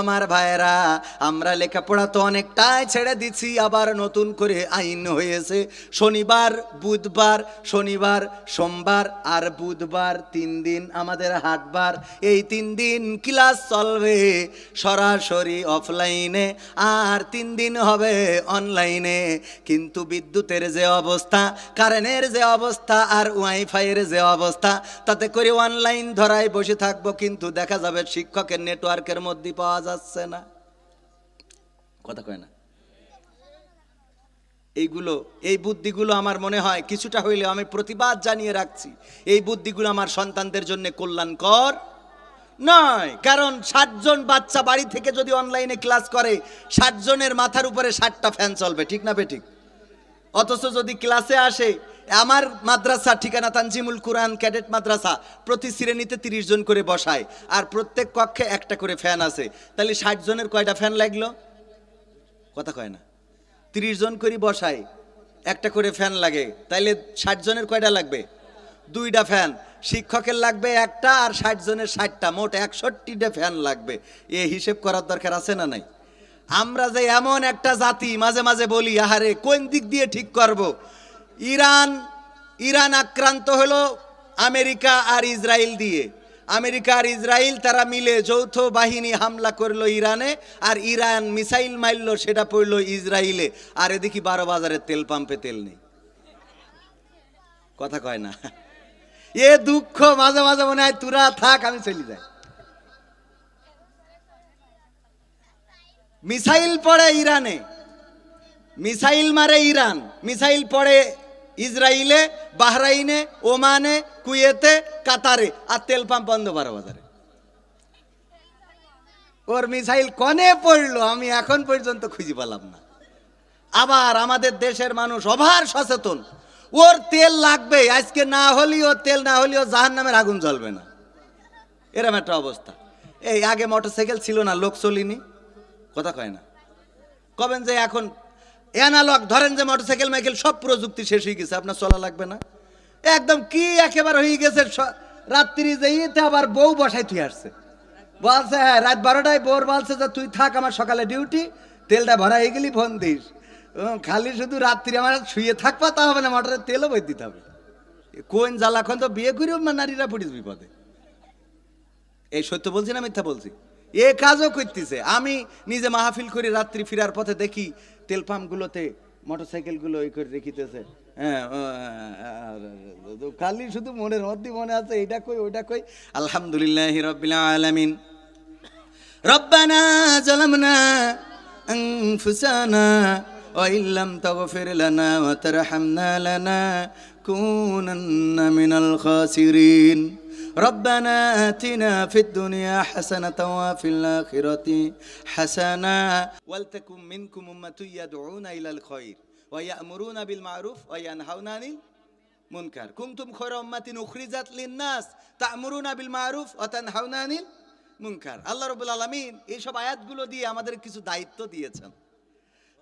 আমার ভাইয়েরা, আমরা লেখাপড়া তো অনেকটাই ছেড়ে দিচ্ছি, আবার নতুন করে আইন হয়েছে শনিবার বুধবার, শনিবার সোমবার আর বুধবার 3 দিন আমাদের হাটবার। এই 3 দিন ক্লাস চলবে সরাসরি অফলাইনে, আর 3 দিন হবে অনলাইনে। কিন্তু বিদ্যুতের যে অবস্থা, কারেন্টের যে অবস্থা, আর ওয়াইফাইয়ের যে অবস্থা, তাতে করে অনলাইন ধরায় বসে থাকবো, কিন্তু দেখা যাবে শিক্ষকের নেটওয়ার্কের মধ্যে পাওয়া যাচ্ছে না। কথা কয় না? এই বুদ্ধিগুলো আমার মনে হয় কিছুটা হইলে আমি প্রতিবাদ জানিয়ে রাখছি, এই বুদ্ধিগুলো আমার সন্তানদের জন্য কল্যাণকর নয়। কারণ 60 জন বাচ্চা বাড়ি থেকে যদি অনলাইনে ক্লাস করে, 60 জনের মাথার উপরে 60টা ফ্যান চলবে, ঠিক না বেঠিক? অথচ যদি ক্লাসে আসে, আমার মাদ্রাসা ঠিকানা তানজিমুল কুরআন ক্যাডেট মাদ্রাসা, প্রতি শ্রেণীতে 30 জন করে বসায়, আর প্রত্যেক কক্ষে একটা করে ফ্যান আছে। তাহলে 60 জনের কয়টা ফ্যান লাগলো? কথা কয় না? 30 জন করে বসায়, একটা করে ফ্যান লাগে, তাইলে 60 জনের কয়টা লাগবে? 2টা ফ্যান। শিক্ষকের লাগবে একটা, আর 60 জনের 60টা, মোট 61টা ফ্যান লাগবে। এ হিসেব করার দরকার আছে না নাই? আমরা যে এমন একটা জাতি, মাঝে মাঝে বলি, আহারে কোন দিক দিয়ে ঠিক করব? ইরান আক্রান্ত হলো আমেরিকা আর ইসরায়েল দিয়ে। আমেরিকা আর ইসরায়েল তারা মিলে যৌথ বাহিনী হামলা করলো ইরানে, আর ইরান মিসাইল মারলো, সেটা পড়লো ইসরায়েলে। আর এদিকে 12 বাজারের তেল পাম্পে তেল নেই। কথা কয় না? এ দুঃখ, মাঝে মাঝে মনে হয় তোরা থাক, আমি চলে যাই। মিসাইল পড়ে ইরানে, মিসাইল মারে ইরান, মিসাইল পড়ে ইসরায়েলে, বাহরাইনে, ওমানে, কুয়েতে, কাতারে, আর তেল পাম্প বন্ধ 12 বাজারে। ওর মিসাইল কনে পড়লো আমি এখন পর্যন্ত খুঁজে পেলাম না। আবার আমাদের দেশের মানুষ ওভার সচেতন, ওর তেল লাগবে, আজকে না হলেও তেল না হলেও জাহান্নামের আগুন জ্বলবে না, এরকম একটা অবস্থা। এই আগে মোটরসাইকেল ছিল না, লোক চলিনি। কথা কয় না? কবেন যে এখন অ্যানালগ, ধরেন যে মোটরসাইকেল মাইকেল সব প্রযুক্তি শেষ হয়ে গেছে, আপনার চলা লাগবে না, একদম কি একেবারে হয়ে গেছে। রাত্রি যেতে আবার বউ বসাই তুই আসছে, বলছে হ্যাঁ রাত 12টায় বোর বলছে যে তুই থাক, আমার সকালে ডিউটি, তেলটা ভরা হয়ে গেলি ফোন দিস। খালি শুধু রাত্রি আমার শুয়ে থাকবা তা হবে না, মোটরের তেলও বই দিতে হবে। কোন জ্বালাখন তো বিয়ে করিও না, নারীরা পড়িস বিপদে। এই সত্য বলছি না মিথ্যা বলছি? এ কাজও করতেছে। আমি নিজে মাহফিল করে রাত্রি ফিরার পথে দেখি তেল পাম্পগুলোতে মোটরসাইকেলগুলো ওই করে রেখিতেছে। হ্যাঁ, খালি শুধু মনের মধ্যে মনে আছে এইটা কই ওইটা কই। আলহামদুলিল্লাহ রাব্বিল আলামিন। রব্বানা যালামনা আনফুসানা ওয়া ইল্লাম তাগফির লানা ওয়া তারহামনা লানাকুনান্না মিনাল খাসিরিন। ربنا آتنا في الدنيا حسنة وفي الآخرة حسنة ولتكن منكم أمة يدعون إلى الخير ويأمرون بالمعروف وينهون عن المنكر كنتم خير أمة أخرجت للناس تأمرون بالمعروف وتنهون عن المنكر। আল্লাহ রাব্বুল আলামিন এই সব আয়াতগুলো দিয়ে আমাদের কিছু দায়িত্ব দিয়েছেন।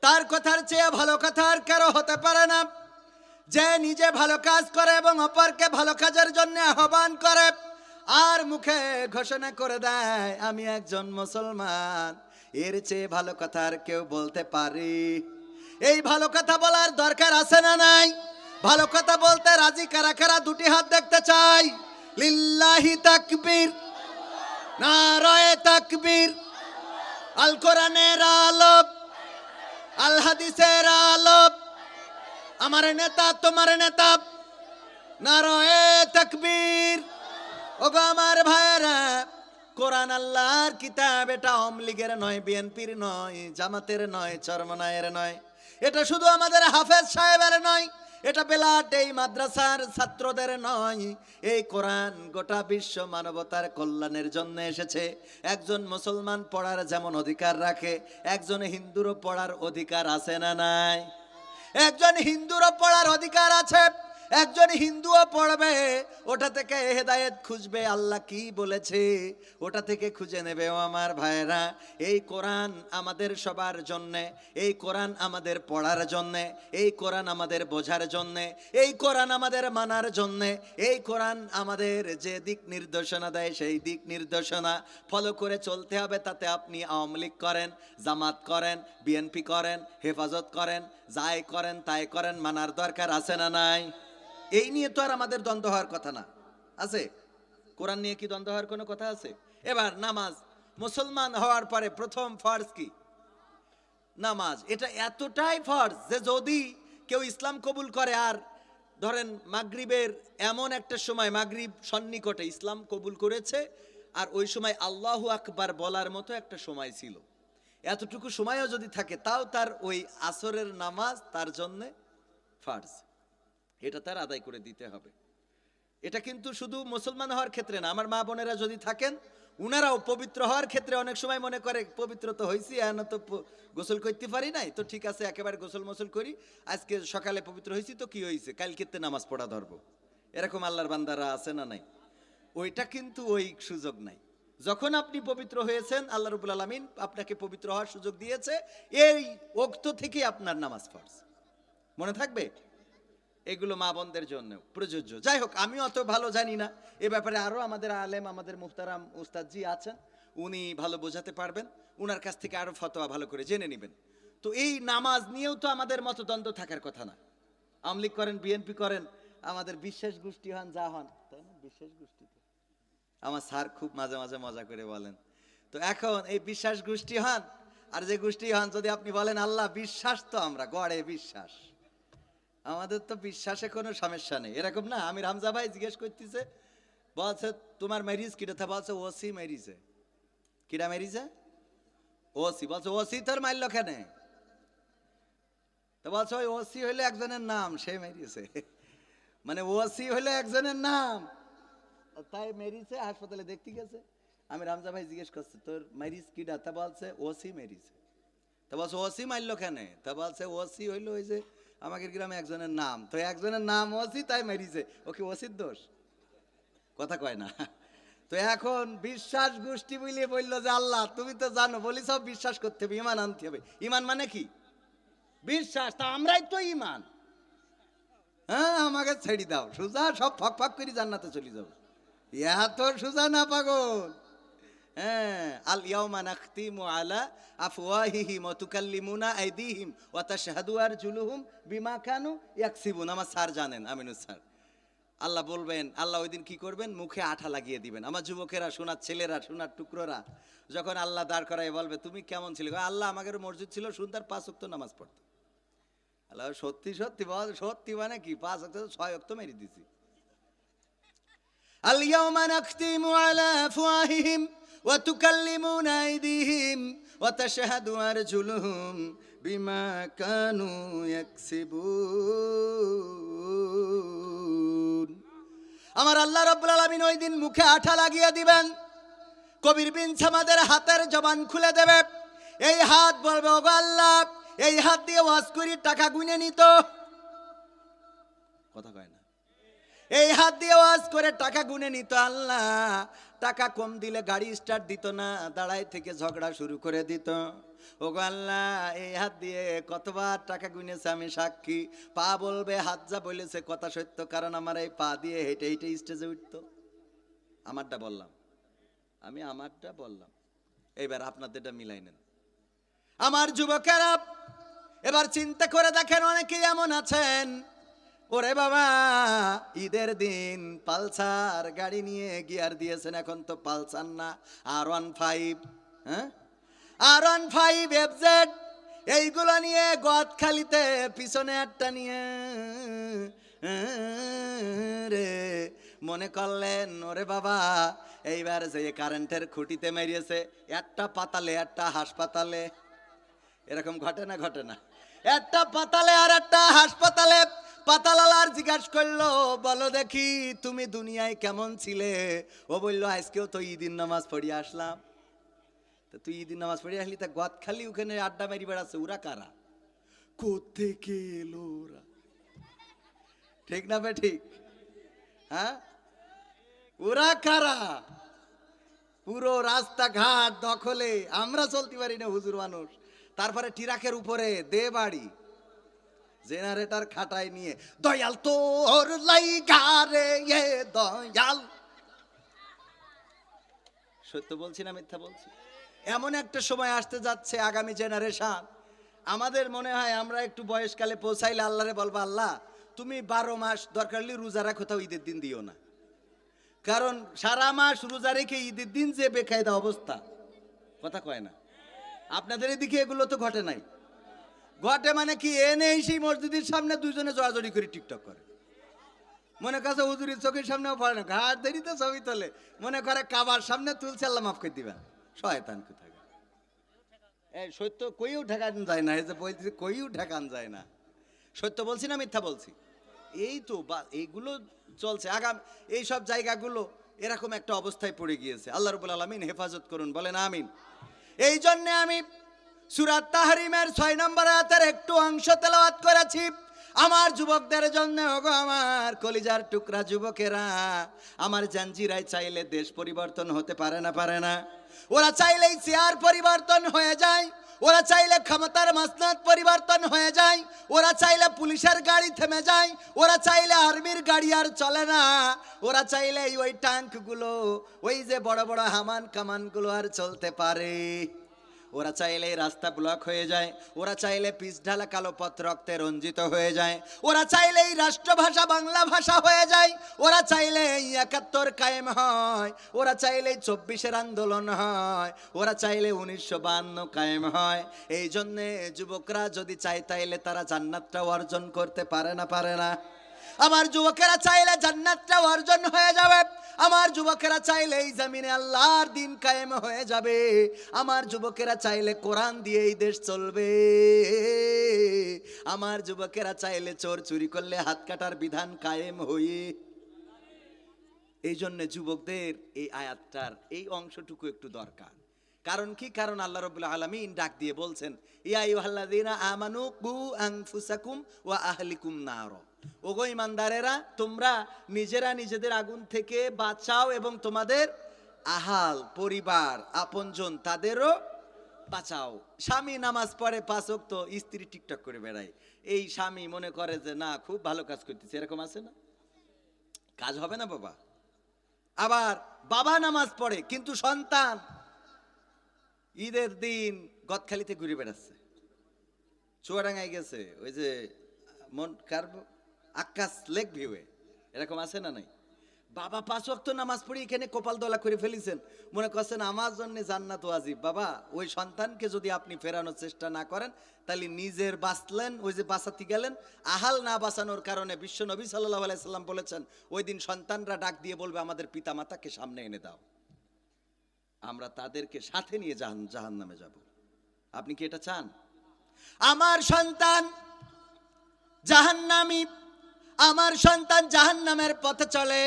তার কথার চেয়ে ভালো কথা আর কারো হতে পারে না, যে নিজে ভালো কাজ করে এবং অপরকে ভালো কাজের জন্য আহ্বান করে, আর মুখে ঘোষণা করে দেয় আমি একজন মুসলমান। এর চেয়ে ভালো কথা আর কেউ বলতে পারে? এই ভালো কথা বলার দরকার আছে না নাই? ভালো কথা বলতে রাজি কারা কারা? দুটি হাত দেখতে চাই। লিল্লাহি তাকবীর, নারায়ে তাকবীর। আল কোরআনের আলো, আল হাদিসের আলো, আমার নেতা তোমার নেতা, নারায়ে তাকবীর। ওগো আমার ভাইয়েরা, কোরআন আল্লাহর কিতাব, এটা আওয়ামী লীগের নয়, বিএনপির নয়, জামাতের নয়, চরমনায়ের নয়, এটা শুধু আমাদের হাফেজ সাহেবের নয়, এটা বেলাট এই মাদ্রাসার ছাত্রদের নয়। এই কোরআন গোটা বিশ্ব মানবতার কল্যাণের জন্য এসেছে। একজন মুসলমান পড়ার যেমন অধিকার রাখে, একজন হিন্দুরও পড়ার অধিকার আছে না নাই? একজন হিন্দুরও পড়ার অধিকার আছে, একজন হিন্দুও পড়বে, ওটা থেকে হেদায়েত খুঁজবে, আল্লাহ কি বলেছে ওটা থেকে খুঁজে নেবে। ও আমার ভাইরা, এই কোরআন আমাদের সবার জন্যে, এই কোরআন আমাদের পড়ার জন্যে, এই কোরআন আমাদের বোঝার জন্যে, এই কোরআন আমাদের মানার জন্যে, এই কোরআন আমাদের যে দিক নির্দেশনা দেয় সেই দিক নির্দেশনা ফলো করে চলতে হবে। তাতে আপনি আওয়ামী লীগ করেন, জামাত করেন, বিএনপি করেন, হেফাজত করেন, যাই করেন তাই করেন, মানার দরকার আছে না নাই? এই নিয়ে তো আর আমাদের দ্বন্দ্ব হওয়ার কথা না, আছে? কোরআন নিয়ে কি দ্বন্দ্ব হওয়ার কোনো কথা আছে? এবার নামাজ, মুসলমান হওয়ার পরে প্রথম ফরজ কি? নামাজ। এটা এতটাই ফরজ যে যদি কেউ ইসলাম কবুল করে, আর ধরেন মাগরিবের এমন একটা সময়, মাগরিব সন্নিকটে ইসলাম কবুল করেছে, আর ওই সময় আল্লাহু আকবার বলার মতো একটা সময় ছিল, এতটুকু সময়ও যদি থাকে, তাও তার ওই আসরের নামাজ তার জন্য ফরজ, এটা তার আদায় করে দিতে হবে। এটা কিন্তু শুধু মুসলমান হওয়ার ক্ষেত্রে না, আমার মা বোনেরা যদি থাকেন উনারাও পবিত্র হওয়ার ক্ষেত্রে অনেক সময় মনে করে পবিত্র তো হয়েছি, এখন তো গোসল করতে পারি নাই, তো ঠিক আছে একেবারে গোসল মোসল করি, আজকে সকালে পবিত্র হয়েছি তো কি হয়েছে, কালকেতে নামাজ পড়া ধরবো। এরকম আল্লাহর বান্দারা আছে না নাই? ওইটা কিন্তু ওই সুযোগ নাই। যখন আপনি পবিত্র হয়েছেন, আল্লাহ রাব্বুল আলামিন আপনাকে পবিত্র হওয়ার সুযোগ দিয়েছে, এই ওক্ত থেকে আপনার নামাজ ফরজ। মনে থাকবে? এগুলো মা বোনদের জন্য প্রযোজ্য। যাই হোক, আমি অত ভালো জানি না এ ব্যাপারে, আরো আমাদের আলেম, আমাদের মুহতারাম উস্তাদজি আছেন, উনি ভালো বোঝাতে পারবেন, উনার কাছ থেকে আরো ফতোয়া ভালো করে জেনে নেবেন। তো এই নামাজ নিয়েও তো আমাদের মতদ্বন্দ্ব থাকার কথা না। আওয়ামী লীগ করেন, বিএনপি করেন, আমাদের বিশ্বাস গোষ্ঠী হন, যা হন, তাই না? বিশ্বাস গোষ্ঠীতে আমার স্যার খুব মাঝে মাঝে মজা করে বলেন, তো এখন এই বিশ্বাস গোষ্ঠী হন আর যে গোষ্ঠী হন, যদি আপনি বলেন আল্লাহ বিশ্বাস, তো আমরা গড়ে বিশ্বাস, আমাদের তো বিশ্বাসে কোনো সমস্যা নেই, এরকম না? আমি রামজা ভাই জিজ্ঞেস করতেছে, বলছে তোমার ম্যারিজ কিটা? তা বলছে ওসি ম্যারিজে। কিরা ম্যারিজে? ওসি। বলছে ওসি তোর মারল কেন? তা বলছে ওই ওসি হইলে একজনের নাম, সে মেরিছে। মানে ওসি হইলে একজনের নাম, তাই মেরিছে, হাসপাতালে দেখতে গেছে। আমি রামজা ভাই জিজ্ঞেস করছি তোর ম্যারিজ কিটা? তা বলছে ওসি মেরিছে। তা বলছে ওসি মারল কেন? তা বলছে ওসি হইলো ওই যে আমাদের গ্রামে একজনের নাম, তো একজনের নাম ওসি, তাই মেরিছে, ওকে ওসির দোষ? কথা কয় না। তো এখন বিশ্বাস গোষ্ঠী বলে বললো যে আল্লাহ তুমি তো জানো, বলি সব বিশ্বাস করতে হবে, ইমান আনতে হবে। ইমান মানে কি? বিশ্বাস। তা আমরাই তো ইমান। হ্যাঁ, আমাকে ছেড়ে দাও, সোজা সব ফক ফক করে জান্নাতে চলে যাবো। এত সোজা না পাগল। হ্যাঁ, আল ইয়াউমা নাখতিমু আলা আফওয়াহিহিম ওয়া তুকাল্লিমুনা আইদিহিম ওয়া তাশহাদু আরজুলুহুম বিমা কানু ইয়াকসিবুন। আমার স্যার জানেন, আমিনুস স্যার। আল্লাহ বলবেন, আল্লাহ ওই দিন কি করবেন? মুখে আঠা লাগিয়ে দিবেন। আমার যুবকেরা, সোনার ছেলেরা, সোনার টুকরোরা যখন আল্লাহ দাঁড় করায় বলবে তুমি কেমন ছিলে? আল্লাহ আমাদের মসজিদ ছিল, সুন্দর 5 ওয়াক্ত নামাজ পড়তো। আল্লাহ সত্যি সত্যি বল, সত্যি মানে কি? 5 ওয়াক্ত 6 ওয়াক্ত মেরে দিছি। আল ইয়াউমা নাখতিমু আলা আফওয়াহিহিম ওয়া তুকাল্লিমুনা আইদিহিম ওয়া তাশহাদু আরজুলুহুম বিমা কানু ইয়াকসিবুন। আমার আল্লাহ রাব্বুল আলামিন ওই দিন মুখে আঠা লাগিয়ে দিবেন। কবির বিন সামাদের হাতের জবান খুলে দেবে। এই হাত বলবে ওগো আল্লাহ, এই হাত দিয়ে ওয়াজ করি টাকা গুনে নিত। কথা কয় না? এই হাত দিয়ে ওয়াজ করে টাকা গুনে নিত। আল্লাহ টাকা কম দিলে গাড়ি স্টার্ট দিত না, দাঁড়ায় থেকে ঝগড়া শুরু করে দিত। ওগো আল্লাহ, এই হাত দিয়ে কতবার টাকা গুনেছে আমি সাক্ষী। পা বলবে হাত যা বলেছে কথা সত্য, কারণ আমার এই পা দিয়ে হেঁটে হেঁটে স্টেজে উঠতো। আমারটা বললাম, আমি আমারটা বললাম, এইবার আপনাদেরটা মিলাই নেন। আমার যুবকেরা এবার চিন্তা করে দেখেন, অনেকেই এমন আছেন, ওরে বাবা ঈদের দিন পালসার গাড়ি নিয়ে গিয়ার দিয়েছেন, এখন তো পালসার না, R15, হ্যাঁ, R15 FZ, এইগুলো নিয়ে গদখালিতে পিছনে একটা নিয়ে রে মনে করলেন ওরে বাবা এইবার যে কারেন্টের খুঁটিতে মেরিয়েছে, একটা পাতালে একটা হাসপাতালে। এরকম ঘটে না? ঘটে না? একটা পাতালে আর একটা হাসপাতালে। পাতালালার জিজ্ঞাসা করলো, বলো দেখি তুমি দুনিয়ায় কেমন ছিলে? ও বললো আজকেও তো ঈদিন নামাজ পড়িয়ে আসলাম। তো তুই ঈদিন নামাজ পড়িয়ে আসলি, তা গদখালি ওখানে আড্ডা মেরি বেড়াচ্ছে, ওরা কারা? কোত্থেকে এলো ওরা? ঠিক না বে ঠিক? হ্যাঁ, ওরা কারা? পুরো রাস্তাঘাট দখলে, আমরা চলতে পারি না হুজুর মানুষ। তারপরে ট্রাকের উপরে দে বাড়ি, জেনারেটর খাটাই নিয়ে, দয়াল তোর লাইগা রে এ দয়াল। সত্য বলছি না মিথ্যা বলছি? এমন একটা সময় আসতে যাচ্ছে, আগামী জেনারেশন, আমাদের মনে হয় আমরা একটু বয়সকালে পৌঁছাইলে আল্লাহরে বলবো, আল্লাহ তুমি 12 মাস দরকার হলে রোজা রাখো, তাও ঈদের দিন দিও না। কারণ সারা মাস রোজা রেখে ঈদের দিন যে বেকায়দা অবস্থা, কথা কয় না? আপনাদের এদিকে এগুলো তো ঘটে নাই? ঘটে মানে কি, এনে সেই মসজিদের সামনে দুইজনে জড়াজড়ি করে টিকটক করে, মনে করছে হুজুরের চোখের সামনেও পড়ে না, ঘাট ধরি তো ছবি তোলে, মনে করে কাবার সামনে তুলছে, আল্লাহ মাফ করে দিবেন। শয়তান কোথায়! এই সত্য কইও ঠেকান যায় না, এই যে বলছি কইও ঠেকান যায় না। সত্য বলছি না মিথ্যা বলছি? এই তো এইগুলো চলছে। এই সব জায়গাগুলো এরকম একটা অবস্থায় পড়ে গিয়েছে। আল্লাহ রাব্বুল আলামিন হেফাজত করুন, বলেন আমিন। এই জন্য আমি সূরা তাহরিমের 6 নম্বর আয়াতের একটু অংশ তেলাওয়াত করেছি আমার যুবকদের জন্য। ওগো আমার কলিজার টুকরা যুবকেরা, আমার জাঞ্জিরাই চাইলে দেশ পরিবর্তন হতে পারে না? পারে না? ওরা চাইলেই চেয়ার পরিবর্তন হয়ে যায়, ওরা চাইলে ক্ষমতার মাসনাদ পরিবর্তন হয়ে যায়, ওরা চাইলে পুলিশের গাড়ি থেমে যায়, ওরা চাইলে আর্মির গাড়ি আর চলে না, ওরা চাইলে ওই ট্যাঙ্কগুলো, ওই যে বড় বড় হামান কামানগুলো আর চলতে পারে। ওরা চাইলে রাস্তা ব্লক হয়ে যায়, ওরা চাইলে পিচ ঢালা কালো পথ রক্তে রঞ্জিত হয়ে যায়, ওরা চাইলে রাষ্ট্রভাষা বাংলা ভাষা হয়ে যায়, ওরা চাইলে ৭১ কায়েম হয়, ওরা চাইলে ২৪-এর আন্দোলন হয়, ওরা চাইলে ১৯৫২ কায়েম হয়। এই জন্যে যুবকরা যদি চায় তাইলে তারা জান্নাতটা অর্জন করতে পারে না? পারে না? আমার যুবকেরা চাইলে জান্নাতটা অর্জন হয়ে যাবে, আমার যুবকেরা চাইলে এই জমিনে আল্লাহর দিন কায়েম হয়ে যাবে, আমার যুবকেরা চাইলে কোরআন দিয়ে এই দেশ চলবে, আমার যুবকেরা চাইলে চোর চুরি করলে হাত কাটার বিধান কায়েম হয়ে। এই জন্য যুবকদের এই আয়াতটার এই অংশটুকু একটু দরকার। কারণ কি? কারণ আল্লাহ রাব্বুল আলামিন ডাক দিয়ে বলছেন, ইয়া আইয়ুহাল্লাযীনা আমানু কু আনফুসাকুম ওয়া আহলিকুম নার। ওগো ঈমানদারেরা, তোমরা নিজেরা নিজেদের আগুন থেকে বাঁচাও এবং তোমাদের আহাল, পরিবার, আপনজন তাদেরও বাঁচাও। স্বামী নামাজ পড়ে ৫ ওয়াক্ত, স্ত্রী টিকটক করে বেড়ায়, এই স্বামী মনে করে যে না খুব ভালো কাজ করতেছে, এরকম আছে না? কাজ হবে না বাবা। আবার বাবা নামাজ পড়ে কিন্তু সন্তান ঈদের দিন গদখালিতে ঘুরে বেড়াচ্ছে, চুয়াডাঙ্গায় গেছে, ওই যে আকাশ লেক ভিউয়ে, এরকম আছে না নাই? বাবা ৫ ওয়াক্ত নামাজ পড়ে এখানে কপাল দলা করে ফেলেছেন, মনে করছেন আমার জন্য জান্নাত ওয়াজিব। বাবা, ওই সন্তানকে যদি আপনি ফেরানোর চেষ্টা না করেন তাহলে নিজের বাঁচলেন, ওই যে বাঁচাতে গেলেন, আহাল না বাঁচানোর কারণে বিশ্ব নবী সাল্লাল্লাহু আলাইহি সাল্লাম বলেছেন, ওই দিন সন্তানরা ডাক দিয়ে বলবে আমাদের পিতামাতাকে সামনে এনে দাও, আমরা তাদেরকে সাথে নিয়ে জাহান্নামে যাব। আপনি কি এটা চান? আমার সন্তান জাহান্নামী, আমার সন্তান জাহান্নামের পথে চলে,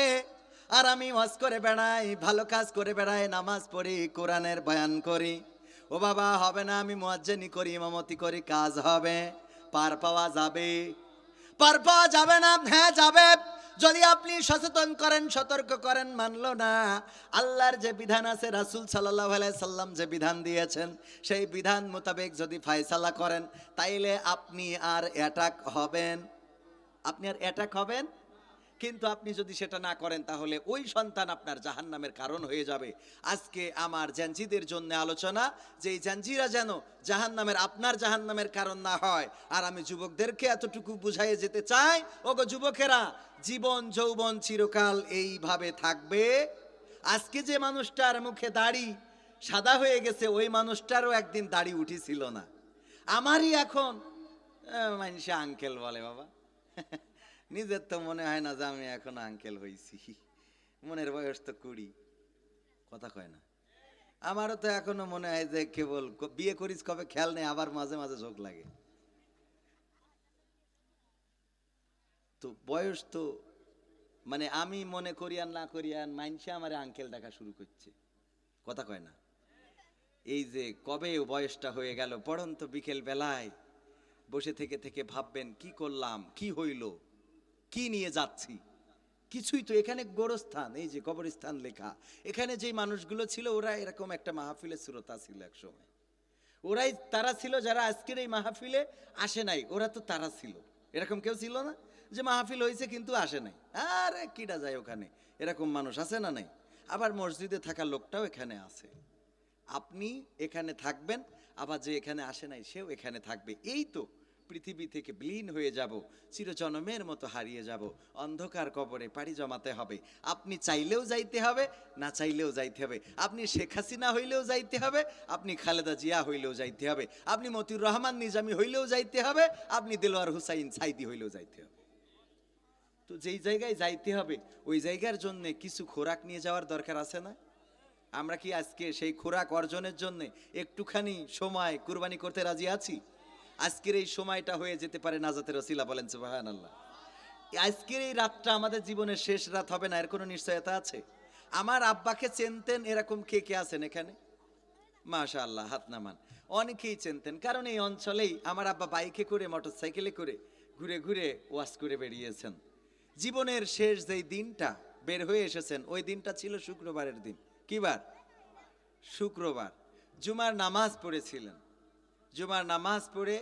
আর আমি ওয়াজ করে বেড়াই, ভালো কাজ করে বেড়াই, নামাজ পড়ি, কোরআনের বয়ান করি। ও বাবা, হবে না। আমি মুয়াজ্জিনি করি, ইমামতি করি, কাজ হবে? পার পাওয়া যাবে? পার পাওয়া যাবে না? হ্যাঁ যাবে, যদি আপনি সচেতন করেন, সতর্ক করেন। মানলো না। আল্লাহর যে বিধান আছে, রাসূল সাল্লাল্লাহু আলাইহি সাল্লাম যে বিধান দিয়েছেন, সেই বিধান মোতাবেক যদি ফয়সালা করেন, তাইলে আপনি আর অ্যাটাক হবেন, আপনি আর অ্যাটাক হবেন। কিন্তু আপনি যদি সেটা না করেন তাহলে ওই সন্তান আপনার জাহান্নামের কারণ হয়ে যাবে। আজকে আমার জাঞ্জিদের জন্য আলোচনা, যে এই জাঞ্জিরা যেন জাহান্নামের, আপনার জাহান্নামের কারণ না হয়। আর আমি যুবকদেরকে এতটুকু বুঝাইয়ে যেতে চাই, ওগো যুবকেরা, জীবন যৌবন চিরকাল এইভাবে থাকবে। আজকে যে মানুষটার মুখে দাড়ি সাদা হয়ে গেছে, ওই মানুষটারও একদিন দাড়ি উঠেছিল না। আমারই এখন মানুষে আঙ্কেল বলে, বাবা নিজের তো মনে হয় না যে আমি এখন আঙ্কেল হইছি, মনের বয়স তো 20, কথা কয় না? আমারও তো এখনো মনে হয় যে কেবল বিয়ে করিস কবে খেয়াল নেই, আবার মাঝে মাঝে ঝোঁক লাগে। তো বয়স তো মানে আমি মনে করি আর না করি আর মাইনসে আমার আঙ্কেল ডাকা শুরু করছে, কথা কয় না? এই যে কবে বয়সটা হয়ে গেল, পড়ন্ত বিকেল বেলায় বসে থেকে থেকে ভাববেন কি করলাম, কি হইল। কি নিয়ে যাচ্ছি? কিছুই তো। এখানে গোরস্থান, এই যে কবরস্থান লেখা, এখানে যে মানুষগুলো ছিল ওরা এরকম একটা মাহফিলের শ্রোতা ছিল এক সময়। ওরাই তারা ছিল যারা আজকের এই মাহফিলে আসে নাই, ওরা তো তারা ছিল। এরকম কেউ ছিল না যে মাহফিল হয়েছে কিন্তু আসে নাই, আরে কিটা যায় ওখানে, এরকম মানুষ আছে না নাই? আবার মসজিদে থাকা লোকটাও এখানে আছে। আপনি এখানে থাকবেন, আবার যে এখানে আসে নাই সেও এখানে থাকবে। এই তো পৃথিবী থেকে বিলীন হয়ে যাব, চিরজনমের মতো হারিয়ে যাব, অন্ধকার কবরে পাড়ি জমাতে হবে। আপনি চাইলেও যাইতে হবে, না চাইলেও যাইতে হবে। আপনি শেখ হাসিনা হইলেও যাইতে হবে, আপনি খালেদা জিয়া হইলেও যাইতে হবে, আপনি মতিউর রহমান নিজামী হইলেও যাইতে হবে, আপনি দেলোয়ার হুসাইন সাইদি হইলেও যাইতে হবে। তো যেই জায়গায় যাইতে হবে ওই জায়গার জন্য কিছু খোরাক নিয়ে যাওয়ার দরকার আছে না? আমরা কি আজকে সেই খোরাক অর্জনের জন্য একটুখানি সময় কুরবানি করতে রাজি আছি? আজকের এই সময়টা হয়ে যেতে পারে নাজাতের ওসিলা, বলেন সুবহানাল্লাহ। আজকের এই রাতটা আমাদের জীবনের শেষ রাত হবে না, এর কোনো নিশ্চয়তা আছে? আমার আব্বাকে চেনতেন এরকম কে কে আছেন এখানে? মাশাআল্লাহ, হাত নামান। অনেকেই চিনতেন, কারণ এই অঞ্চলেই আমার আব্বা বাইকে করে মোটরসাইকেলে করে ঘুরে ঘুরে ওয়াজ করে বেরিয়েছেন। জীবনের শেষ যেই দিনটা বের হয়ে এসেছেন ওই দিনটা ছিল শুক্রবারের দিন। কি বার? শুক্রবার। জুমার নামাজ পড়েছিলেন। জুমার নামাজ পড়ে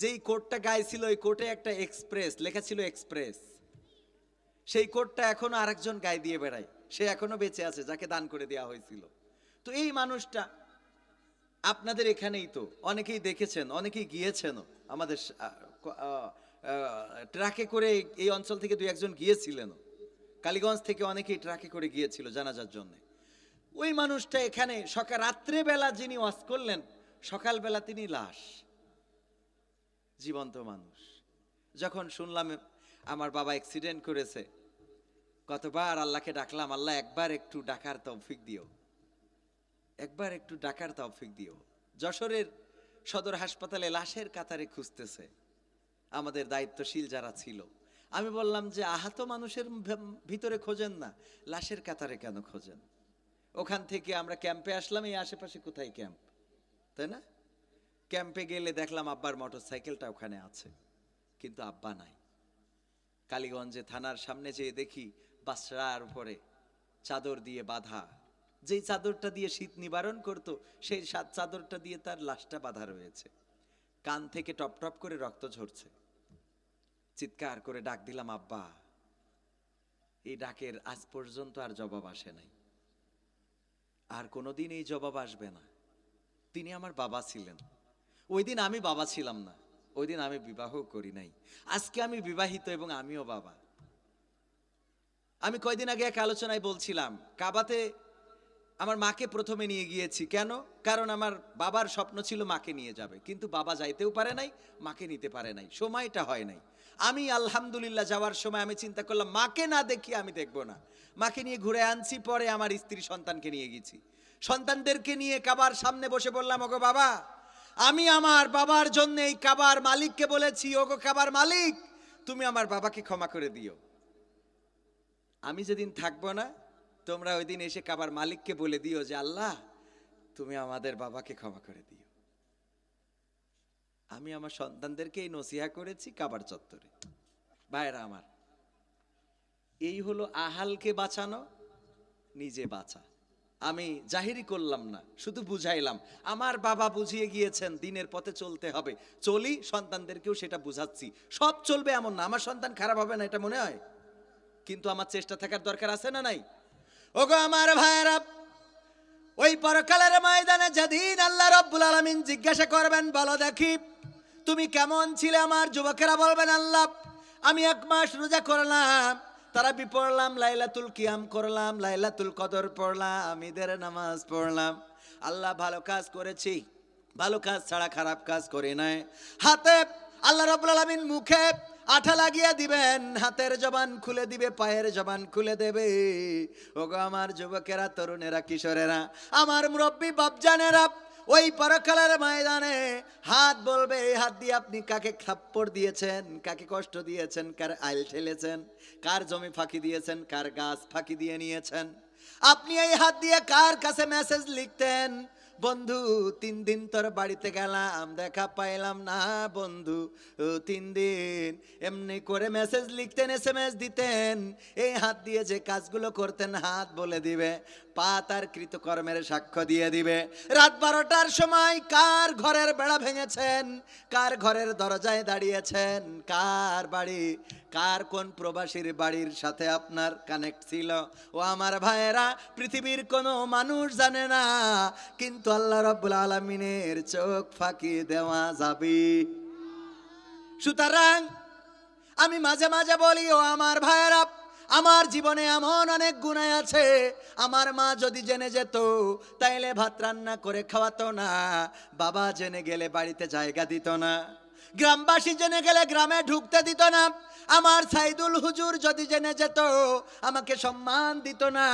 যেই কোটটা গায়ে ছিল ওই কোটে একটা এক্সপ্রেস লেখা ছিল, এক্সপ্রেস। সেই কোটটা এখনো আরেকজন গায়ে দিয়ে বেড়ায়, সে এখনো বেঁচে আছে, যাকে দান করে দেওয়া হয়েছিল। তো এই মানুষটা আপনাদের এখানেই তো অনেকেই দেখেছেন, অনেকেই গিয়েছেনও। আমাদের ট্রাকে করে এই অঞ্চল থেকে দুই একজন গিয়েছিলেন, কালীগঞ্জ থেকে অনেকেই ট্রাকে করে গিয়েছিল জানাজার জন্য। ওই মানুষটা এখানে রাত্রেবেলা যিনি ওয়াজ করলেন, সকালবেলা তিনি লাশ, জীবন্ত মানুষ। যখন শুনলাম আমার বাবা অ্যাক্সিডেন্ট করেছে, কতবার আল্লাহকে ডাকলাম, আল্লাহ একবার একটু ডাকার তৌফিক দিও, একবার একটু ডাকার তৌফিক দিও। যশোরের সদর হাসপাতালে লাশের কাতারে খুঁজতেছে আমাদের দায়িত্বশীল যারা ছিল। আমি বললাম যে আহত মানুষের ভিতরে খোঁজেন না, লাশের কাতারে কেন খোঁজেন? ওখান থেকে আমরা ক্যাম্পে আসলাম, এই আশেপাশে কোথায় ক্যাম্প, তাই না? ক্যাম্পে গেলে দেখলাম আব্বার মোটরসাইকেলটা ওখানে আছে, কিন্তু আব্বা নাই। কালীগঞ্জে থানার সামনে যেয়ে দেখি বাসরার উপরে চাদর দিয়ে বাঁধা, যেই চাদরটা দিয়ে শীত নিবারণ করতো সেই চাদরটা দিয়ে তার লাশটা বাঁধা রয়েছে। কান থেকে টপ টপ করে রক্ত ঝরছে। চিৎকার করে ডাক দিলাম, আব্বা। এই ডাকের আজ পর্যন্ত আর জবাব আসে নাই, আর কোনোদিন এই জবাব আসবে না। তিনি আমার বাবা ছিলেন। ওই দিন আমি বাবা ছিলাম না, ওই দিন আমি বিবাহ করি নাই। আজকে আমি বিবাহিত এবং আমিও বাবা। আমি কয়দিন আগে এক আলোচনায় বলছিলাম, কাবাতে আমার মাকে প্রথমে নিয়ে গিয়েছি। কেন? কারণ আমার বাবার স্বপ্ন ছিল মাকে নিয়ে যাবে, কিন্তু বাবা যাইতেও পারে নাই, মাকে নিতে পারে নাই, সময়টা হয় নাই। আমি আলহামদুলিল্লাহ যাওয়ার সময় আমি চিন্তা করলাম মাকে না দেখি আমি দেখবো না। মাকে নিয়ে ঘুরে আনছি, পরে আমার স্ত্রী সন্তানকে নিয়ে গেছি। সন্তানদেরকে নিয়ে কাবার সামনে বসে বললাম, ওগো বাবা, আমি আমার বাবার জন্য এই কাবার মালিককে বলেছি, ওগো কাবার মালিক, তুমি আমার বাবাকে ক্ষমা করে দিও। আমি যেদিন থাকবো না তোমরা ওই দিন এসে কাবার মালিককে বলে দিও যে আল্লাহ তুমি আমাদের বাবাকে ক্ষমা করে দিও। আমি আমার সন্তানদেরকে এই নসিহা করেছি কাবার চত্বরে। ভাইরা আমার, এই হলো আহালকে বাঁচানো, নিজে বাঁচা। আমি জাহিরি করলাম না, শুধু বুঝাইলাম। আমার বাবা বুঝিয়ে গিয়েছেন দিনের পথে চলতে হবে, চলি, সন্তানদেরকেও সেটা বুঝাচ্ছি। সব চলবে এমন না, আমার সন্তান খারাপ হবে না এটা মনে হয়, কিন্তু আমার চেষ্টা থাকার দরকার আছে না নাই? ওগো আমার ভাইরা, ওই পরকালের ময়দানে যেদিন আল্লাহ রাব্বুল আলামিন জিজ্ঞাসা করবেন, বলো দেখি তুমি কেমন ছিলে? আমার যুবকেরা বলবেন, আল্লাহ আমি 1 মাস রোজা করলাম, তারাবি পড়লাম, লাইলাতুল কিয়াম করলাম, লাইলাতুল কদর পড়লাম, ঈদের নামাজ পড়লাম। আল্লাহ ভালো কাজ করেছি, ভালো কাজ ছাড়া খারাপ কাজ করে নাই। হাতে আল্লাহ রাব্বুল আলামিন মুখে আঠা লাগিয়ে দিবেন, হাতের জবান খুলে দিবে, পায়ের জবান খুলে দেবে। ওগো আমার যুবকেরা, তরুণেরা, কিশোরেরা, আমার মুরব্বী বাপজানেরা, ওই পরকালের ময়দানে হাত বলবে, এই হাত দিয়ে আপনি কাকে থাপ্পড় দিয়েছেন, কাকে কষ্ট দিয়েছেন, কার আইল ঠেলেছেন, কার জমি ফাঁকি দিয়েছেন, কার গাছ ফাঁকি দিয়ে নিয়েছেন। আপনি এই হাত দিয়ে কার কাছে মেসেজ লিখতেন, বন্ধু 3 দিন তোর বাড়িতে গেলাম, দেখা পাইলাম না বন্ধু। 3 দিন এমনি করে মেসেজ লিখতেন, SMS দিতেন, এই হাত দিয়ে যে কাজগুলো করতেন হাত বলে দিবে, পা তার কৃতকর্মের সাক্ষ্য দিয়ে দিবে। রাত 12টার সময় কার ঘরের বেড়া ভেঙেছেন, কার ঘরের দরজায় দাঁড়িয়েছেন, কার বাড়ি, কার কোন প্রবাসীর বাড়ির সাথে আপনার কানেক্ট ছিল, ও আমার ভাইয়েরা পৃথিবীর কোনো মানুষ জানে না, কিন্তু আল্লাহ রাব্বুল আলামিনের চোখ ফাঁকি দেওয়া যাবে। সুতরাং আমি মাঝে মাঝে বলি, ও আমার ভাইয়েরা, আমার জীবনে এমন অনেক গুনাহ আছে, আমার মা যদি জেনে যেত তাইলে ভাত রান্না করে খাওয়াতো না, বাবা জেনে গেলে বাড়িতে জায়গা দিত না, গ্রামবাসী জেনে গেলে গ্রামে ঢুকতে দিত না, আমার সাইদুল হুজুর যদি জেনে যেত আমাকে সম্মান দিত না,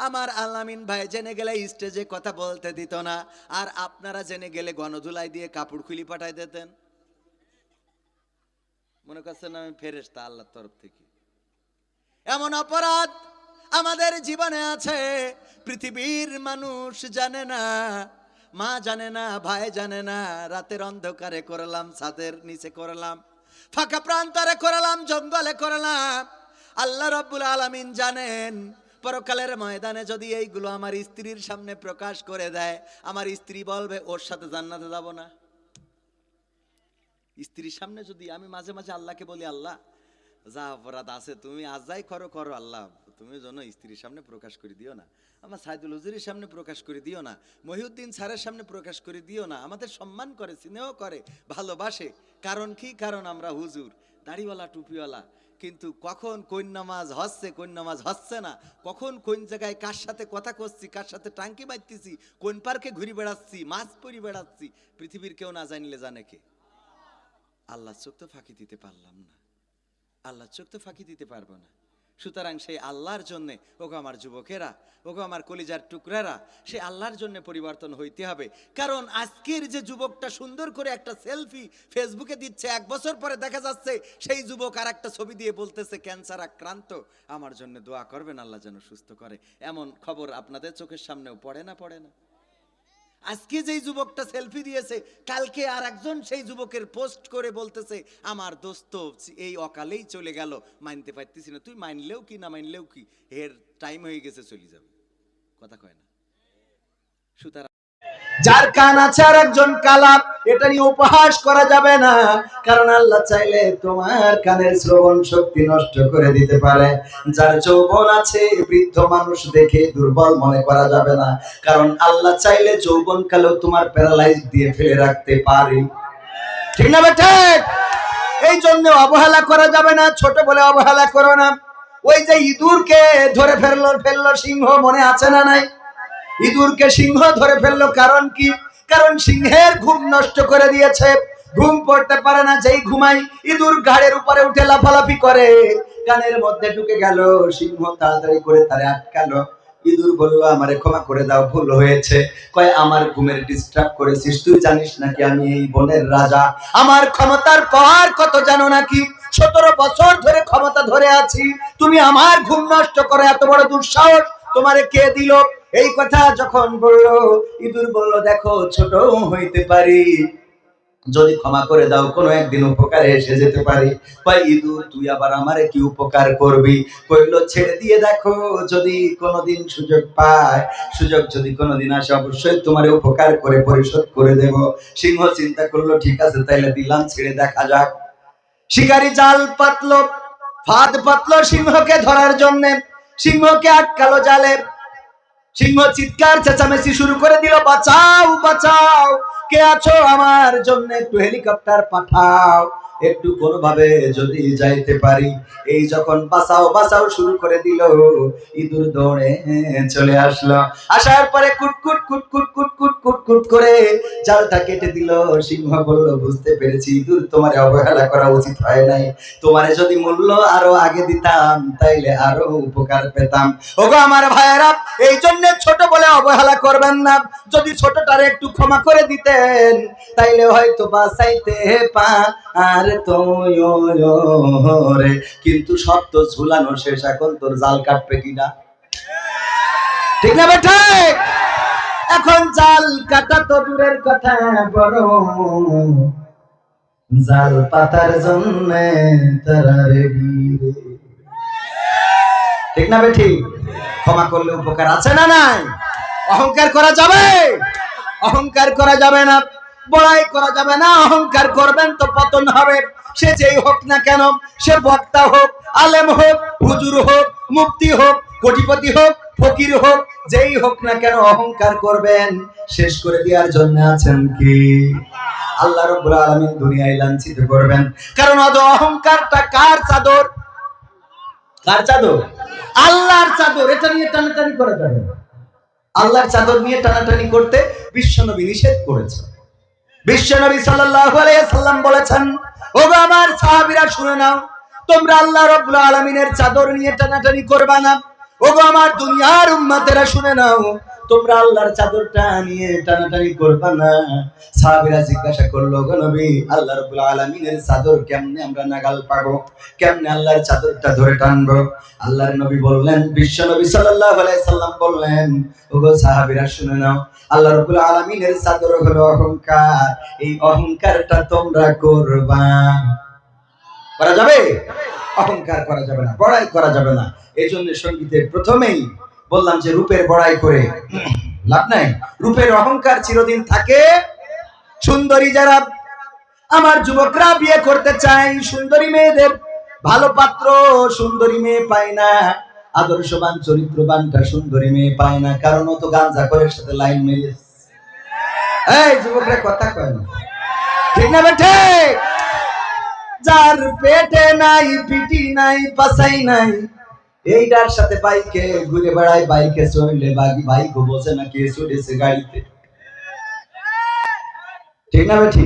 আমার আলামিন ভাই জেনে গেলে স্টেজে কথা বলতে দিত না, আর আপনারা জেনে গেলে গণধুলাই দিয়ে কাপড় খুলি পাঠাই দিতেন। মনে করছেন আমি ফেরেশতা আল্লাহর তরফ থেকে? এমন অপরাধ আমাদের জীবনে আছে, পৃথিবীর মানুষ জানে না, মা জানে না, ভাই জানে না, রাতের অন্ধকারে করলাম, ছাদের নিচে করলাম, ফাঁকা প্রান্তরে করলাম, জঙ্গলে করলাম, আল্লাহ রাব্বুল আলামিন জানেন। পরকালের ময়দানে যদি এইগুলো আমার স্ত্রীর সামনে প্রকাশ করে দেয়, আমার স্ত্রী বলবে ওর সাথে জান্নাতে যাব না। স্ত্রীর সামনে যদি আমি মাঝে মাঝে আল্লাহকে বলি, আল্লাহ যা অপরাধ আছে তুমি আজ যাই করো করো, আল্লাহ তুমি যেন স্ত্রীর সামনে প্রকাশ করে দিও না, আমার সাইদুল হুজুরের সামনে প্রকাশ করে দিও না, মহিউদ্দিন স্যারের সামনে প্রকাশ করে দিও না। আমাদের সম্মান করে, স্নেহ করে, ভালোবাসে, কারণ কি? কারণ আমরা হুজুর, দাড়িওয়ালা, টুপিওয়ালা, কিন্তু কখন কোন নামাজ হচ্ছে, কোন নামাজ হচ্ছে না, কখন কোন জায়গায় কার সাথে কথা করছি, কার সাথে টাঙ্কি মারতেছি, কোন পার্কে ঘুরে বেড়াচ্ছি, মাছ পরি বেড়াচ্ছি, পৃথিবীর কেউ না জানলে জানে কে? আল্লাহ চোখ তো ফাঁকি দিতে পারলাম না, আল্লাহ চোখ তো ফাঁকি দিতে পারবো না। সুতরাং সেই আল্লাহর জন্যে, ওগো আমার যুবকেরা, ওগো আমার কলিজার টুকরারা, সেই আল্লাহর জন্য পরিবর্তন হইতে হবে। কারণ আজকের যে যুবকটা সুন্দর করে একটা সেলফি ফেসবুকে দিচ্ছে, 1 বছর পরে দেখা যাচ্ছে সেই যুবক আর একটা ছবি দিয়ে বলতেছে ক্যান্সার আক্রান্ত, আমার জন্য দোয়া করবেন আল্লাহ যেন সুস্থ করে। এমন খবর আপনাদের চোখের সামনেও পড়ে না? পড়ে না? আজকে যেই যুবকটা সেলফি দিয়েছে, কালকে আর একজন সেই যুবকের পোস্ট করে বলতেছে আমার দোস্ত এই অকালেই চলে গেল, মানতে পারতেছি না। তুই মানলেও কি না মানলেও কি, এর টাইম হয়ে গেছে, চলে যাবে, কথা কয় না। সুতরাং যার কান আছে আর একজন কালা, এটা নিয়ে উপহাস করা যাবে না, কারণ আল্লাহ চাইলে তোমার কানের শ্রবণ শক্তি নষ্ট করে দিতে পারে। যার যৌবন আছে বৃদ্ধ মানুষ দেখে দুর্বল মনে করা যাবে না, কারণ আল্লাহ চাইলে যৌবন কালেও তোমার প্যারালাইজ দিয়ে ফেলে রাখতে পারে। ঠিক না বেটা? এই জন্য অবহেলা করা যাবে না, ছোট বলে অবহেলা করো না। ওই যে ইঁদুরকে ধরে ফেললো সিংহ, মনে আছে না নাই? ইঁদুরকে সিংহ ধরে ফেললো, কারণ কি? কারণ সিংহের ঘুম নষ্ট করে দিয়েছে, ঘুম পড়তে পারে না, যেই ঘুমাই ইঁদুর ঘাড়ের উপরে উঠে লাফালাফি করে, কানের মধ্যে ঢুকে গেল, সিংহ তাড়াতাড়ি করে তারে আটকালো। ইঁদুর বলল আমারে ক্ষমা করে দাও, ভুল হয়েছে। কয় আমার ঘুমের ডিস্টার্ব করেছিস, তুই জানিস নাকি আমি এই বনের রাজা, আমার ক্ষমতার পাওয়ার কত জানো নাকি? 17 বছর ধরে ক্ষমতা ধরে আছি, তুমি আমার ঘুম নষ্ট করে এত বড় দুঃসাহস তোমারে কে দিল? এই কথা যখন বললো, ইঁদুর বলল দেখো ছোট হইতে পারি, যদি ক্ষমা করে দাও কোনো একদিন উপকারে এসে যেতে পারি। কয় ইঁদুর তুই আবার আমারে কি উপকার করবি? কইল ছেড়ে দিয়ে দেখো, যদি কোনোদিন সুযোগ পায়, সুযোগ যদি কোনোদিন আসে অবশ্যই তোমারে উপকার করে পরিশোধ করে দেব। সিংহ চিন্তা করলো ঠিক আছে তাইলে দিলাম, ছেড়ে দেখা যাক। শিকারী জাল পাতলো, ফাঁদ পাতলো সিংহকে ধরার জন্য, সিংহকে আটকালো জালে। সিংহ চিৎকার চেঁচামেচি শুরু করে দিল, বাঁচাও বাঁচাও, কে আছো আমার জন্য একটু হেলিকপ্টার পাঠাও, একটু কোনোভাবে যদি যাইতে পারি। এই যখন বাঁচাও বাঁচাও শুরু করে দিল, ইঁদুর দৌড়ে চলে আসলো। আসার পরে কুটকুট কুটকুট কুটকুট কুটকুট করে জালটা কেটে দিল। সিংহ বলল বুঝতে পেরেছি ইঁদুর, তোমারে অবহেলা করা উচিত হয় নাই, তোমারে যদি মূল্য আরো আগে দিতাম তাইলে আরো উপকার পেতাম। ওগো আমার ভাইয়েরা, এই জন্য ছোট বলে অবহেলা করবেন না। যদি ছোটটারে একটু ক্ষমা করে দিতেন তাইলে হয়তো বাঁচাইতে আর তোরে, কিন্তু সত্য ঝুলানো শেষ, এখন তোর জাল কাটবে কিনা? ঠিক না বেটা? এখন জাল কাটা তো দূরের কথা, বড় জাল পাতার জন্য তারা রেডি। ঠিক না বেঠি? ক্ষমা করলে উপকার আছে না নাই? অহংকার করা যাবে? অহংকার করা যাবে না, বড়াই করা যাবে না। অহংকার করবেন তো পতন হবে। সে যেই হোক না কেন, সে বক্তা হোক, আলেম হোক, হুজুর হোক, মুফতি হোক, কোটিপতি হোক, ফকির হোক, যেই হোক না কেন অহংকার করবেন, শেষ করে দেওয়ার জন্য আছেন কি? আল্লাহ রাব্বুল আলামিন দুনিয়ায় লাঞ্ছিত করবেন। কারণ অহংকারটা কার চাদর? কার চাদর? আল্লাহর চাদর। এটা নিয়ে টানাটানি করা যাবে না। আল্লাহর চাদর নিয়ে টানাটানি করতে বিশ্বনবী নিষেধ করেছেন। বিশ্বনবী সাল্লাল্লাহু আলাইহি সাল্লাম বলেছেন, ওগো আমার সাহাবীরা শুনে নাও, তোমরা আল্লাহ রাব্বুল আলামিনের চাদর নিয়ে টানাটানি করবা না। ওগো আমার দুনিয়ার উম্মতেরা শুনে নাও, তোমরা আল্লাহর চাদরটা নিয়ে টানাটানি করবা না। সাহাবীরা জিজ্ঞাসা করলো, গো নবী, আল্লাহ রাব্বুল আলামিনের চাদর কেমনে আমরা নাগাল পাবো? কেমনে আল্লাহর চাদরটা ধরে টানবো? আল্লাহর নবী বললেন, বিশ্বনবী সাল্লাল্লাহু আলাইহি সাল্লাম বললেন, ওগো সাহাবীরা শুনে নাও, আল্লাহ রাব্বুল আলামিনের চাদর হলো অহংকার। এই অহংকারটা তোমরা করবা। করা যাবে? অহংকার করা যাবে না, বড়াই করা যাবে না। এই জন্য সঙ্গীতের প্রথমেই বললাম যে রূপের বড়াই করে লাভ নাই। রূপের অহংকার চিরদিন থাকে। সুন্দরী যারা আমার যুবকরা বিয়ে করতে চায়, সুন্দরী মেয়েদের ভালো পাত্র সুন্দরী মেয়ে পায় না, আদর্শবান চরিত্রবানটা সুন্দরী মেয়ে পায় না, কারণ ও তো গাঁজা করে সাথে লাইন মেরেছে। এই যুবকরা কথা কয় না, ঠিক না বেঠে? যার পেটে নাই, পিটি নাই, পাছাই নাই, এইটার সাথে বাইকে ঘুরে বেড়ায়, বাইকে চড়লে বাইকও বোঝে না কে চড়েছে গাড়িতে। ঠিক না বেঠি?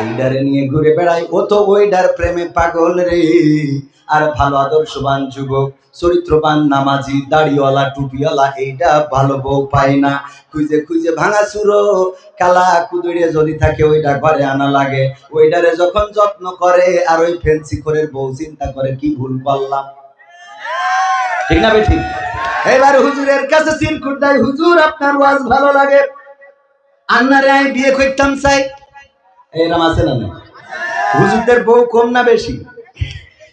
এইডারে নিয়ে ঘুরে বেড়াই, ও তো ওইডার প্রেমে পাগল রে। আর ভালো আদর্শবান যুবক, চরিত্রবান, নামাজি, দাড়িওয়ালা, টুপিওয়ালা, এইটা ভালো বউ পায় না। খুঁজে খুঁজে ভাঙা চুরো কালা কুদুরে যদি থাকে, ওইটা ঘরে আনা লাগে। ওইডারে যখন যত্ন করে, আর ওই ফেন্সি করে বউ চিন্তা করে কি ভুল করলাম। ঠিক না বেঠি? এবার হুজুরের কাছে চিরকুট দেয়, হুজুর আপনার ওয়াজ ভালো লাগে, আন্নারে আমি বিয়ে করতাম চাই। এরকম আছে না? হুজুরদের বউ কম না বেশি?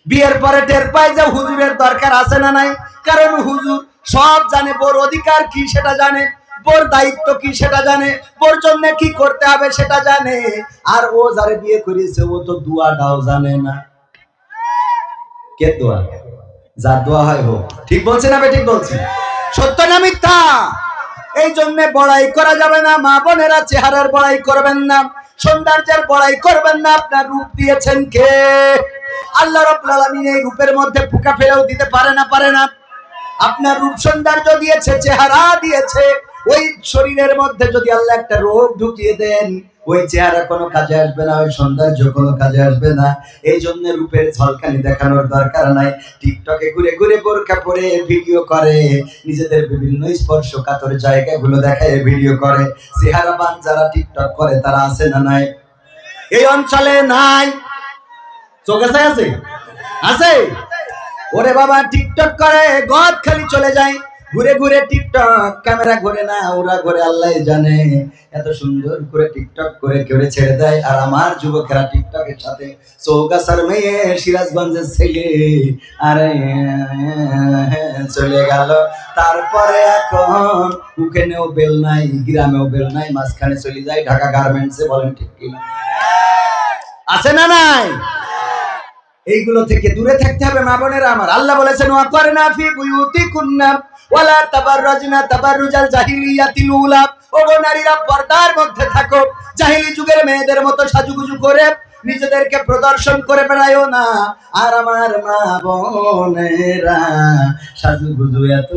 বিয়ের পরে টের পায় যে হুজুরের দরকার আছে না নাই। কারণ হুজুর সব জানে, বোর অধিকার কি সেটা জানে, বোর দায়িত্ব কি সেটা জানে, বোর জন্য কি করতে হবে সেটা জানে। আর ও যারে বিয়ে করেছে, ও তো দোয়াটাও জানে না। কে দোয়া? যার দোয়া হয় হোক। ঠিক বলছে না ঠিক বলছি? সত্য না মিথ্যা? এই জন্য বড়াই করা যাবে না। মা বোনেরা চেহারার বড়াই করবেন না, সৌন্দর্যের বড়াই করবেন না। আপনার রূপ দিয়েছেন কে? আল্লাহ রাব্বুল আলামিন এই রূপের মধ্যে পোকা ফেলেও দিতে পারে না? পারে না? আপনার রূপ সৌন্দর্য দিয়েছে, চেহারা দিয়েছে, ওই শরীরের মধ্যে যদি আল্লাহ একটা রোগ ঢুকিয়ে দেন, ওই চেহারা কোনো কাজে আসবে না, ওই সৌন্দর্য কোনো কাজে আসবে না। এই জন্য রূপের ঝলকানি দেখানোর দরকার নাই। টিকটকে ঘুরে ঘুরে বোরকা পরে ভিডিও করে, নিজেদের বিভিন্ন স্পর্শকাতর জায়গাগুলো দেখায় ভিডিও করে। চেহারাবান যারা টিকটক করে তারা আছে না নাই? এই অঞ্চলে নাই? চোখে আছে? আছে? ওরে বাবা, টিকটক করে গদ খালি চলে যায়, ঘুরে ঘুরে টিকটক, ক্যামেরা ঘুরে না, ওরা ঘুরে আল্লাহ জানে। এত সুন্দর করে টিকটক করে কেউ ছেড়ে দেয়। আর আমার যুবকেরা টিকটকের সাথে, চৌগাছার মেয়ে, সিরাজগঞ্জের ছেলে, আরে চলে গেল। তারপরে এখন ওখানেও বেল নাই, গ্রামেও বেল নাই, মাঝখানে চলে যায় ঢাকা গার্মেন্টসে। বলেন ঠিক কিনা? আছে না নাই? এইগুলো থেকে দূরে থাকতে হবে মা বোনেরা আমার। আল্লাহ বলেছেন, ওয়াকারনা ফি বুয়ুতিকুন্না ওয়ালা তাবাররাজনা তাবাররুজাল জাহিলিয়াতিল উলা। ওগো নারীরা, পর্দার মধ্যে থাকো, জাহিলি যুগের মেয়েদের মতো সাজুগুজু করে নিজেদেরকে প্রদর্শন করে বেড়ায়ও না। আর আমার মা বোনেরা সাজুগুজু এত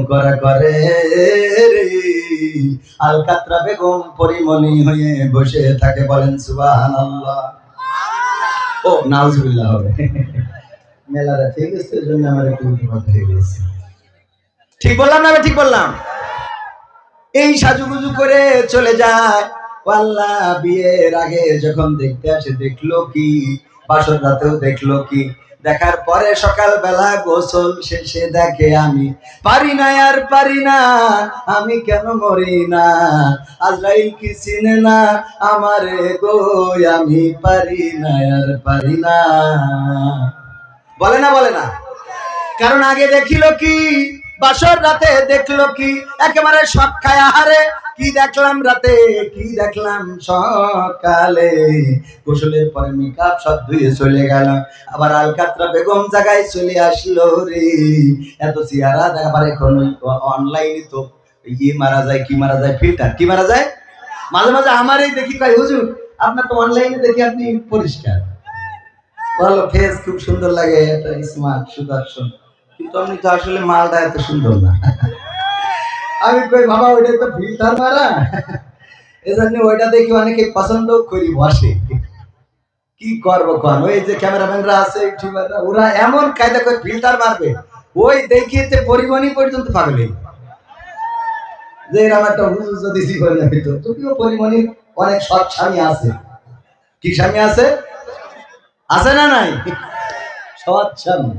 করা করে রে, আলকাতরা বেগম পরিমণি হয়ে বসে থাকে। বলেন সুবহানাল্লাহ। ও নাউজুবিল্লাহ হবে। মেলাটা ঠিক আছে, এই জন্য আমার একটু কথা হয়ে গেছে। ঠিক বললাম না? ঠিক বললাম? এই সাজুগুজু করে চলে যায়। আল্লাহ বিয়ের আগে যখন দেখতে আসে, দেখলো কি? বাসর রাতেও দেখলো কি? দেখার পরে সকালবেলা গোসল শেষে দেখে আমি পারি না আর পারি না, আমি কেন মরি না, আজরাইল কি চিনে না আমারে গো, আমি পারি না আর পারি না। বলে না বলে না? কারণ আগে দেখিল কি, বাসর রাতে দেখলো কি, একেবারে সব খায় আহারে, কি দেখলাম রাতে কি দেখলাম সকালে, গোসলের পরে মেকআপ সব ধুয়ে চলে গেল, আবার আলকাতরা বেগম জায়গায় চলে আসলো রে। এত চেহারা দেখাবার এখন অনলাইনে তো ইয়ে মারা যায়, কি মারা যায়, ফিল্টার কি মারা যায়। মাঝে মাঝে আমারই দেখি কয় হুজুর আপনার তো অনলাইনে দেখি আপনি পরিষ্কার, ভালো ফেস খুব সুন্দর লাগে, এটা স্মার্ট সুদর্শন, কিন্তু আপনি তো আসলে মালটা এত সুন্দর না। আমি কই বাবা ওইটা তো ফিল্টার মারা, এজন্য ওইটা দেখি অনেকে পছন্দ করি বসে। কি করবো কোন, ওই যে ক্যামেরাম্যানরা আছে ইউটিউবাররা, ওরা এমন কায়দা করে ফিল্টার মারবে, ওই দেখিতে পরিমণি পর্যন্ত পাগলে যে এরকম একটা হুজুর যদি জীবনে হইতো। যদিও পরিমণির অনেক সৎ স্বামী আছে, কি স্বামী আছে, আছে না নাই, সৎ স্বামী।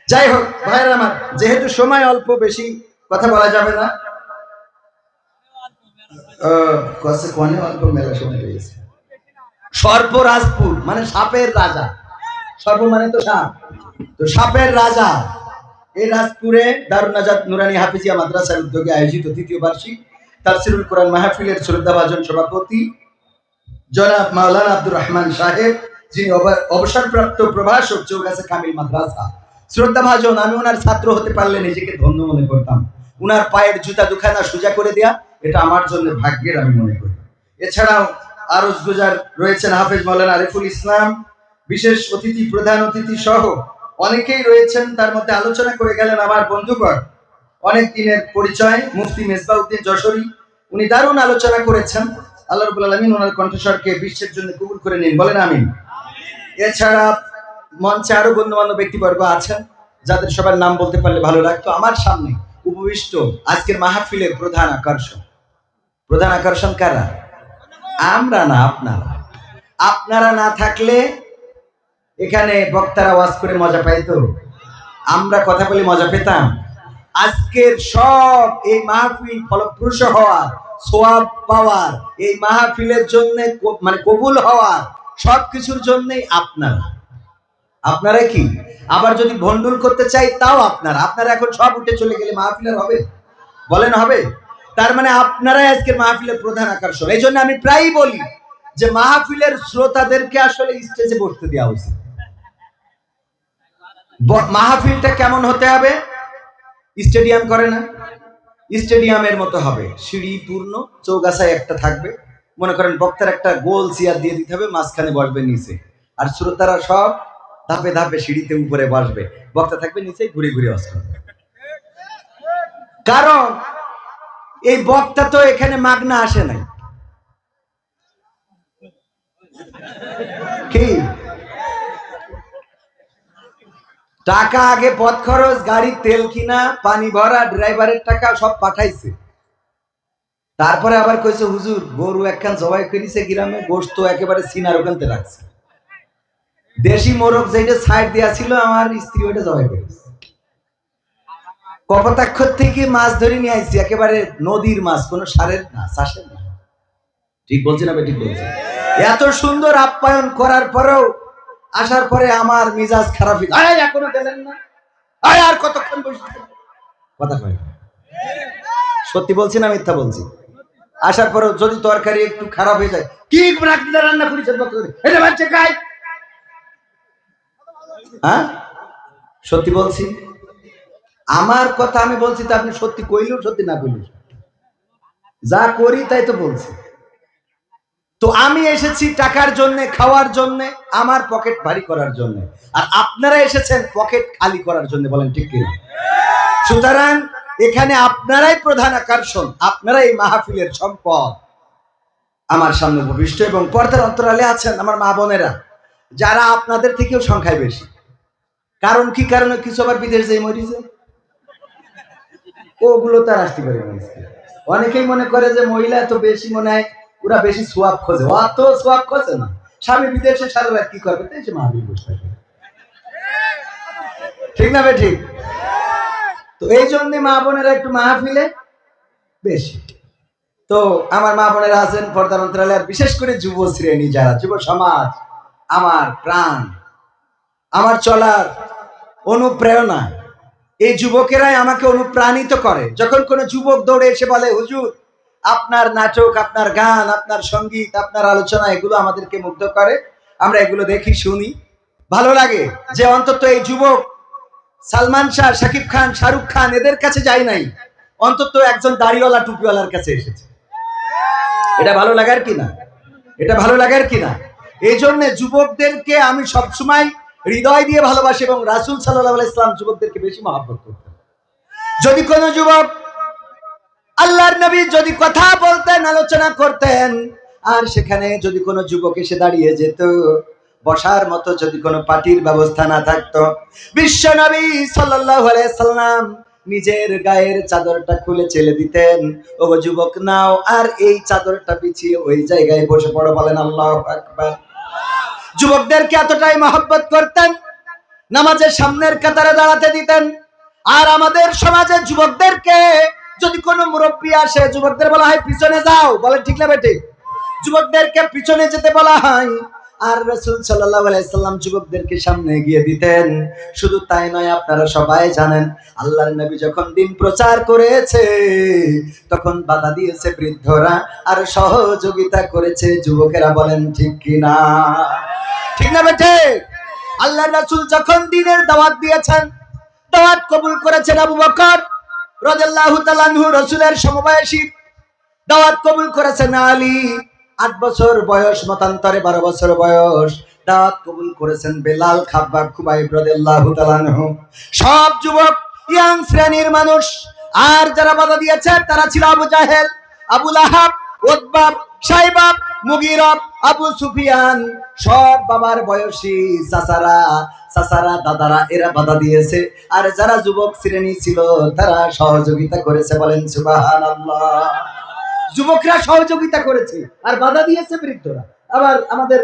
যাই হোক ভাইয়ের আমার, যেহেতু সময় অল্প, বেশি কথা বলা যাবে না, অল্প মেলা সময় পেয়েছে। সর্পরাজপুর মানে সাপের রাজা, সর্প মানে তো সাপ, তো সাপের রাজা এই রাজপুরে দারুন নাজাত নুরানি হাফিজিয়া মাদ্রাসার উদ্যোগে আয়োজিত তৃতীয় বার্ষিক তাফসিরুল কোরআন মাহফিলের শ্রদ্ধাভাজন সভাপতি জনাব মাওলানা আব্দুর রহমান সাহেব, যিনি অবসরপ্রাপ্ত প্রভাষক চৌগাছা কামিল মাদ্রাসা, শ্রদ্ধাভাজন। আমি ওনার ছাত্র হতে পারলে নিজেকে ধন্য মনে করতাম। উনার পায়ের জুতা দুখানা সোজা করে দেয়া, এটা আমার জন্য ভাগ্যের আমি মনে করি। এছাড়াও আরজ গুজার রয়েছেন হাফেজ মাওলানা আরিফুল ইসলাম, বিশেষ অতিথি, প্রধান অতিথি সহ অনেকেই রয়েছেন। তার মধ্যে আলোচনা করে গেলেন আমার বন্ধুগণ, অনেক দিনের পরিচয়, মুফতি মেজবাউদ্দিন যশোরী, উনি দারুণ আলোচনা করেছেন। আল্লাহ রাব্বুল আলামিন ওনার কণ্ঠস্বরকে বিশ্বের জন্য কবুল করে নিন, বলেন আমিন। এছাড়া মঞ্চে আরো গণ্যমান্য ব্যক্তিবর্গ আছেন, যাদের সবার নাম বলতে পারলে ভালো লাগতো। আমার সামনে উপবিষ্ট আজকের মাহফিলের প্রধান আকর্ষণ, প্রধান আকর্ষণ কারা? আমরা না, আপনারা। আপনারা না থাকলে এখানে বক্তারা ওয়াজ করে মজা পাইতো, আমরা কথা বলে মজা পেতাম? আজকের সব এই মাহফিল ফলপ্রসূ হওয়ার, সোয়াব পাওয়ার, এই মাহফিলের জন্য মানে কবুল হওয়ার, সবকিছুর জন্যই আপনারা। আপনারা কি আবার যদি ভন্ডুল করতে চাই তাও আপনারা। আপনারা এখন সব উঠে চলে গেলে মাহফিলের হবে? বলেন হবে? তার মানে আপনারাই আজকের মাহফিলের প্রধান আকর্ষণ। এই জন্য আমি প্রায়ই বলি যে মাহফিলের শ্রোতাদেরকে আসলে স্টেজে বসতে দেওয়া উচিত। মাহফিলটা কেমন হতে হবে? স্টেডিয়াম করে না, স্টেডিয়ামের মতো হবে, সিঁড়ি পূর্ণ, চৌগাছায় একটা থাকবে, মনে করেন বক্তার একটা গোল চেয়ার দিয়ে দিতে হবে, মাঝখানে বসবে নিচে, আর শ্রোতারা সব ধাপে ধাপে সিঁড়িতে উপরে বসবে, বক্তা থাকবে নিচে, ঘুরে ঘুরে আসবে। কারণ এই বক্তা তো এখানে মাগনা আসে নাই, কি টাকা আগে পথ খরচ, গাড়ির তেল কিনা, পানি ভরা, ড্রাইভারের টাকা সব পাঠাইছে। তারপরে আবার কইছে হুজুর গরু একখান জবাই করেছে গ্রামে, গোশত একেবারে সিনার ওখানতে রাখছে, দেশি মোরগ যেটা সাইড দেয়া ছিল আমার স্ত্রী ওইটা জবাই করেছে। কপোতাক্ষর থেকে মাছ ধরে নিয়ে আইছি, একেবারে নদীর মাছ, কোন সারের না, চাষের না। ঠিক বলছি না? ঠিক বলছি। এত সুন্দর আপ্যায়ন করার পরেও আসার পরে আমার মিজাজ খারাপ হয়ে যায়, এখনো গেলেন না, আর কতক্ষণ বসে কথা কয়। সত্যি বলছি না মিথ্যা বলছি? আসার পরে যদি তরকারি একটু খারাপ হয়ে যায়, কি রান্না করেছেন এটা বাচ্চা খায়, হ্যাঁ সত্যি বলছি। আমার কথা আমি বলছি, তো আপনি সত্যি কইলেও সত্যি, না কইলেও যা করি তাই তো বলছি। তো আমি এসেছি টাকার জন্য, খাওয়ার জন্য, আমার পকেট ভারী করার জন্য, আর আপনারা এসেছেন পকেট খালি করার জন্য, বলেন ঠিক কিনা? সুতরাং এখানে আপনারাই প্রধান আকর্ষণ, আপনারা এই মাহফিলের সম্পদ। আমার সামনে ভবিষ্যৎ এবং পর্দার অন্তরালে আছেন আমার মা বোনেরা, যারা আপনাদের থেকেও সংখ্যায় বেশি। কারণ কি কারণে? কিছু আবার বিদেশ যাই মরিছে, ওগুলো তার আসতে পারে। অনেকেই মনে করে যে মহিলা এত বেশি, মনে হয় ওরা বেশি সোয়াব খোঁজে, অত সোয়াব খোঁজে না। স্বামী বিদেশে সারা রাত কি করবে, এসে মাহফিল বসে থাকে। ঠিক না ঠিক? তো এই জন্য মা বোনেরা একটু মাহফিলে বেশি। তো আমার মা বোনেরা আছেন পর্দার অন্তরালে, আর বিশেষ করে যুব শ্রেণী যারা, যুব সমাজ আমার প্রাণ, আমার চলার অনুপ্রেরণা। এই যুবকেরাই আমাকে অনুপ্রাণিত করে। যখন কোনো যুবক দৌড়ে এসে বলে, হুজুর আপনার নাটক, আপনার গান, আপনার সঙ্গীত, আপনার আলোচনা এগুলো আমাদেরকে মুগ্ধ করে, আমরা এগুলো দেখি, শুনি, ভালো লাগে যে অন্তত এই যুবক সালমান শাহ, শাকিব খান, শাহরুখ খান এদের কাছে যায় নাই, অন্তত একজন দাড়িওয়ালা টুপিওয়ালার কাছে এসেছে। এটা ভালো লাগার কিনা? এটা ভালো লাগার কিনা? এই জন্য যুবকদেরকে আমি সবসময় হৃদয় দিয়ে ভালোবাসি, এবং রাসূল সাল্লাল্লাহু আলাইহি ওয়াসাল্লাম যুবকদেরকে বেশি মহব্বত করতেন। যদি কোনো যুবক, আল্লাহর নবী যদি কথা বলতেন, আলোচনা করতেন, আর সেখানে যদি কোনো যুবক এসে দাঁড়িয়ে যেত, বসার মতো যদি কোনো পার্টির ব্যবস্থা না থাকতো, বিশ্ব নবী সাল্লাল্লাহু আলাইহি সাল্লাম নিজের গায়ের চাদরটা খুলে চেলে দিতেন, ও যুবক নাও, আর এই চাদরটা বিছিয়ে ওই জায়গায় বসে পড়ো, বলেন আল্লাহু আকবার। যুবকদেরকে এতটাই মহব্বত করতেন, নামাজের সামনের কাতারে দাঁড়াতে দিতেন। আর আমাদের সমাজের যুবকদেরকে যদি কোনো মুরব্বী আসে, যুবকদের বলা হয় পিছনে যাও, বলেন ঠিক না বেটি? যুবকদেরকে পিছনে যেতে বলা হয়, আর রাসূল সাল্লাল্লাহু আলাইহি সাল্লাম যুবকদেরকে সামনে এগিয়ে দিতেন। শুধু তাই নয়, আপনারা সবাই জানেন আল্লাহর নবী যখন দিন প্রচার করেছে, তখন বাধা দিয়েছে বৃদ্ধরা, আর সহযোগিতা করেছে যুবকেরা, বলেন ঠিক কিনা? ঠিক না বেটি? আল্লাহর রাসূল যখন দ্বীনের দাওয়াত দিয়েছেন, দাওয়াত কবুল করেছেন আবু বকর রাদিয়াল্লাহু তাআলা আনহু, রাসূলের সমবয়সী। দাওয়াত কবুল করেছেন আলী, 8 বছর বয়স, মতান্তরে 12 বছর বয়স। দাওয়াত কবুল করেছেন বেলাল, খাব্বাব, খুবাইব রাদিয়াল্লাহু তাআলা আনহু। সব যুবক, ইয়াং শ্রেণীর মানুষ। আর যারা বাধা দিয়েছে তারা ছিল আবু জাহেল, আবু লাহাব, উতবা, শাইবা, মুগীরা, আবু সুফিয়ান। সব বাবার বয়সী চাচারা, দাদারা, এরা বাধা দিয়েছে। আর যারা যুবক শ্রেণী ছিল তারা সহযোগিতা করেছে, বলেন সুবহানাল্লাহ। যুবকরা সহযোগিতা করেছে আর বাধা দিয়েছে বৃদ্ধরা। আবার আমাদের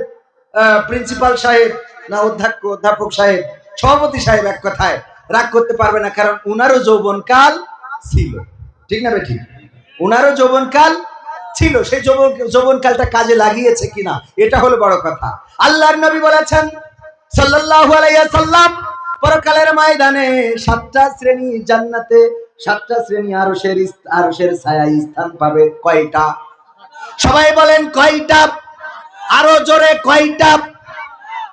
প্রিন্সিপাল সাহেব, না অধ্যাপক সাহেব, সভাপতি সাহেব এক কথায় রাগ করতে পারবে না, কারণ উনারও যৌবনকাল ছিল। ঠিক না বেঠিক? উনারও যৌবনকাল ছিল, সেই যৌবনকালটা কাজে লাগিয়েছে কিনা, এটা হলো বড় কথা। আল্লাহর নবী বলেছেন সাল্লাল্লাহু আলাইহি ওয়াসাল্লাম, পরকালের ময়দানে 7টা শ্রেণী জান্নাতে, 7টা শ্রেণী আরশের ছায়ায় স্থান পাবে। কয়টা? সবাই বলেন কয়টা? আরো জোরে কয়টা?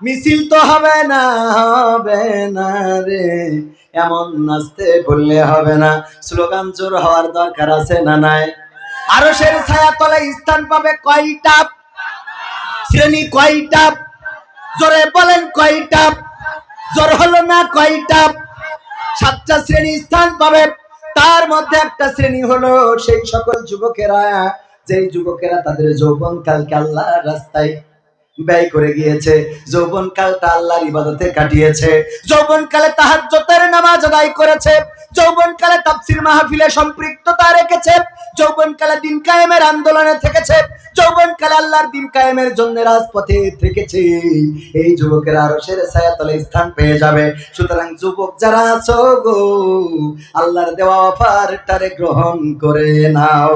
মিছিল তো হবে না, হবে না রে, এমন নাচতে বললে হবে না, স্লোগান জোর হওয়ার দরকার আছে না নাই? আরশের ছায়া তলায় স্থান পাবে কয়টা শ্রেণী? কয়টা? জোরে বলেন কয়টা? জোর হলো না, কয়টা? 7টা শ্রেণী স্থান পাবে। তার মধ্যে একটা শ্রেণী হলো সেই সকল যুবকেরা, যেই যুবকেরা তাদের যৌবনকালকে আল্লাহর রাস্তায় ব্যয় করে গিয়েছে, যৌবনকালটা আল্লাহর ইবাদতে কাটিয়েছে, যৌবনকালে তাহাজ্জুদের নামাজ আদায় করেছে, যৌবনকালে তাফসীর মাহফিলে সম্পৃক্ততা রেখেছে, যৌবনকালে দিন কায়েমের আন্দোলনে থেকেছে, যৌবনকালে আল্লাহর দিন কায়েমের জন্য রাজপথে থেকেছে। এই যুবকেরা আরশের ছায়াতলে স্থান পেয়ে যাবে। সুতরাং যুবক যারা আছো গো, আল্লাহর দেওয়া অফারটারে গ্রহণ করে নাও।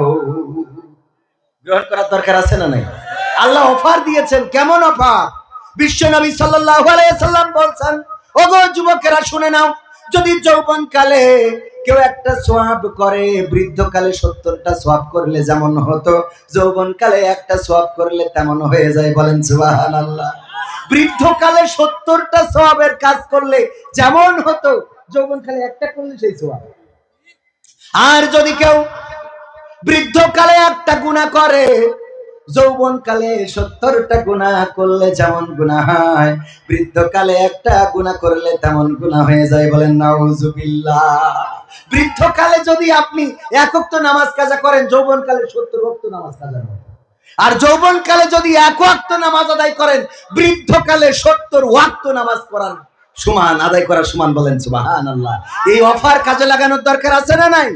গ্রহণ করার দরকার আছে না নাই? আল্লাহ অফার দিয়েছেন। কেমন অফার? বিশ্ব নবী সাল্লাল্লাহু আলাইহি সাল্লাম বলছেন, ওগো যুবকেরা শুনে নাও, যদি যৌবনকালে কেউ একটা সওয়াব করে, বৃদ্ধকালে 70টা সওয়াব করলে যেমন হতো, যৌবনকালে একটা সওয়াব করলে তেমন হয়ে যায়, বলেন সুবহানাল্লাহ। বৃদ্ধকালে 70টা সওয়াবের কাজ করলে যেমন হতো, যৌবনকালে একটা করলে সেই সওয়াব। আর যদি কেউ বৃদ্ধকালে একটা গুনাহ করে, যৌবনকালে 70টা গুনাহ করলে যেমন গুনাহ হয়, বৃদ্ধকালে একটা গুনাহ করলে তেমন গুনাহ হয়ে যায়, বলেন নাউজুবিল্লাহ। বৃদ্ধকালে যদি আপনি 1 ওয়াক্ত নামাজ কাজা করেন, যৌবনকালে 70 ওয়াক্ত নামাজ কাজা করেন। আর যৌবনকালে যদি 1 ওয়াক্ত নামাজ আদায় করেন, বৃদ্ধকালে 70 ওয়াক্ত নামাজ করার সমান, আদায় করার সমান, বলেন সুবহানাল্লাহ। এই অফার কাজে লাগানোর দরকার আছে না নাই?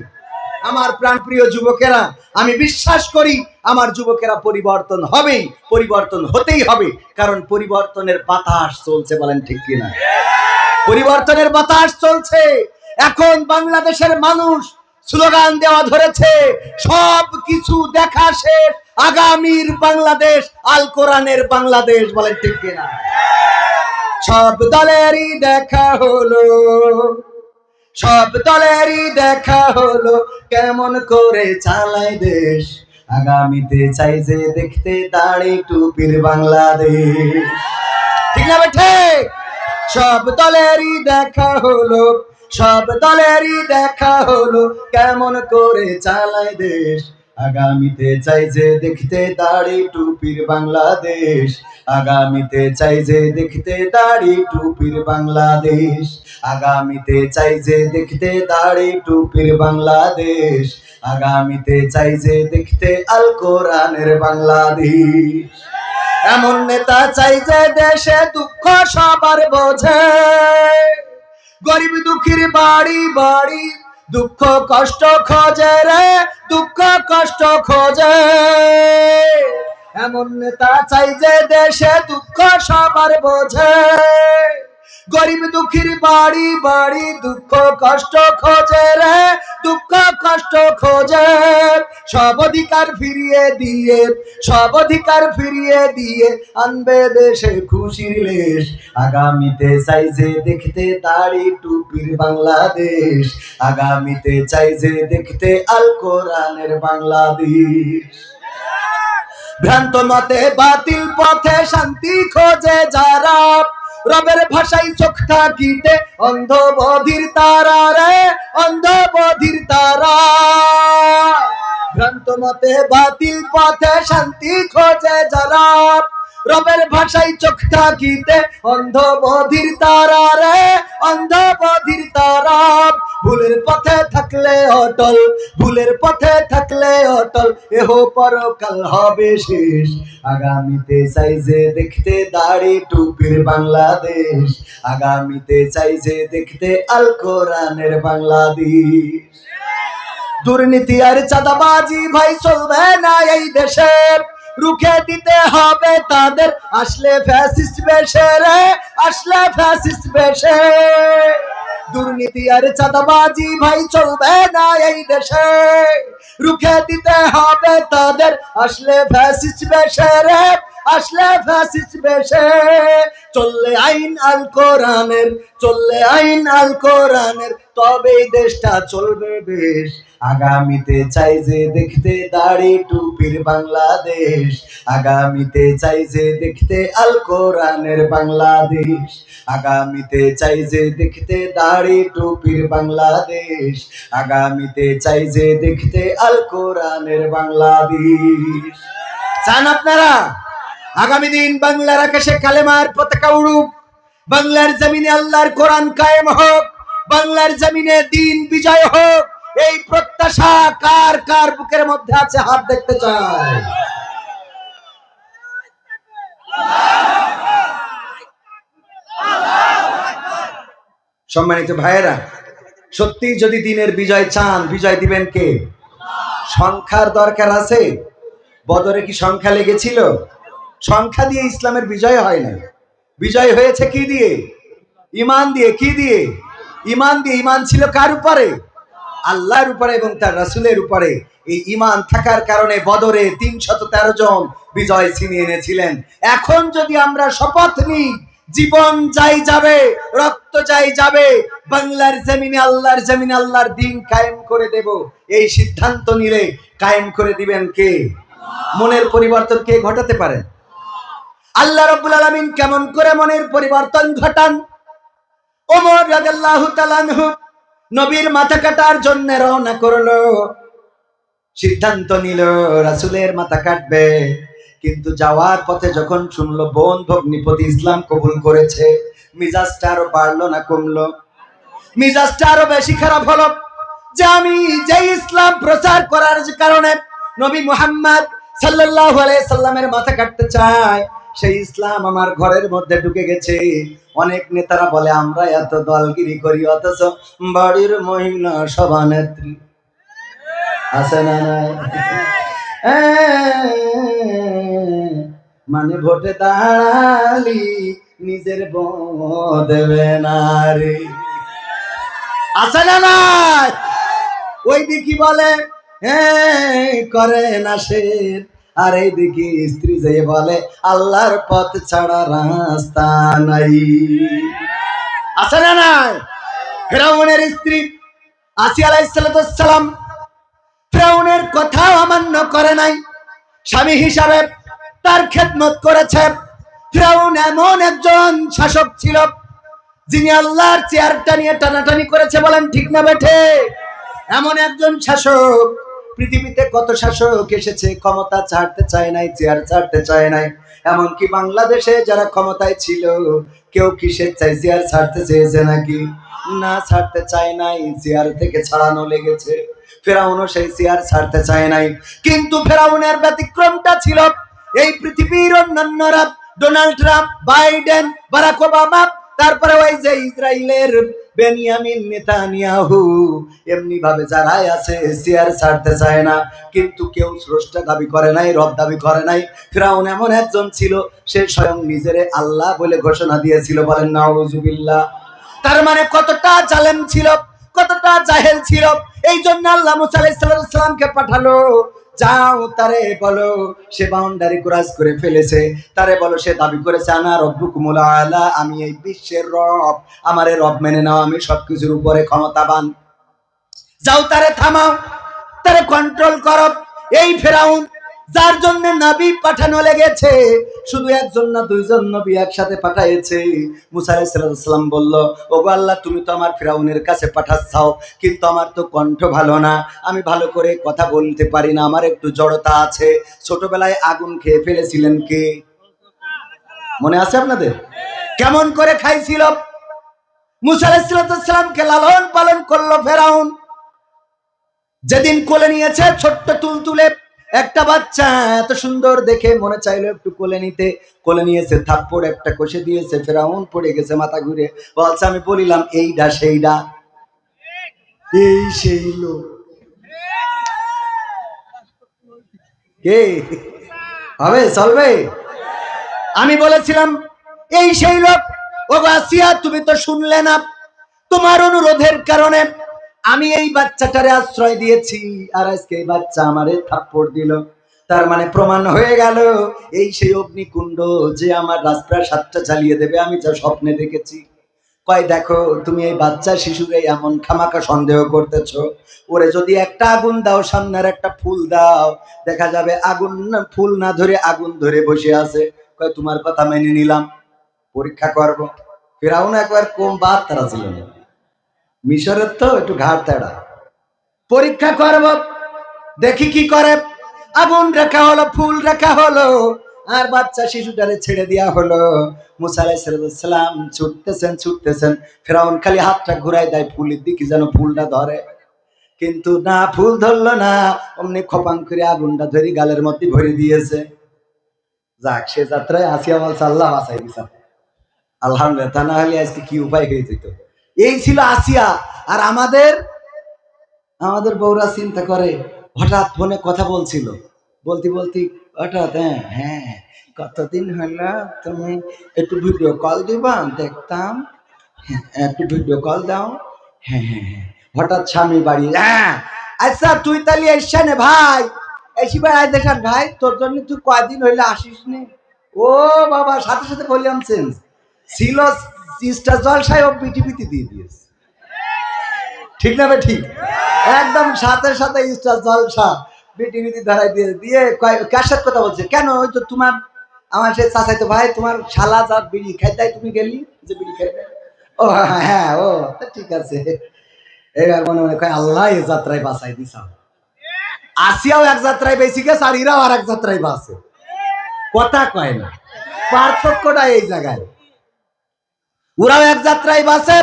আমার প্রাণপ্রিয় যুবকেরা, আমি বিশ্বাস করি আমার যুবকেরা পরিবর্তন হবেই, পরিবর্তন হতেই হবে, কারণ পরিবর্তনের বাতাস চলছে, বলেন ঠিক কিনা? পরিবর্তনের বাতাস চলছে। এখন বাংলাদেশের মানুষ স্লোগান দেওয়া ধরেছে, সব কিছু দেখা শেষ, আগামীর বাংলাদেশ আল কোরআনের বাংলাদেশ। বলেন ঠিক কিনা? সব দলেরই দেখা হলো, সব দলেরই দেখা হলো, কেমন করে চালায় দেশ, আগামীতে চাই যে দেখতে দাড়ি টুপির বাংলাদেশ। ঠিক না বেঠে? সব দলেরই দেখা হলো, সব দলেরই দেখা হলো, কেমন করে চালায় দেশ, আগামীতে চাই যে দেখতে দাড়ি টুপির বাংলাদেশ, আগামীতে চাই যে দেখতে দাড়ি টুপির বাংলাদেশ, আগামীতে চাই যে দেখতে দাড়ি টুপির বাংলাদেশ, আগামীতে চাই যে দেখতে আল কোরআনের বাংলাদেশ। এমন নেতা চাই যে দেশে দুঃখ সবার বোঝে, গরিব দুঃখীর বাড়ি বাড়ি দুঃখ কষ্ট খোঁজে রে, দুঃখ কষ্ট খোঁজে। এমন নেতা চাই যে দেশে দুঃখ সবার বোঝে, গরিব দুঃখীর বাড়ি বাড়ি দুঃখ কষ্ট খোঁজে রে, দুঃখ কষ্ট খোঁজে। সব অধিকার ফিরিয়ে দিয়ে, সব অধিকার ফিরিয়ে দিয়ে আনবে দেশে খুশির লেশ, আগামীতে চাই যে দেখতে দাড়ি টুপির বাংলাদেশ, আগামীতে চাই যে দেখতে আল কোরআনের বাংলাদেশ। ভ্রান্ত মতে বাতিল পথে শান্তি খোঁজে যারা, রবের ভাষায় চোখ থাকিতে অন্ধ বধির তারা রে, অন্ধ বধির তারা। ভ্রান্ত মতে বাতিল পথে শান্তি খোঁজে যারা, রবের ভাষায় চোখ থাকিতে অন্ধ বধির তারা রে, অন্ধ বধির তারা। ভুলের পথে থাকলে অটল, ভুলের পথে থাকলে অটল, এহ পরকাল হবে শেষ, আগামীতে চাই যে দেখতে দাড়ি টুপির বাংলাদেশ, আগামীতে চাই যে দেখতে আল কোরআনের বাংলাদেশ। দুর্নীতি আর চাঁদাবাজি ভাই চলবে না এই দেশে, রুখে দিতে হবে তাদের আসলে ফ্যাসিস্ট বেশে রে, আসলে ফ্যাসিস্ট বেশে। দুর্নীতি আর চাঁদাবাজি ভাই চলবে না এই দেশে, রুখে দিতে হবে তাদের আসলে ফ্যাসিস্ট বেশে রে, আসলে ফ্যাসিস্ট বেশে। চললে আইন আল কোরআনের, চললে আইন আল কোরআনের, তবে দেশটা চলবে বেশ, আগামীতে চাই যে দেখতে দাড়ি টুপির বাংলাদেশ, আগামীতে চাই যে দেখতে আল কোরআনের বাংলাদেশ, আগামীতে চাই যে দেখতে দাড়ি টুপির বাংলাদেশ, আগামীতে চাই যে দেখতে আল কোরআনের বাংলাদেশ। চান আপনারা আগামী দিন বাংলার আকাশে কালেমার পতাকা উড়ুক, বাংলার জমিনে আল্লাহর কোরআন কায়েম হোক, বাংলার জমিনে দিন বিজয় হোক, এই প্রত্যাশা কার কার বুকের মধ্যে আছে? হাত দেখতে চাই। সম্মানিত ভাইয়েরা, সত্যি যদি দিনের বিজয় চান, বিজয় দিবেন কে? সংখ্যার দরকার আছে? বদরে কি সংখ্যা লেগেছিল? সংখ্যা দিয়ে ইসলামের বিজয় হয় না। বিজয় হয়েছে কি দিয়ে? ঈমান দিয়ে। কি দিয়ে? ঈমান দিয়ে। ঈমান ছিল কার উপরে? আল্লাহর উপরে এবং তার রাসূলের উপরে। এই ঈমান থাকার কারণে বদরে ৩১৩ জন বিজয় ছিনিয়ে এনেছিলেন। এখন যদি আমরা শপথ নিই, জীবন যাই যাবে, রক্ত যাই যাবে, বাংলার জমিনে আল্লাহর জমিনে আল্লাহর দ্বীন কায়েম করে দেব, এই সিদ্ধান্ত নিলে কায়েম করে দিবেন কে? মনের পরিবর্তন কে ঘটাতে পারেন? আল্লাহ রাব্বুল আলামিন কেমন করে মনের পরিবর্তন ঘটান? ওমর রাদিয়াল্লাহু তাআলা আনহু নবীর মাথা কাটার জন্য রওনা করলো, সিদ্ধান্ত নিল রাসূলের মাথা কাটবে। কিন্তু যাওয়ার পথে যখন শুনলো বোন ভগ্নিপতি ইসলাম কবুল করেছে, মিজাজটা আরো বাড়লো না কমলো? মিজাজটা আরো বেশি খারাপ হলো যে আমি যে ইসলাম প্রচার করার কারণে নবী মুহাম্মদ সাল্লাল্লাহু আলাইহি সাল্লামের মাথা কাটতে চাই, সেই ইসলাম আমার ঘরের মধ্যে ঢুকে গেছে। অনেক নেতারা বলে আমরা এত দলগিরি করি, অথচ বাড়ির মহিলা সভানেত্রী আছে না নাই? মানে ভোটে দাঁড়ালি নিজের বউ দেবে না রে। আছে না নাই? ওই দিকে বলে করে না সে, আর এই দিকে স্ত্রী যে বলে আল্লাহর পথ ছাড়া রাস্তা নাই। আছে না নাই? ফেরাউনের স্ত্রী আসিয়া আলাইহিস সালাম ফেরাউনের কথা অমান্য করে নাই, স্বামী হিসাবে তার খেদমত করেছে। ফেরাউন এমন একজন শাসক ছিল যিনি আল্লাহর চেয়ারটা নিয়ে টানাটানি করেছে, বলেন ঠিক না বেঠে? এমন একজন শাসক, পৃথিবীতে কত শাসক এসেছে, ক্ষমতা ছাড়তে চায় নাই, চেয়ার ছাড়তে চায় নাই। এমনকি বাংলাদেশে যারা ক্ষমতায় ছিল কেউ কি স্বেচ্ছায় চেয়ার ছাড়তে চেয়েছে নাকি? না, ছাড়তে চায় নাই, চেয়ার থেকে ছাড়ানো লেগেছে। ফেরাউনও সেই চেয়ার ছাড়তে চায় নাই, কিন্তু ফেরাউনের ব্যতিক্রমটা ছিল এই পৃথিবীর অন্যান্যরা, Donald Trump, Biden, Barack Obama, তারপরে ওই যে ইসরায়েলের বেনিয়ামিন নেতানিয়াহু, এমনি ভাবে যারাই আছে চেয়ার ছাড়তে চায় না, কিন্তু কেউ স্রষ্টা দাবি করে নাই, রব দাবি করে নাই। ফিরআউন এমন একজন ছিল, সে স্বয়ং নিজেরে আল্লাহ বলে ঘোষণা দিয়েছিল, বলেন নাউজুবিল্লাহ। তার মানে কতটা জালেম ছিল, কতটা জাহেল ছিল। এই জন্য আল্লাহ মুসা আলাইহিস সালামকে পাঠালো, যাও তারে বলো সে বাউন্ডারি ক্রস করে ফেলেছে, তারে বলো সে দাবি করেছে আনা রব্বুকুমুল আলা, আমি এই বিশ্বের রব, আমারে রব মেনে নাও, আমি সবকিছুর উপরে ক্ষমতাবান। যাও তারে থামাও, তারে কন্ট্রোল করো। এই ফেরাউন যার জন্য নবী পাঠানো লেগেছে, শুধু একজন না দুইজন নবী একসাথে পাঠাইছে। মুসা আলাইহিস সালাম বলল, ওগো আল্লাহ, তুমি তো আমার ফেরাউনের কাছে পাঠাচ্ছাও, কিন্তু আমার তো কণ্ঠ ভালো না, আমি ভালো করে কথা বলতে পারি না, আমার একটু জড়তা আছে। ছোটবেলায় আগুন খেয়ে ফেলেছিলেন কে? মনে আছে আপনাদের? কেমন করে খাইছিল? মুসা আলাইহিস সালামকে লালন পালন করলো ফেরাউন। যেদিন কোলে নিয়েছে ছোট্ট তুলতুলে একটা বাচ্চা, এত সুন্দর দেখে মনে চাইলো একটু কোলে নিতে, কোলে নিয়েছে, থাপ্পড় একটা কষে দিয়েছে, ফেরাউন পড়ে গেছে মাথা ঘুরে, বলছে আমি বলিলাম এইডা সেইডা, এই সেই লোক কে হবে? চলবে? আমি বলেছিলাম এই সেই লোক। ও আসিয়া, তুমি তো শুনলে না, তোমার অনুরোধের কারণে আমি এই বাচ্চাটারে আশ্রয় দিয়েছি, আর আজকে এই বাচ্চা আমারে থাপ্পড় দিল। তার মানে প্রমাণ হয়ে গেল এই সেই অগ্নিকুণ্ড যে আমার রাজপ্রাসাদটা জ্বালিয়ে দেবে, আমি যা স্বপ্নে দেখেছি। কয় দেখো, তুমি এই বাচ্চা শিশুরে এমন খামাকা সন্দেহ করতেছো, ওরে যদি একটা আগুন দাও, সামনের একটা ফুল দাও, দেখা যাবে আগুন ফুল না ধরে আগুন ধরে বসে আছে। কয় তোমার কথা মেনে নিলাম, পরীক্ষা করব। ফেরাউন একবার কম বাদ তারা ছিল না, মিশরের তো একটু ঘাট তেড়া। পরীক্ষা করব, দেখি কি করে। আগুন রাখা হলো, ফুল রাখা হলো, আর বাচ্চা শিশুটারে ছেড়ে দেওয়া হলো। মুসা আলাইহিস সালাম ছুটতেছেন ছুটতেছেন, ফেরাউন খালি হাতটা ঘুরাই দেয় ফুলের দিকে যেন ফুলটা ধরে, কিন্তু না, ফুল ধরলো না। অমনি খপাং করে আগুনটা ধরে গালের মধ্যে ভরে দিয়েছে। যাক, সে যাত্রায় আসিয়া বলছে আল্লাহ বাঁচাই দিছা, আলহামদুলিল্লাহ, তা না হলে আজকে কি উপায় হয়ে যেত। এই ছিল আসিয়া। আর আমাদের আমাদের বউরা চিন্তা করে, হঠাৎ ফোনে কথা বলছিল, বলতে বলতে হঠাৎ, হ্যাঁ হ্যাঁ, কতদিন হলো, তুমি একটু ভিডিও কল দিবা, দেখতাম, হ্যাঁ একটু ভিডিও কল দাও, হ্যাঁ হ্যাঁ হ্যাঁ। হঠাৎ স্বামী বাড়ি, হ্যাঁ আচ্ছা তুই তাহলে এসছে নে ভাই, এসিবার আয় দেখান ভাই, তোর জন্য তুই কয়দিন হইলে আসিস নে। ও বাবা, সাথে সাথে ভলিউম চেঞ্জ ছিল, স্টার জলসায় ও পিটিপিটি দিয়ে দিয়েছে। ঠিক না বে ঠিক? একদম সাথে সাথে স্টার জলসা বিটি ধরাই দিয়ে দিয়ে কার সাথে কথা বলছে, কেন ওই তো তোমার আমার সে চাচাই তো ভাই, তোমার শালা যা বিড়ি খাইতে তুমি গেলি যে বিড়ি খাইতে। ও হ্যাঁ হ্যাঁ, ও ঠিক আছে। এবার মনে মনে কয় আল্লাহ এ যাত্রায় বাঁচাই দিছাম। আসিয়াও এক যাত্রায় বেশি গেছে, আর ইরাও আর এক যাত্রায় বাঁচে, কথা কয় না। পার্থক্যটা এই জায়গায়, ওরাও এক যাত্রায় বাঁচে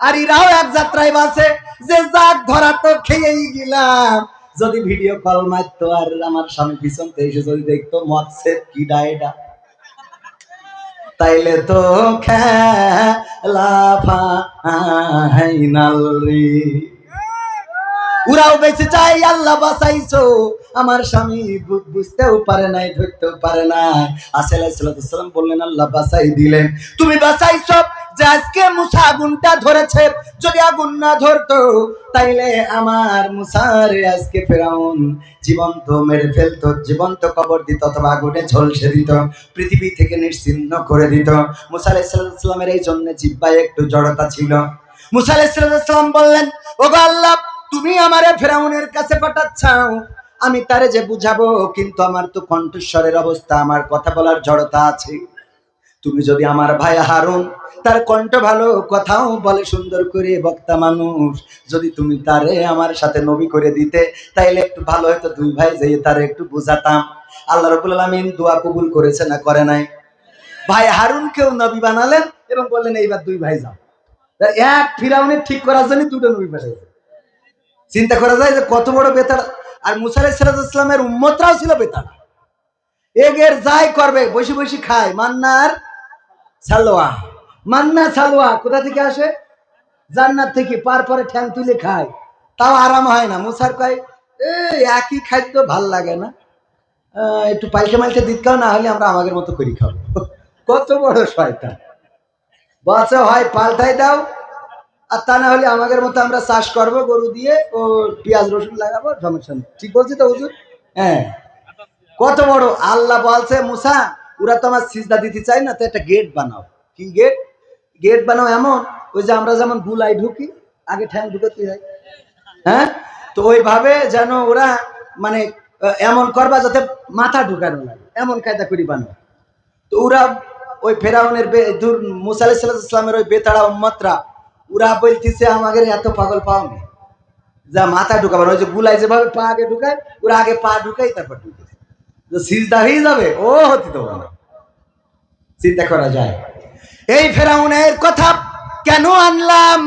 আর ইরাও এক যাত্রায় বাঁচে। যে যাক ধরা তো খেয়েই গেলাম, যদি ভিডিও কল মারতো আর আমার স্বামী পিছন থেকে এসে যদি দেখতো মৎসে কি ডায়ডা, তাইলে তো খেলা ফাইনাল রে। ওরাও বেঁচে চাই, আল্লাহ বাঁচাইছো। আমার স্বামী বুঝতেও পারে নাই, ধরতেও পারে নাই। আসা আলাইহিস সালাম বললেন, আল্লাহ বাঁচাই দিলেন। তুমি বাঁচাইছো যে আজকে মুসা আগুনটা ধরেছে। যদি আগুন না ধরতো তাইলে আমার মুসারে আজকে ফেরাউন জীবন্ত মেরে ফেলতো, জীবন্ত কবর দিত, অথবা আগুনে ঝলসে দিত, পৃথিবী থেকে নিশ্চিহ্ন করে দিত। মুসা আলাইহিস সালামের এই জন্য জিহ্বায় একটু জড়তা ছিল। মুসা আলাইহিস সালাম বললেন, ওগো আল্লাহ, তুমি আমারে ফেরাউনের কাছে পাঠাচ্ছাও, আমি তারে যে বুঝাবো, কিন্তু আমার তো কণ্ঠস্বরের অবস্থা, আমার কথা বলার জড়তা আছে। তুমি যদি আমার ভাই হারুন, তার কণ্ঠ ভালো, কথাও বলে সুন্দর করে, বক্তা মানুষ, যদি তুমি তারে আমার সাথে নবী করে দিতে তাইলে একটু ভালো হতো। দুই ভাই যেয়ে তারে একটু বুঝাতাম। আল্লাহ রাব্বুল আলামিন দোয়া কবুল করেছে না করে নাই? ভাই হারুনকেও নবী বানালেন এবং বললেন এইবার দুই ভাই যাও। এক ফিরাউনের ঠিক করার জন্য দুটো নবী পাঠাইছে। চিন্তা করা যায় যে কত বড় বেতার। আর মুসা আলাইহিস সালামের উম্মতরাও ছিল বেতার। এগের যাই করবে, বসে বসে খায় মান্নার সালোয়া। মান্না সালোয়া কোথা থেকে আসে? জান্নাত থেকে। পার পরে ঠ্যাং তুলে খায়, তাও আরাম হয় না। মুসার কয়, একই খাদ্য ভাল লাগে না, একটু পাল্টে মাল্টে দিত খাও, না হলে আমরা আমাদের মতো করি খাবো। কত বড় শয়তান! বলছে হয় পাল্টাই দাও, আর তা না হলে আমাদের মতো আমরা চাষ করবো গরু দিয়ে, ও পেঁয়াজ রসুন লাগাবো, সমস্যা নেই। ঠিক বলছি তো হুজুর? হ্যাঁ। কত বড়! আল্লাহ বলছে, মুসা, ওরা তো আমার সিজদা দিতে চাই না, তো একটা গেট বানাও। কি গেট? গেট বানাও এমন, ওই যে আমরা যেমন গুলাই ঢুকি, আগে ঠ্যাং ঢুকাতে হয়, হ্যাঁ, তো ওইভাবে যেন ওরা মানে এমন করবা যাতে মাথা ঢুকানো লাগে, এমন কায়দা করি বানাও। তো ওরা ওই ফেরাউনের মুসা আলাইহিস সালামের ওই বেতাড়া উম্মতরা, ওরা বলতেছে আমাদের এত পাগল পাওনি যা মাথা ঢুকাবার। ওই যে গুলাই যেভাবে পা আগে ঢুকায়, ওরা আগে পা ঢুকাই তারপর ঢুকেছে, সিজদা হয়ে যাবে, ও হতে দেবো না। চিন্তা করা যায়? এই ফেরাউনের কথা কেন আনলাম?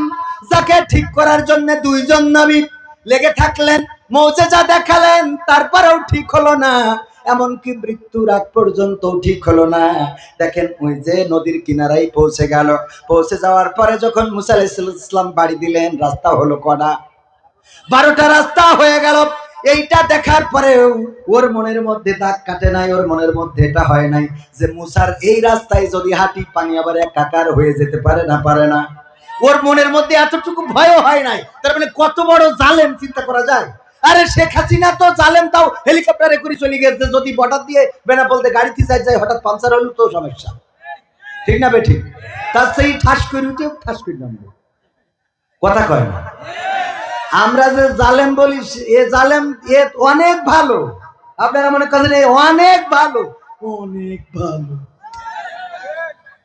যাকে ঠিক করার জন্য দুইজন নবী লেগে থাকলেন, মৌজেজা দেখালেন, তারপরেও ঠিক হলো না। এমনকি মৃত্যুর আগ পর্যন্ত ঠিক হলো না। দেখেন, ওই যে নদীর কিনারায় পৌঁছে গেল। পৌঁছে যাওয়ার পরে যখন মুসা আলাইহিস সালাম বাড়ি দিলেন, রাস্তা হলো কটা? 12টা রাস্তা হয়ে গেল। এইটা দেখার পরেও ওর মনের মধ্যে দাগ কাটে নাই, ওর মনের মধ্যে এটা হয় নাই যে মুসার এই রাস্তায় যদি হাঁটি, পানি আবার একাকার হয়ে যেতে পারে না, পারে না। ওর মনের মধ্যে এতটুকু ভয় হয় নাই। তার মানে কত বড় জালেম, চিন্তা করা যায়? আরে শেখ হাসিনা তো জালেম, তাও হেলিকপ্টারে করে চলে গেছে। যদি বর্ডার দিয়ে বেনাপোল গাড়িতে যায়, হঠাৎ পাঞ্চার হলো তো সমস্যা, ঠিক না বেঠিক? তার সেই ঠাস করে উঠে ঠাস করে নামবে, কথা কয় না। আমরা যে জালেম বলি, এ জালেম এ অনেক ভালো। আপনারা মনে করেন এ অনেক ভালো, অনেক ভালো,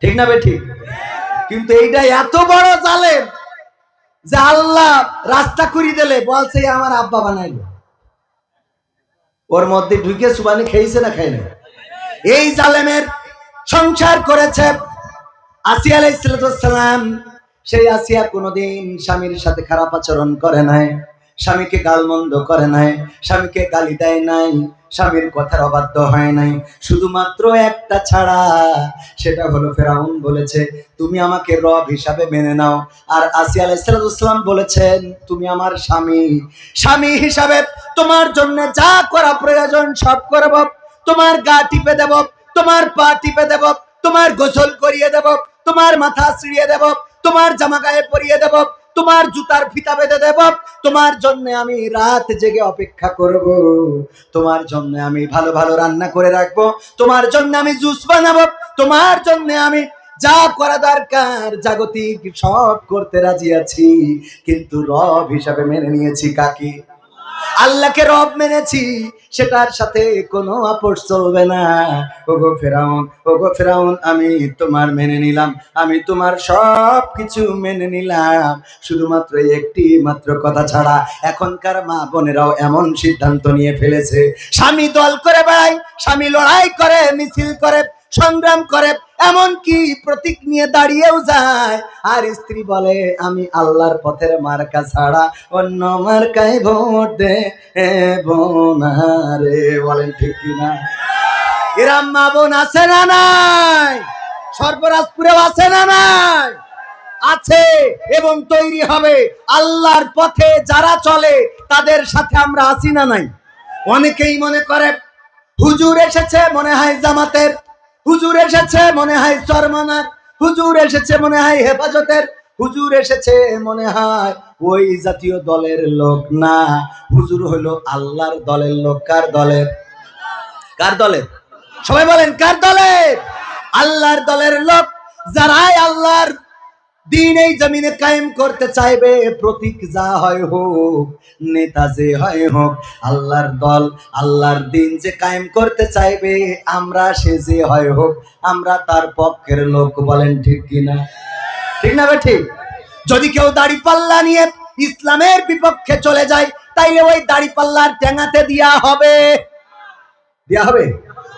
ঠিক না বেঠিক? কিন্তু এইটা এত বড় জালেম যে আল্লাহ রাস্তা করে দিলে বলছে আমার আব্বা বানাইলো। ওর মধ্যে ঢুকে সুবানি খেয়েছে না খাই না? এই জালেমের সংসার করেছে আসিয়া আলাইহিস সালাম। সেই আসিয়া কোনোদিন স্বামীর সাথে খারাপ আচরণ করে নাই, স্বামীকে গালমন্দ করে নাই, স্বামীকে গালি দেয় নাই, স্বামীর কথার অবাধ্য হয় নাই। শুধুমাত্র একটা ছাড়া, সেটা হলো ফেরাউন বলেছে তুমি আমাকে রব হিসাবে মেনে নাও। আর আসিয়া আলাইহিস সালাম বলেছেন তুমি আমার স্বামী, স্বামী হিসাবে তোমার জন্য যা করা প্রয়োজন সব করব। তোমার গা টিপে দেব, তোমার পা টিপে দেব, তোমার গোসল করিয়ে দেব, তোমার মাথা ছিঁড়িয়ে দেব, তোমার জামা গায়ে পরিয়ে দেব, তোমার জুতার ফিতা বেঁধে দেব। তোমার জন্য আমি রাত জেগে অপেক্ষা করব, তোমার জন্য আমি ভালো ভালো রান্না করে রাখবো, তোমার জন্য আমি জুস বানাবো, তোমার জন্য আমি যা করা দরকার জাগতিক সব করতে রাজি আছি। কিন্তু রব হিসাবে মেনে নিয়েছি কাকে? আল্লাহকে রব মেনেছি, সেটার সাথে কোনো আপোষ চলবে না। ওগো ফেরাউন, ওগো ফেরাউন, আমি তোমার মেনে নিলাম, আমি তোমার সব কিছু মেনে নিলাম, শুধুমাত্র একটি মাত্র কথা ছাড়া। এখনকার মা বোনেরাও এমন সিদ্ধান্ত নিয়ে ফেলেছে, স্বামী দল করে বেড়ায়, স্বামী লড়াই করে, মিছিল করে, সংগ্রাম করে, এমনকি প্রতীক নিয়ে দাঁড়িয়েও যায়। আর স্ত্রী বলে আমি আল্লাহর পথের মার্কা ছাড়া অন্য মার্কায় ভোট দে বোনারে। বলেন ঠিক কিনা? এরাম মা বোন আছে না নাই? সর্বরাজপুরেও আছে না নাই? আছে, এবং তৈরি হবে। আল্লাহর পথে যারা চলে তাদের সাথে আমরা আছি না নাই? অনেকেই মনে করে হুজুর এসেছে মনে হয় জামাতের, হুজুর এসেছে মনে হয় চরমনার, হুজুর এসেছে মনে হয় হেফাজতের, হুজুর এসেছে মনে হয় ওই জাতীয় দলের লোক। না, হুজুর হলো আল্লাহর দলের লোক। কার দলের? কার দলের? সবাই বলেন কার দলের? আল্লাহর দলের লোক। যারাই আল্লাহর দিন এই জমিনে কায়েম করতে চাইবে, প্রতীক যা হয় হোক, নেতা যে হয় হোক, আল্লাহর দল আল্লাহর দিন যে কায়েম করতে চাইবে, আমরা সে যে হয় হোক, আমরা তার পক্ষের লোক। বলেন ঠিক কিনা? ঠিক না ঠিক? যদি কেউ দাড়ি পাল্লা নিয়ে ইসলামের বিপক্ষে চলে যায়, তাইলে ওই দাড়ি পাল্লার টেঙাতে দেয়া হবে, দেয়া হবে।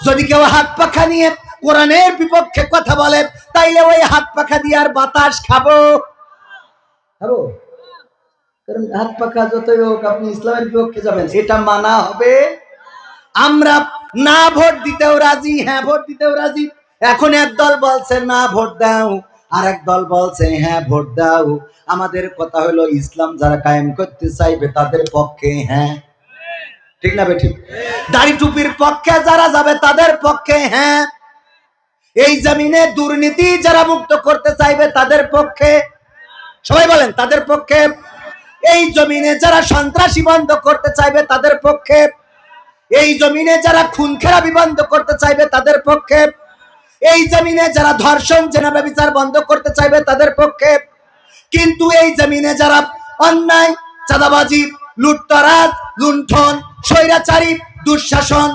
যদি কেউ হাত পাখা নিয়ে কোরআনের বিপক্ষে কথা বলে, তাইলে ওই হাত পাখা দিয়ার বাতাস খাবো, খাবো। কারণ হাত পাখা যতই হোক, আপনি ইসলামের বিপক্ষে যাবেন, এটা মানা হবে। আমরা না ভোট দিতেও রাজি, হ্যাঁ ভোট দিতেও রাজি। এখন এক দল বলছে না ভোট দাও, আর এক দল বলছে হ্যাঁ ভোট দাও। আমাদের কথা হলো ইসলাম যারা কায়েম করতে চাইবে তাদের পক্ষে হ্যাঁ, ঠিক না বেঠিক? দাড়ি টুপির পক্ষে যারা যাবে তাদের পক্ষে হ্যাঁ। এই জমিনে দুর্নীতি যারা মুক্ত করতে চাইবে তাদের পক্ষে, সবাই বলেন তাদের পক্ষে। এই জমিনে যারা সন্ত্রাসী বন্ধ করতে চাইবে তাদের পক্ষে, এই জমিনে যারা খুন খেলাপি বন্ধ করতে চাইবে তাদের পক্ষে, এই জমিনে যারা ধর্ষণ জেনা ব্যভিচার বন্ধ করতে চাইবে তাদের পক্ষে। কিন্তু এই জমিনে যারা অন্যায়, চাঁদাবাজি, লুটতরাজ, লুণ্ঠন, স্বৈরাচারী, দুঃশাসন,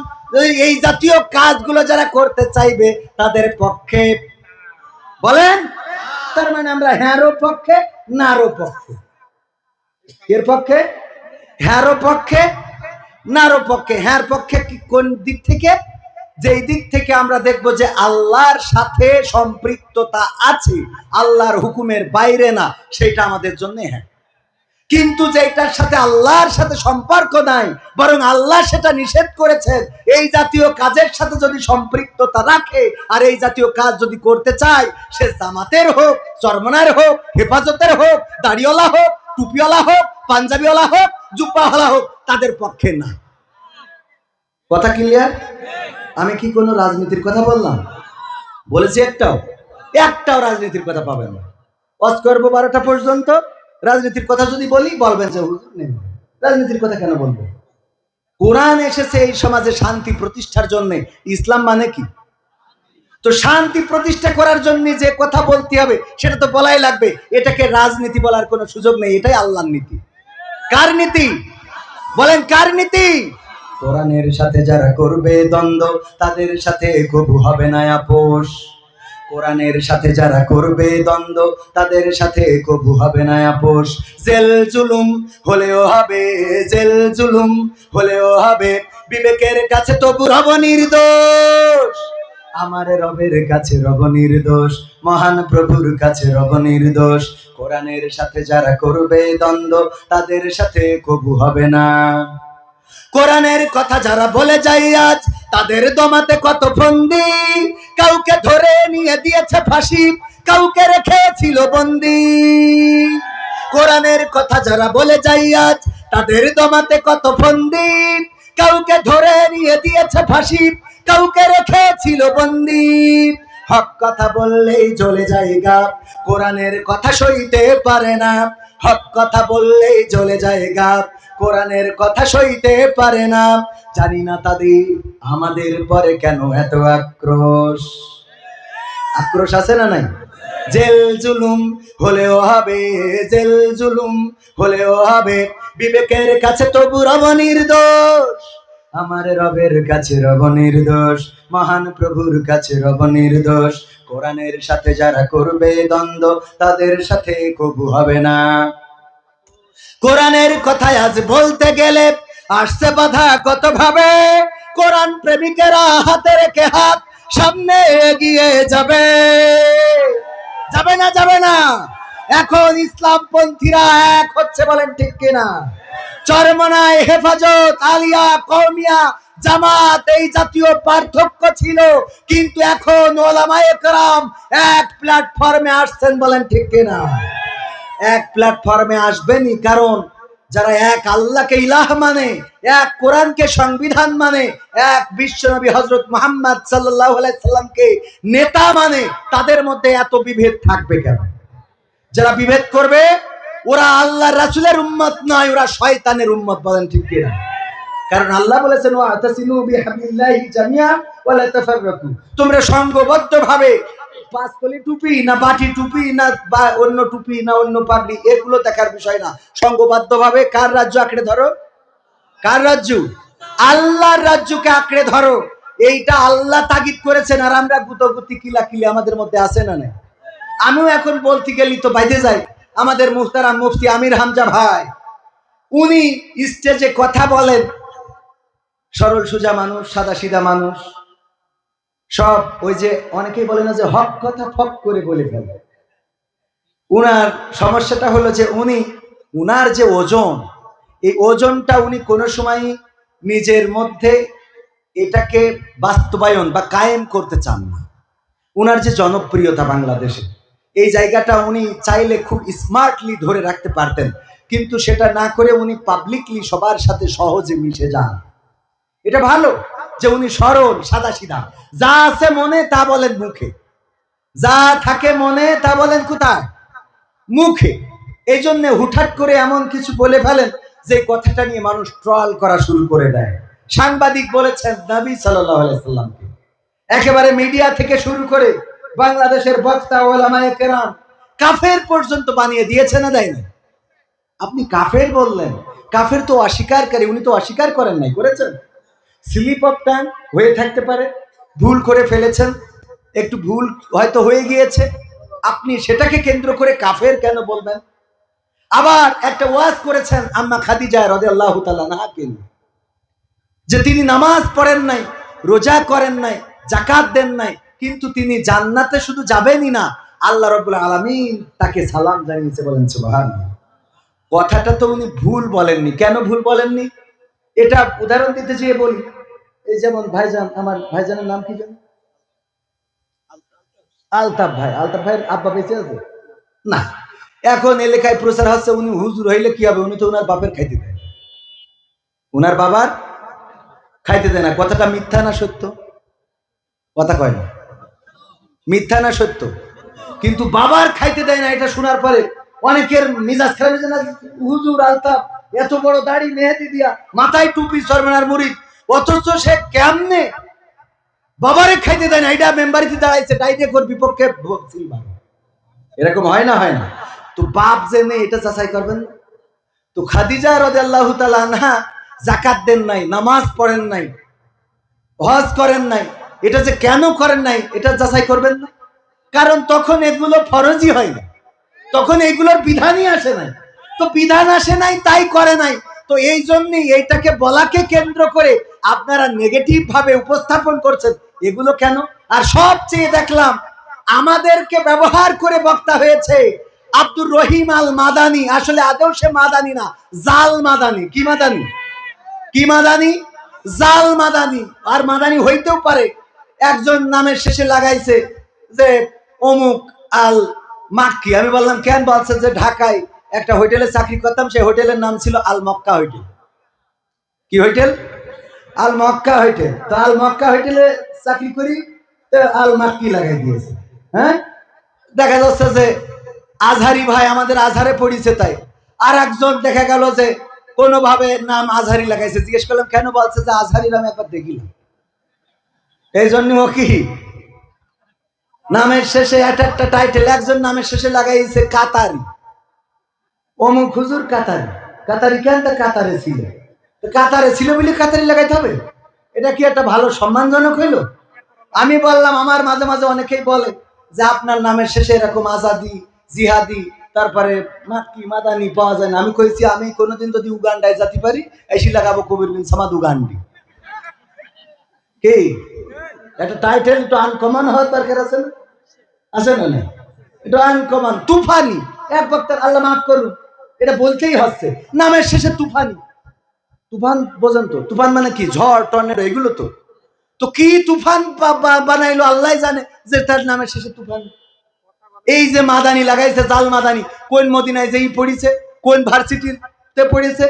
এই জাতীয় কাজগুলো যারা করতে চাইবে তাদের পক্ষে। বলেন, তার মানে আমরা হ্যাঁরও পক্ষে নারও পক্ষে। এর পক্ষে? হ্যাঁরও পক্ষে নারও পক্ষে। হ্যাঁর পক্ষে কোন দিক থেকে? যেই দিক থেকে আমরা দেখবো যে আল্লাহর সাথে সম্পৃক্ততা আছে, আল্লাহর হুকুমের বাইরে না, সেটা আমাদের জন্য হ্যাঁ। কিন্তু যেটার সাথে আল্লাহর সাথে সম্পর্ক নাই, বরং আল্লাহ সেটা নিষেধ করেছেন, এই জাতীয় কাজের সাথে যদি সম্পৃক্ততা রাখে আর এই জাতীয় কাজ যদি করতে চায়, সে জামাতের হোক, চরমনার হোক, হেফাজতের হোক, দাড়িওয়ালা হোক, টুপিওয়ালা হোক, পাঞ্জাবিওয়ালা হোক, জুব্বাওয়ালা হোক, তাদের পক্ষে না। কথা ক্লিয়ার? আমি কি কোনো রাজনীতির কথা বললাম? বলেছি একটাও রাজনীতির কথা পাবেন না। ওয়াজ করবো 12টা পর্যন্ত, রাজনীতির কথা যদি বলি বলবেন যে হুজুর নেই, রাজনীতির কথা কেন বলবো? কোরআন এসেছে এই সমাজে শান্তি প্রতিষ্ঠার জন্য। ইসলাম মানে কি? তো শান্তি প্রতিষ্ঠা করার জন্য যে কথা বলতে হবে সেটা তো বলাই লাগবে। এটাকে রাজনীতি বলার কোনো সুযোগ নেই, এটাই আল্লাহর নীতি। কার নীতি? বলেন কার নীতি? কোরআনের সাথে যারা করবে দ্বন্দ্ব, তাদের সাথে কবু হবে না আপোষ। কোরআনের সাথে যারা করবে দ্বন্দ্ব, তাদের সাথে কবু হবে না আপোষ। জেল জুলুম হলেও হবে, জেল জুলুম হলেও হবে, বিবেকের কাছে তবু রব নির্দোষ। আমার রবের কাছে রব নির্দোষ, মহান প্রভুর কাছে রব নির্দোষ। কোরআনের সাথে যারা করবে দ্বন্দ্ব, তাদের সাথে কবু হবে না। কোরআনের কথা যারা বলে যায় আজ, তাদের দমাতে কত ফন্দি। কাউকে ধরে নিয়ে দিয়েছে ফাঁসি, কাউকে রেখেছিল বন্দি। কোরআনের কথা যারা বলে যায় আজ, তাদের দমাতে কত ফন্দি। কাউকে ধরে নিয়ে দিয়েছে ফাঁসি, কাউকে রেখেছিল বন্দি। হক কথা বললেই চলে যায় গা, কোরআনের কথা সইতে পারে না। হক কথা বললেই চলে যায় গা, কোরআনের কথা সইতে পারে না। জানি না তাদের আমাদের পরে কেন এত আক্রোশ। আক্রোশ আছে না নাই? জেল জুলুম হলেও হবে, জেল জুলুম হলেও হবে, বিবেকের কাছে তবু রব নির্দোষ। আমার রবের কাছে রব নির্দোষ, মহান প্রভুর কাছে রব নির্দোষ। কোরআনের সাথে যারা করবে দ্বন্দ্ব, তাদের সাথে কবু হবে না। কোরআনের কথা আজ বলতে গেলে আসছে বাধা কত ভাবে। কোরআন প্রেমিকেরা হাতে রেখে হাত সামনে এগিয়ে যাবে, যাবে না যাবে না। এখন ইসলামপন্থীরা এক হচ্ছে, বলেন ঠিক কিনা? চরমনায়, হেফাজত, আলিয়া, কওমিয়া, জামাত, এই জাতীয় পার্থক্য ছিল, কিন্তু এখন ওলামায়ে কেরাম এক প্ল্যাটফর্মে আসছেন, বলেন ঠিক কিনা? এক প্ল্যাটফর্মে আসবেনই, কারণ যারা এক আল্লাহকে ইলাহ মানে, এক কোরআনকে সংবিধান মানে, এক বিশ্বনবী হযরত মুহাম্মদ সাল্লাল্লাহু আলাইহি সাল্লামকে নেতা মানে, তাদের মধ্যে এত বিভেদ থাকবে কেন? যারা বিভেদ করবে ওরা আল্লাহর রাসূলের উম্মত নয়, ওরা শয়তানের উম্মত। বলেন ঠিক কিনা? কারণ আল্লাহ বলেছেন ওয়াতাসিমু বিহাবিল্লাহি জামিআ ওয়া লা তাফাররাকু, তোমরা সংঘবদ্ধভাবে পাঁচকলি টুপি না বাটি টুপি না বা অন্য টুপি না অন্য পাগড়ি এগুলো দেখার বিষয় না, সংঘবদ্ধভাবে কার রাজ্য আঁকড়ে ধরো? কার রাজ্য? আল্লাহর রাজ্যকে আঁকড়ে ধরো। এইটা আল্লাহ তাগিদ করেছেন, আর আমরা গুতগুতি কিলাকিলি আমাদের মধ্যে আছে না না? আমিও এখন বলতে গেলি তো বাইরে যাই। আমাদের মুহতারাম মুফতি আমির হামজা ভাই, উনি স্টেজে কথা বলেন, সরল সোজা মানুষ, সাদা সিধা মানুষ, সব ওই যে অনেকেই বলে না যে হক কথা ফক করে বলে ফেলে। উনার সমস্যাটা হলো যে উনার যে ওজন, এই ওজনটা উনি কোনো সময় নিজের মধ্যে এটাকে বাস্তবায়ন বা কায়েম করতে চান না। উনার যে জনপ্রিয়তা বাংলাদেশে, এই জায়গাটা উনি চাইলে খুব স্মার্টলি ধরে রাখতে পারতেন, কিন্তু সেটা না করে উনি পাবলিকলি সবার সাথে সহজে মিশে যান। এটা ভালো যে উনি সরল সাদা সিধা, যা আছে মনে তা বলেন মুখে, যা থাকে মনে তা বলেন কোথায়? মুখে। এই জন্য হুটহাট করে এমন কিছু বলে ফেলেন যে কথাটা নিয়ে মানুষ ট্রল করা শুরু করে দেয়। সাংবাদিক বলেছেন নবী সাল্লাল্লাহু আলাইহি সাল্লামকে, একেবারে মিডিয়া থেকে শুরু করে বাংলাদেশের বক্তা ওলামায়ে কেরাম কাফের পর্যন্ত বানিয়ে দিয়েছে না দেয়নি? আপনি কাফের বললেন, কাফের তো অস্বীকারকারী, উনি তো অস্বীকার করেন নাই, করেছেন? স্লিপ অফ টাং হয়ে থাকতে পারে, ভুল করে ফেলেছেন, একটু ভুল হয়তো হয়ে গিয়েছে, আপনি সেটাকে কেন্দ্র করে কাফের কেন বলবেন? আবার একটা ওয়াজ করেছেন আম্মা খাদিজা রাদিয়াল্লাহু তাআলা আনহাকে, যে তিনি নামাজ পড়েন নাই, রোজা করেন নাই, যাকাত দেন নাই, কিন্তু তিনি জান্নাতে শুধু যাবেনই না, আল্লাহ রাব্বুল আলামিন তাকে সালাম জানিয়েছে। বলেন সুবহানাল্লাহ। কথাটা তো উনি ভুল বলেননি। কেন ভুল বলেননি? এটা উদাহরণ দিতে চেয়ে বলি, এই যেমন ভাইজান, আমার ভাইজানের নাম কি জানেন? আলতাফ ভাই। আলতাফ ভাইয়ের আব্বা বেঁচে আছে না? এখন এলাকায় প্রচার হচ্ছে উনি হুজুর হইলে কি হবে, উনি তো উনার বাপের খাইতে দেয়, উনার বাবার খাইতে দেয় না। কথাটা মিথ্যা না সত্য? কথা কয় না, মিথ্যা না সত্য? কিন্তু বাবার খাইতে দেয় না, এটা শোনার পরে অনেকের মিজাজ খারাপ হয়েছে না, হুজুর আলতাফ এত বড় দাড়ি মেহেদি দিয়া, মাথায় টুপি, সরমানার মুরিদ, অথচ সে কেমনে বাবারে খাইতে দেয় না, এটা মেম্বারিতে দাঁড়াইছে, ডাইরেক্ট ওর বিপক্ষে বলছিল। এরকম হয় না? হয় না? তো বাপ যে নেই এটা যাচাই করবেন না? তো খাদিজা রাদিয়াল্লাহু তাআলা আনহা যাকাত দেন নাই, নামাজ পড়েন নাই, হজ করেন নাই, এটা যে কেন করেন নাই এটা যাচাই করবেন না? কারণ তখন এগুলো ফরজই হয় না, তখন এগুলোর বিধানই আসে নাই। তো বিধান আসে নাই তাই করে নাই। তো এই জন্যই এইটাকে বলাকে কেন্দ্র করে আপনারা নেগেটিভ ভাবে উপস্থাপন করছেন, এগুলো কেন? আর সবচেয়ে দেখলাম আমাদেরকে ব্যবহার করে বক্তা হয়েছে আব্দুর রহিম আল মাদানি। আসলে আদৌ সে মাদানি না, জাল মাদানি। কি মাদানি? কি মাদানি? জাল মাদানি। আর মাদানি হইতেও পারে, একজন নামের শেষে লাগাইছে যে অমুক আল মাক্কি। আমি বললাম কেন? বলছে যে ঢাকায় একটা হোটেলে চাকরি করতাম, সেই হোটেলের নাম ছিল আল মক্কা হোটেল। কি হোটেল? আল মক্কা হোটেল। তো আল মক্কা হোটেলে চাকরি করি, তো আল মাক্কি লাগাই দিয়েছে। হ্যাঁ, দেখা যাচ্ছে যে আজহারি ভাই, আমাদের আজহারে পড়িছে তাই। আর একজন দেখা গেল যে কোনোভাবে নাম আজহারি লাগাইছে, জিজ্ঞেস করলাম কেন? বলছে যে আজহারি নাম একবার দেখিলাম, এই জন্য ও কি নামের শেষে একটা টাইটেল, একজন নামের শেষে লাগাইছে কাতারি, অমুক হুজুর কাতারি। কাতারি কেন? তা কাতারে ছিল, তো কাতারে ছিল বলে কাতারি লাগাইতে হবে? এটা কি একটা ভালো সম্মানজনক হইলো? আমি বললাম আমার মাঝে মাঝে অনেকেই বলে যে আপনার নামের শেষে এরকম আজাদি, জিহাদি, তারপরে মাক্কি, মাদানি পাওয়া যায় না। আমি কইছি আমি কোনোদিন যদি উগান্ডায় যেতে পারি, এসি লাগাবো কবির বিন সামাদ উগান্ডি। কি একটা টাইটেল একটু আনকমন হওয়ার দরকার আছে না? আছে না? না, এটা আনকমন। তুফানি এক বক্তার, আল্লাহ মাফ করুন, এটা বলতেই হচ্ছে নামের শেষে তুফানি। তুফান বোঝেন তো? তুফান মানে কি? ঝড়, টর্নেডো, এগুলো তো। তো কি তুফান বানাইলো আল্লাহ জানে, যে তার নামের শেষে তুফান। এই যে মাদানি লাগাইছে, জাল মাদানি, কোন মদিনায় যেই পড়িছে, কোন ভার্সিটির তে পড়েছে।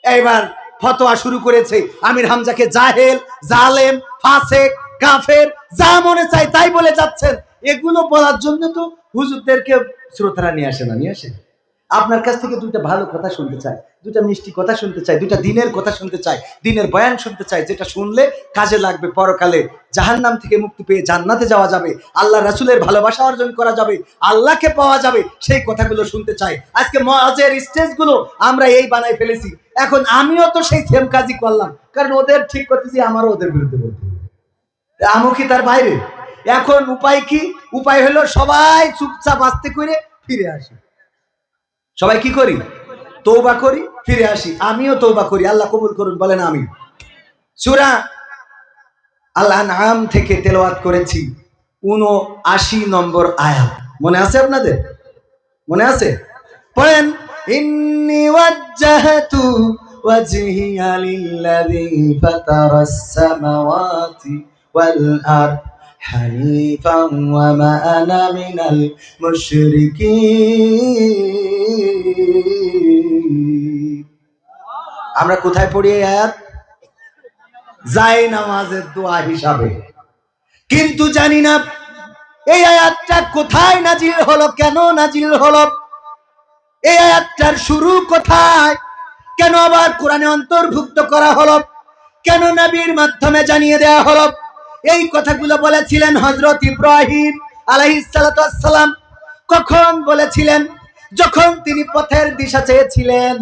এইবার ফতোয়া শুরু করেছে আমির হামজাকে জাহেল, জালেম, ফাসেক, কাফের, যা মনে চায় তাই বলে যাচ্ছেন। এগুলো বলার জন্য তো হুজুরদেরকে শ্রোতারা নিয়ে আসে না, নিয়ে আসে। আপনার কাছ থেকে দুইটা ভালো কথা শুনতে চাই, দুইটা মিষ্টি কথা শুনতে চাই, দুইটা দিনের কথা শুনতে চাই, দিনের বয়ান শুনতে চাই, যেটা শুনলে কাজে লাগবে, পরকালে জাহান্নাম থেকে মুক্তি পেয়ে জান্নাতে যাওয়া যাবে, আল্লাহ রাসূলের ভালোবাসা অর্জন করা যাবে, আল্লাহকে পাওয়া যাবে, সেই কথাগুলো শুনতে চাই। আজকে মজের স্টেজগুলো আমরা এই বানাই ফেলেছি। এখন আমিও তো সেই সেম কাজই করলাম, কারণ ওদের ঠিক করতেছি, আমারও ওদের বিরুদ্ধে বলতে হবে। আমও কি তার বাইরে? এখন উপায় কি? উপায় হলো সবাই চুপচাপ আস্তে করে ফিরে আসি। সবাই কি করি? তওবা করি, ফিরে আসি। আমিও তওবা করি, আল্লাহ কবুল করুন, বলেন আমিন। সূরা আল আনআম থেকে তেলাওয়াত করেছি ৭৯ নম্বর আয়াত। মনে আছে আপনাদের? মনে আছে? পড়েন, ইন্নী ওয়াজ্জাহতু ওয়াজহিয়া লিল্লাযী ফাতারাস সামাওয়াতি ওয়াল আরদ হানিফান ওয়া মা আনা মিনাল মুশরিকিন। আমরা কোথায় পড়ি এই আয়াত? যায় নামাজের দোয়া হিসাবে। কিন্তু জানি না এই আয়াতটা কোথায় নাজিল হলো, কেন নাজিল হলো, এই আয়াতটার শুরু কোথায়, কেন আবার কোরআনে অন্তর্ভুক্ত করা হলো, কেন নবীর মাধ্যমে জানিয়ে দেওয়া হলো। এই কথাগুলো বলেছিলেন হযরত ইব্রাহিম আলাইহিস সালাতু ওয়াস সালাম। কখন বলেছিলেন? যখন তিনি পথের দিশা চেয়েছিলেন,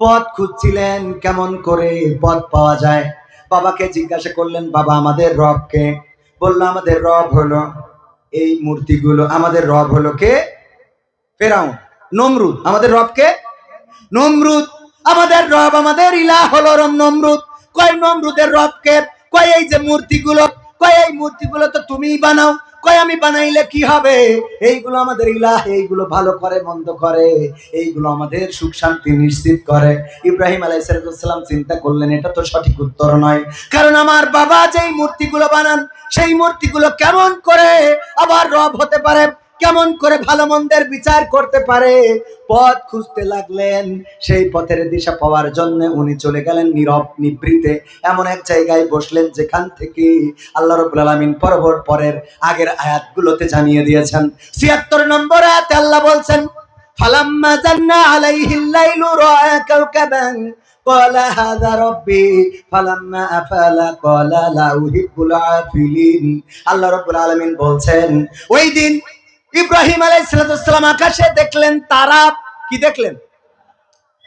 পথ খুঁজছিলেন, কেমন করে পথ পাওয়া যায়। বাবাকে জিজ্ঞাসা করলেন, বাবা আমাদের রব কে? বলল আমাদের রব হলো এই মূর্তিগুলো। আমাদের রব হলো কে? ফেরাউন, নমরুদ। আমাদের রব কে? নমরুদ। আমাদের রব, আমাদের ইলাহ হলো নমরুদ। কয় নমরুদের রব কে? কয় এই যে মূর্তিগুলো। কয় এই মূর্তিগুলো তো তুমিই বানাও। কয় আমি বানাইলে কি হবে? এইগুলো আমাদের ইলাহ, এইগুলো ভালো করে মন্দ করে, এইগুলো আমাদের সুখ শান্তি নিশ্চিত করে। ইব্রাহিম আলাইহিস সালাম চিন্তা করলেন এটা তো সঠিক উত্তর নয়, কারণ আমার বাবা যেই মূর্তিগুলো বানান সেই মূর্তিগুলো কেমন করে আবার রব হতে পারে, কেমন করে ভালো মন্দের বিচার করতে পারে। পথ খুঁজতে লাগলেন। সেই পথের দিশা পাওয়ার জন্য উনি চলে গেলেন নীরব নিভৃতে এমন এক জায়গায় বসলেন, যেখান থেকে আল্লাহ রাব্বুল আলামিন পরের আগের আয়াতগুলোতে জানিয়ে দিয়েছেন। ৭৬ নম্বর আয়াতে আল্লাহ বলছেন, ফালাম্মা জান্না আলাইহিল লাইলু রাআ কাওকাবান ক্বালা হাযা রাব্বি ফালাম্মা আফালা ক্বালা লা উহিব্বুল আফিলিন। আল্লাহ রাব্বুল আলামিন বলছেন, ওই দিন ইব্রাহিম আলাইহিস সালাম আকাশে দেখলেন তারা। কি দেখলেন?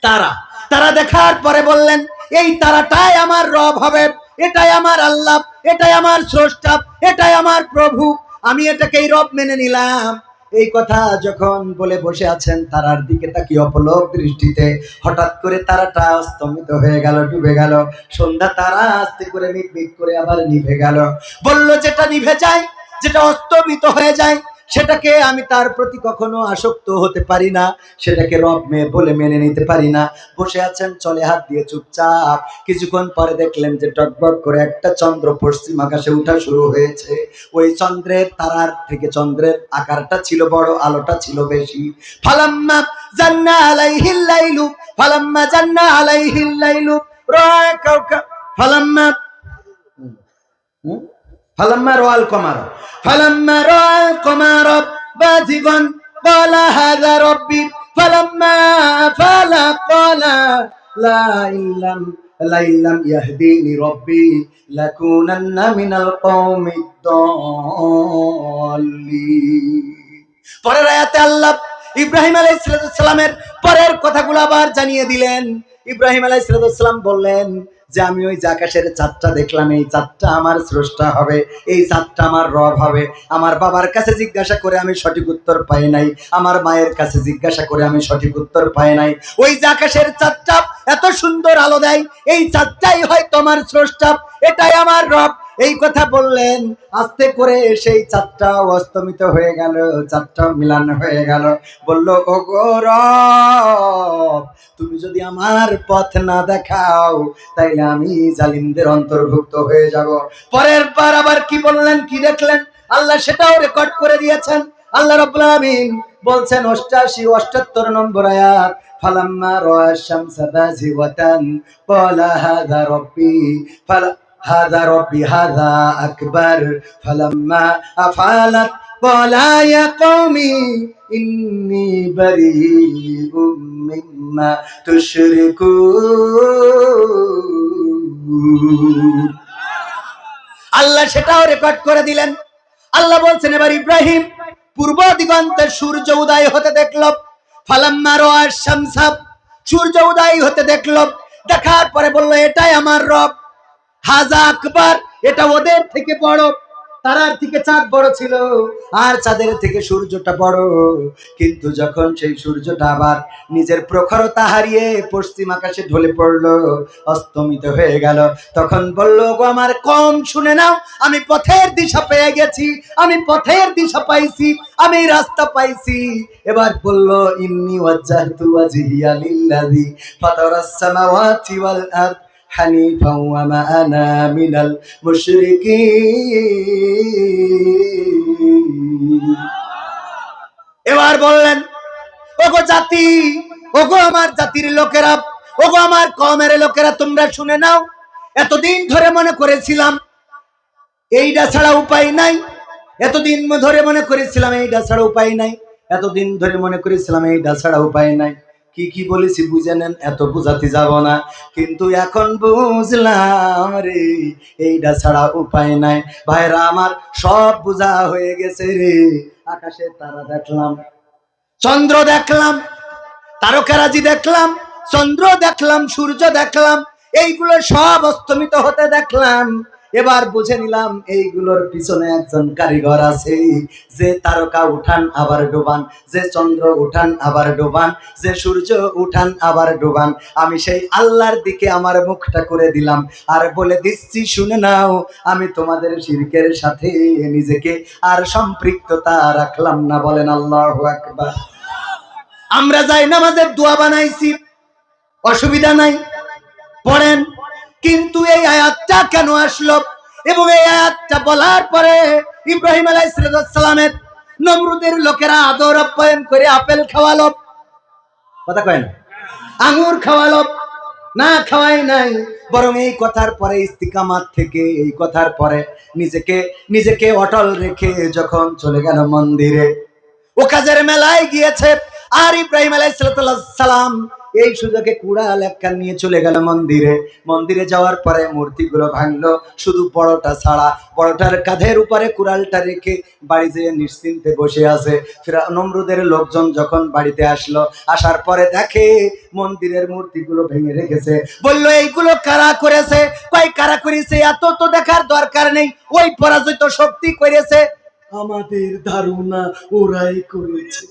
তারা। তারা দেখার পরে বললেন, এই তারাটাই আমার রব হবে, এটাই আমার আল্লাহ, এটাই আমার স্রষ্টা, এটাই আমার প্রভু, আমি এটাকেই রব মেনে নিলাম। এই কথা যখন বলে বসে আছেন, তারার দিকে তাকিয়ে অপলক দৃষ্টিতে হঠাৎ করে তারাটা অস্তমিত হয়ে গেল, ডুবে গেল। সন্ধ্যা তারা আস্তে করে মিটমিট করে আবার নিভে গেল। বলল, যেটা নিভে যায়, যেটা অস্তমিত হয়ে যায়, সেটাকে আমি তার প্রতি কখনো আসক্ত হতে পারি না, সেটাকে রব বলে মেনে নিতে পারি না। বসে আছেন চলে হাত দিয়ে চুপচাপ। কিছুক্ষণ পরে দেখলেন যে টকবক করে একটা চন্দ্র পশ্চিম আকাশে উঠা শুরু হয়েছে। ওই চন্দ্রের তারার থেকে চন্দ্রের আকারটা ছিল বড়, আলোটা ছিল বেশি। ফালাম্মা জান্না আলাইহিল লাইলু ফালাম্মা জান্না আলাইহিল লাইলু রাআ কাওকাব ফালাম্মা ফালাম্মা রাআল কমার ফালাম্মা রাআল কমার বাযিগান ক্বালা হাযা রাব্বি ফালাম্মা আফালা ক্বালা লা ইল্লাম ইয়াহদিনি রাব্বি লাকুনান্না মিনাল কওমিদ দাল্লিন। পরের আয়াতে আল্লাহ ইব্রাহিম আলাইহিস সালামের পরের কথাগুলো আবার জানিয়ে দিলেন। ইব্রাহিম আলাইহিস সালাম বললেন যে আমি ওই যে আকাশের চাঁদটা দেখলাম, এই চাঁদটা আমার স্রষ্টা হবে, এই চাঁদটা আমার রব হবে। আমার বাবার কাছে জিজ্ঞাসা করে আমি সঠিক উত্তর পাই নাই, আমার মায়ের কাছে জিজ্ঞাসা করে আমি সঠিক উত্তর পাই নাই। ওই যে আকাশের চাঁদটা এত সুন্দর আলো দেয়, এই চাঁদটাই হয় তোমার স্রষ্টা, এটাই আমার রব। এই কথা বললেন। আস্তে করে সেই চাঁদটা অস্তমিত হয়ে গেল, চাঁদটা মিলান হয়ে গেল। বলল, ও গো রব, তুমি যদি আমার পথ না দেখাও তাইলে আমি জালিমদের অন্তর্ভুক্ত হয়ে যাব। পরের বার আবার কি বললেন, কি দেখলেন, আল্লাহ সেটাও রেকর্ড করে দিয়েছেন। আল্লাহ রাব্বুল আলামিন বলছেন 88 78 নম্বর আয়াত, ফালাম্মা রাআ শামসা বাযিগাতান ক্বালা হাযা রাব্বি হাযা রাব্বি হাযা আকবার ফালাম্মা আফালাত ক্বালা ইয়া কওমি ইন্নী বারীউম মিম্মা তুশরিকুন। আল্লাহ সেটাও রেকর্ড করে দিলেন। আল্লাহ বলছেন এবার ইব্রাহিম পূর্ব দিগন্তে সূর্য উদয় হতে দেখল, ফালাম্মা রাআ শামসা, সূর্য উদয় হতে দেখল, দেখার পরে বলল এটাই আমার রব, হাযা আকবার, এটা ওদের থেকে বড়। তারার থেকে চাঁদ বড় ছিল আর চাঁদের থেকে সূর্যটা বড়। কিন্তু যখন সেই সূর্যটা আবার নিজের প্রখরতা হারিয়ে পশ্চিম আকাশে ঢলে পড়লো, অস্তমিত হয়ে গেল, তখন বলল গো আমার কম শুনে নাও, আমি পথের দিশা পেয়ে গেছি, আমি পথের দিশা পাইছি, আমি রাস্তা পাইছি। এবার বলল ইন্নী ওয়াজ্জাহতু ওয়াজহিয়া লিল্লাযী ফাতারাস সামাওয়াতি ওয়াল আরদ হানিফাও ওয়া মা আনা মিনাল মুশরিকিন। এবার বললেন ওগো জাতি, ওগো আমার জাতির লোকেরা, ওগো আমার কওমের লোকেরা, তোমরা শুনে নাও, এতদিন ধরে মনে করেছিলাম এইটা ছাড়া উপায় নাই, এতদিন ধরে মনে করেছিলাম এইটা ছাড়া উপায় নাই, এতদিন ধরে মনে করেছিলাম এইটা ছাড়া উপায় নাই। কি কি বলেছি বুঝে নেন, এত বুঝাতে যাব না, কিন্তু এখন বুঝলাম রে এইটা ছাড়া উপায় নাই। ভাইরা আমার সব বুঝা হয়ে গেছে রে। আকাশে তারা দেখলাম, চন্দ্র দেখলাম, তারকারাজি দেখলাম, চন্দ্র দেখলাম, সূর্য দেখলাম, এইগুলো সব অস্তমিত হতে দেখলাম। এবার বুঝে নিলাম এইগুলোর পিছনে একজন কারিগর আছে, যে তারকা উঠান আবার ডোবান, যে চন্দ্র উঠান আবার ডোবান, যে সূর্য উঠান আবার ডোবান। আমি সেই আল্লাহর দিকে আমার মুখটা করে দিলাম আর বলে দিচ্ছি শুনে নাও, আমি তোমাদের শিরকের সাথে নিজেকে আর সম্পৃক্ততা রাখলাম না। বলেন আল্লাহু আকবার। আমরা যাই নামাজের দোয়া বানাইছি, অসুবিধা নাই, পড়েন, কিন্তু এই আয়াতটা কেন আসলো? এবং এই আয়াতটা বলার পরে ইব্রাহিম আলাইহিস সালামের নমরুদের লোকেরা আদর আপ্যায়ন করে আপেল খাওয়ালো, কথা কয় না, আঙ্গুর খাওয়ালো, না খাওয়াই নাই, বরং এই কথার পরে ইস্তিকামাত থেকে, এই কথার পরে নিজেকে নিজেকে অটল রেখে যখন চলে গেল মন্দিরে, ও কাজের মেলায় গিয়েছে। আর ইব্রাহিম আলাইহিস সালাম এই সুযোগে কুড়াল একখান নিয়ে চলে গেল মন্দিরে। মন্দিরে যাওয়ার পরে মূর্তিগুলো ভাঙলো, শুধু বড়টা ছাড়া। বড়টার কাঁধের উপরে কুড়ালটা রেখে বাড়ি যেয়ে নিশ্চিন্তে বসে আছে। নমরুদের লোকজন যখন বাড়িতে আসলো, আসার পরে দেখে মন্দিরের মূর্তিগুলো ভেঙে রেখেছে। বলল এইগুলো কারা করেছে? কই কারা করেছে এত তো দেখার দরকার নেই, ওই পরাজিত শক্তি করেছে। আমাদের ধারণা ওরাই করেছে।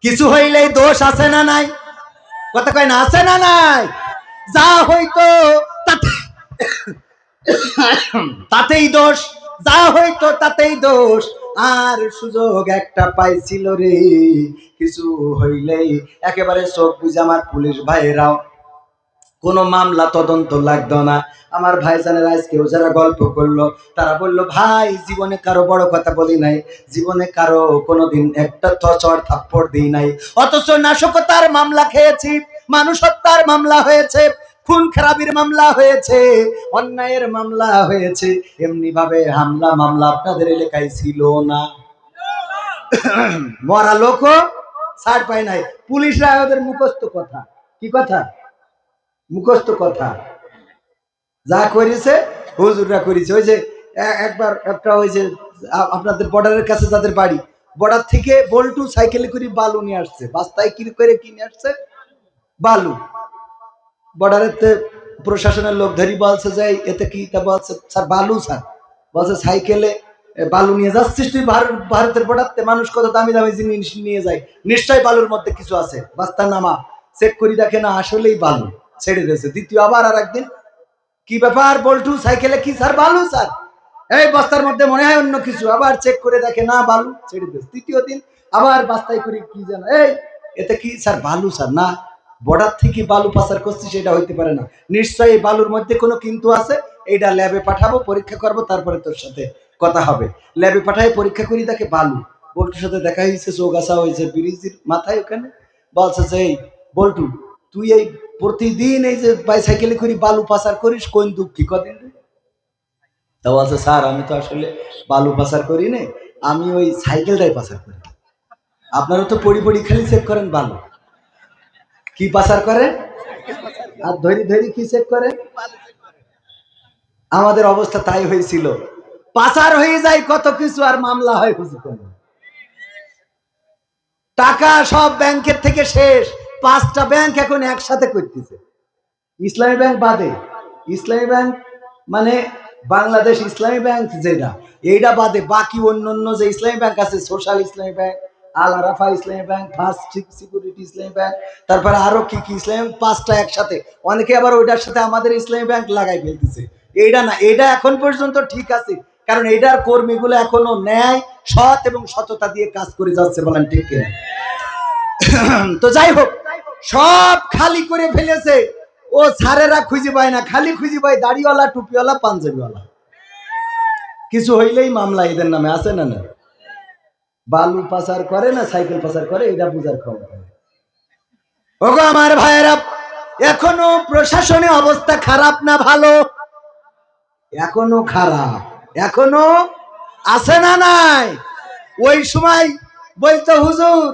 কিছু হইলেই দোষ আছে না নাই? কথা কয় না, আছে না নাই? যা হইতো তাতেই দোষ, যা হইতো তাতেই দোষ। আর সুযোগ একটা পাইছিল রে, কিছু হইলেই একেবারে চোখ বুঝে আমার পুলিশ ভাইরাও কোনো মামলা তদন্ত লাগতো না। আমার ভাইজানের আজকেও যারা গল্প করলো, তারা বললো ভাই জীবনে কারো বড় কথা বলি নাই, জীবনে কারো কোনোদিন একটা চড় থাপ্পড় দিই নাই, অথচ নাশকতার মামলা খেয়েছি, মানুষ হত্যার মামলা হয়েছে, খুন খারাপির মামলা হয়েছে, অন্যায়ের মামলা হয়েছে। এমনি ভাবে হামলা মামলা আপনাদের এলাকায় ছিল না। মরা লোকও ছাড় পায় নাই, পুলিশরা ওদের মুখস্থ কথা। কি কথা? মুখস্থ কথা। যা করেছে হুজুররা করেছে। ওই যে একবার একটা, ওই যে আপনাদের বর্ডারের কাছে যাদের বাড়ি, বর্ডার থেকে বল্টু সাইকেলে করে বালু নিয়ে আসছে, বাস্তায় কি করে কিনে আসছে বালু। বর্ডারের প্রশাসনের লোক ধরি বলছে যে এতে কি, তা বলছে স্যার বালু স্যার, বলছে সাইকেলে বালু নিয়ে যাচ্ছিস তুই? ভারতের বর্ডারতে মানুষ কত দামি দামি জিনিস নিয়ে যায়, নিশ্চয়ই বালুর মধ্যে কিছু আছে। বাস্তা নামা, চেক করি দেখে না আসলেই বালু, ছেড়ে দিয়েছে। দ্বিতীয় আবার আর একদিন, কি ব্যাপার বল্টু সাইকেলে কি? স্যার বালু স্যার। এই বস্তার মধ্যে মনে হয় অন্য কিছু, আবার চেক করে দেখে না বালু, ছেড়ে দিয়েছে। তৃতীয় দিন আবার বাস্তায় করে কি জানো, এই এতে কি? স্যার বালু স্যার। না, বর্ডার থেকে বালু পাচার করছি সেটা হইতে পারে না, নিশ্চয়ই এই বালুর মধ্যে কোনো কিন্তু আছে, এইটা ল্যাবে পাঠাবো, পরীক্ষা করব, তারপরে তোর সাথে কথা হবে। ল্যাবে পাঠাই পরীক্ষা করি, দেখে বালু। বল্টুর সাথে দেখা হয়েছে, চোখ আসা হয়েছে ব্রিজের মাথায় ওখানে। বলছে যে, এই বল্টু, তুই এই প্রতিদিন এই যে বাইসাইকেলে করি বালু পাচার করিস, কোন দুঃখী কদিন? তা বলছে, স্যার আমি তো আসলে বালু পাচার করি না, আমি ওই সাইকেলটাই পাচার করি। আপনারা তো পড়ি পড়ি খালি চেক করেন বালু, কি পাচার করেন? আর ধরি ধরি কি চেক করেন? আমাদের অবস্থা তাই হয়েছিল, পাচার হয়ে যায় কত কিছু, আর মামলা হয় বুঝি কেন? টাকা সব ব্যাংকের থেকে শেষ, 5টা ব্যাংক এখন একসাথে করতেছে, ইসলামী ব্যাংক বাদে। ইসলামী ব্যাংক মানে বাংলাদেশ ইসলামী ব্যাংক যেটা, এইটা বাদে বাকি অন্যান্য যে ইসলামী ব্যাংক আছে, সোশ্যাল ইসলামী ব্যাংক, আল আরাফা ইসলামী ব্যাংক, ফার্স্ট সিকিউরিটি ইসলামী ব্যাংক, তারপরে আরো কি কি ইসলামী, 5টা একসাথে। অনেকে আবার ওইটার সাথে আমাদের ইসলামী ব্যাংক লাগাই ফেলতেছে। এইটা না, এইটা এখন পর্যন্ত ঠিক আছে, কারণ এইটার কর্মীগুলো এখনো ন্যায়, সৎ এবং সততা দিয়ে কাজ করে যাচ্ছে, বলেন ঠিক কিনা? তো যাই হোক, সব খালি করে ফেলেছে। ও ছাড়েরা খুঁজে পায় না, খালি খুঁজে পায় দাড়িওয়ালা, টুপিওয়ালা, পাঞ্জাবিওয়ালা। কিছু হইলেই মামলা এদের নামে, আছে না? না, বালু পাচার করে না সাইকেল পাচার করে, এটা বুঝার ক্ষমতা। ওগো আমার ভাইয়েরা, এখনো প্রশাসনের অবস্থা খারাপ না ভালো? এখনো খারাপ, এখনো আছে না নাই? ওই সময় বলতো হুজুর,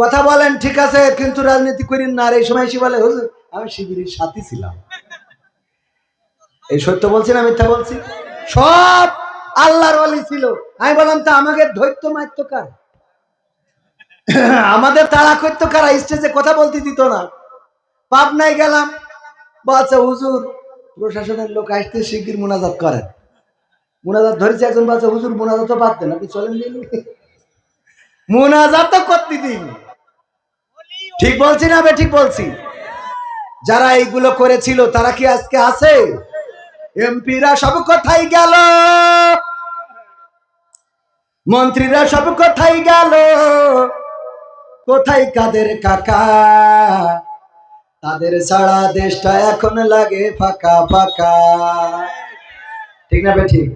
কথা বলেন ঠিক আছে, কিন্তু রাজনীতি করেন না। আর এই সময় এসে বলে, হুজুর আমি শিবিরের সাথী ছিলাম। এই সত্য বলছি না মিথ্যা বলছি? সব আল্লাহর ওয়ালি ছিল। আমি বললাম, তা আমাদের ধৈর্য মারতো কার? আমাদের তাড়া করতো কারা? স্টেজে কথা বলতে দিত না। পাবনায় গেলাম, বলছে হুজুর প্রশাসনের লোক আসতে শিগগির মোনাজাত করেন। মোনাজাত ধরেছে একজন, বলছে হুজুর মোনাজাত তো বাদ দেন, আপনি চলেন দিন। মোনাজাত তো করতে দিন। ঠিক বলছি না? ঠিক বলছি? যারা এইগুলো করেছিল তারা কি আজকে আছে? এমপিরা সব কোথায় গেল? মন্ত্রীরা সব কোথায় গেল? কোথায় কাদের কাকা? তাদের ছাড়া দেশটা এখন লাগে ফাঁকা ফাঁকা। ঠিক না ঠিক?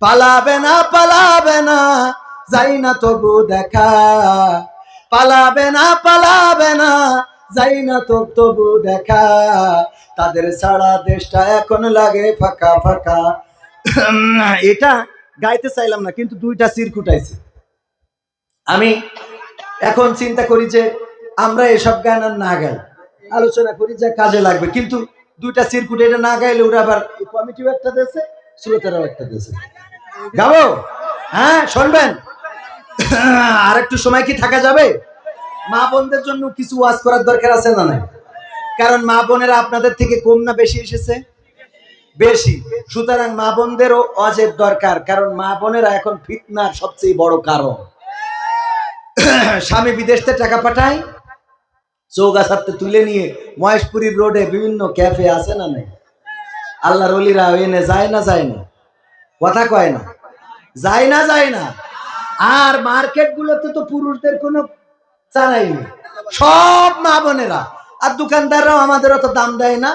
পালাবে না, পালাবে না, যাই না তবু দেখা। পালাবে না, পালাবে না, যাই না তো তবু দেখা। তাদের ছাড়া দেশটা এখন লাগে ফাঁকা ফাঁকা। এটা গাইতে চাইলাম না, কিন্তু 2টা চিরকুট আইছে। আমি এখন চিন্তা করি যে আমরা এসব গান আর না গাই, আলোচনা করি যে কাজে লাগবে, কিন্তু 2টা চিরকুট এটা না গাইলে ওরা আবার কমিটিও একটা দিয়েছে, শ্রোতারাও একটা দিয়েছে। গাবো? হ্যাঁ, শুনবেন? আর একটু সময় কি থাকা যাবে? মা বোনদের জন্য কিছু ওয়াজ করার দরকার আছে না নাই? কারণ মা বোনেরা আপনাদের থেকে কম না বেশি এসেছে? বেশি। সুতরাং মা বোনদেরও ওয়াজের দরকার, কারণ মা বোনেরা এখন ফিতনার সবচেয়ে বড় কারণ। স্বামী বিদেশ থেকে টাকা পাঠায়, চৌগাছাতে তুলে নিয়ে মহেশপুরীর রোডে বিভিন্ন ক্যাফে আছে না নাই? আল্লাহর ওলিরা এনে যায় না যায় না? কথা কয় না? যায় না যায় না? আর মার্কেট গুলোতে তো পুরুষদের কোনো চালাই নেই, সব মা বোনেরা। আর দোকানদাররাও আমাদের অত দাম দেয় না।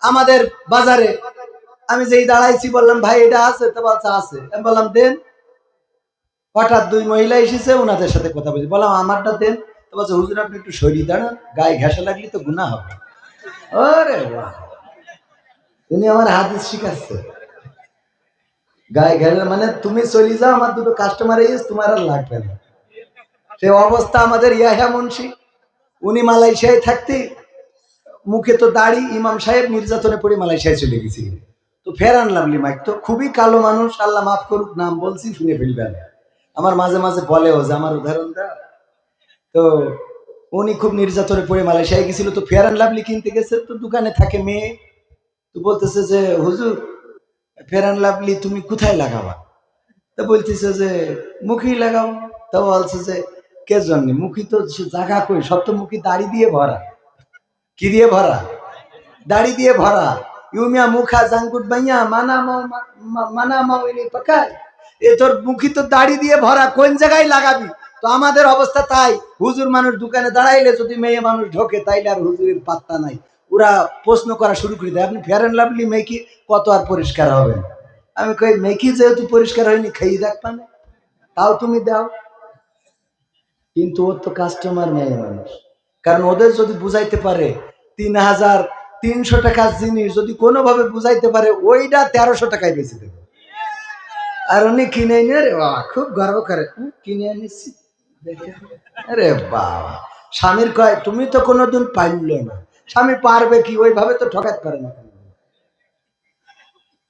আমাদের বাজারে আমি যেই দাঁড়াইছি, বললাম ভাই এটা আছে? তো বলছে আছে। আমি বললাম দেন। হঠাৎ 2 মহিলা এসেছে, ওনাদের সাথে কথা বলছি, বললাম আমারটা দেন। তো বলছে হুজুর আপনি একটু সরিয়ে দাঁড়ান, গায়ে ঘেঁষা লাগলে তো গুনাহ হবে। আরে বাহ, উনি আমার হাদিস শিখাচ্ছে। গায়ে ঘেঁষা মানে তুমি চলে যাও, আমার 2টো কাস্টমার এসে তোমার আর লাগবে না। সে অবস্থা আমাদের ইয়াহিয়া মুন্সি, উনি মালয়েশিয়ায় থাকতে মুখে তো দাড়ি, ইমাম সাহেব নির্যাতনে পড়ে মালয়েশিয়ায় চলে গেছি। তো ফেরান লাভলি মাইক তো খুবই কালো মানুষ, আল্লাহ মাফ করুক, নাম বলছি শুনে ফেলবেন। আমার মাঝে মাঝে বলেও যে আমার উদাহরণ দা। তো উনি খুব নির্যাতনে পড়ে মালয়েশিয়ায় গেছিল, তো ফেয়ার অ্যান্ড লাভলি কিনতে গেছে, তো দোকানে থাকে মেয়ে। তো বলতেছে যে হুজুর ফেয়ার অ্যান্ড লাভলি তুমি কোথায় লাগাবা? তো বলতেছে যে মুখেই লাগাও। তো বলছে যে কে জন্য মুখী, তো জায়গা কই, সব তো মুখী দাড়ি দিয়ে ভরা। কি দিয়ে ভরা? দাড়ি দিয়ে ভরা। ইউমিয়া মুখা জাঙ্গুট বাইয়া মানা মানা মাউনি পাকায়। এ তোর মুখী তো দাড়ি দিয়ে ভরা, কোন জায়গায় লাগাবি? তো আমাদের অবস্থা তাই। হুজুর মানুষ দোকানে দাঁড়াইলে যদি মেয়ে মানুষ ঢোকে, তাইলে আর হুজুরের পাত্তা নাই। ওরা প্রশ্ন করা শুরু করে দেয়, আপনি ফেয়ার অ্যান্ড লাভলি মেকি কত আর পরিষ্কার হবেন? আমি কই মেকি যেহেতু পরিষ্কার হয়নি খেয়ে দেখ পানে, তাও তুমি দাও। কিন্তু ওর তো কাস্টমার নেই মানুষ, কারণ ওদের যদি বুঝাইতে পারে 3,300 টাকার জিনিস যদি কোনোভাবে বুঝাইতে পারে ওইটা 1300 টাকায় বেশি দেবে। আর উনি কিনে নিয়ে রে বাবা খুব গর্ব করে, কিনে এনেছি দেখে। আরে বাবা, স্বামীর কয় তুমি তো কোনোদিন পাইলে না, স্বামী পারবে কি? ওইভাবে তো ঠকাতে পারে না,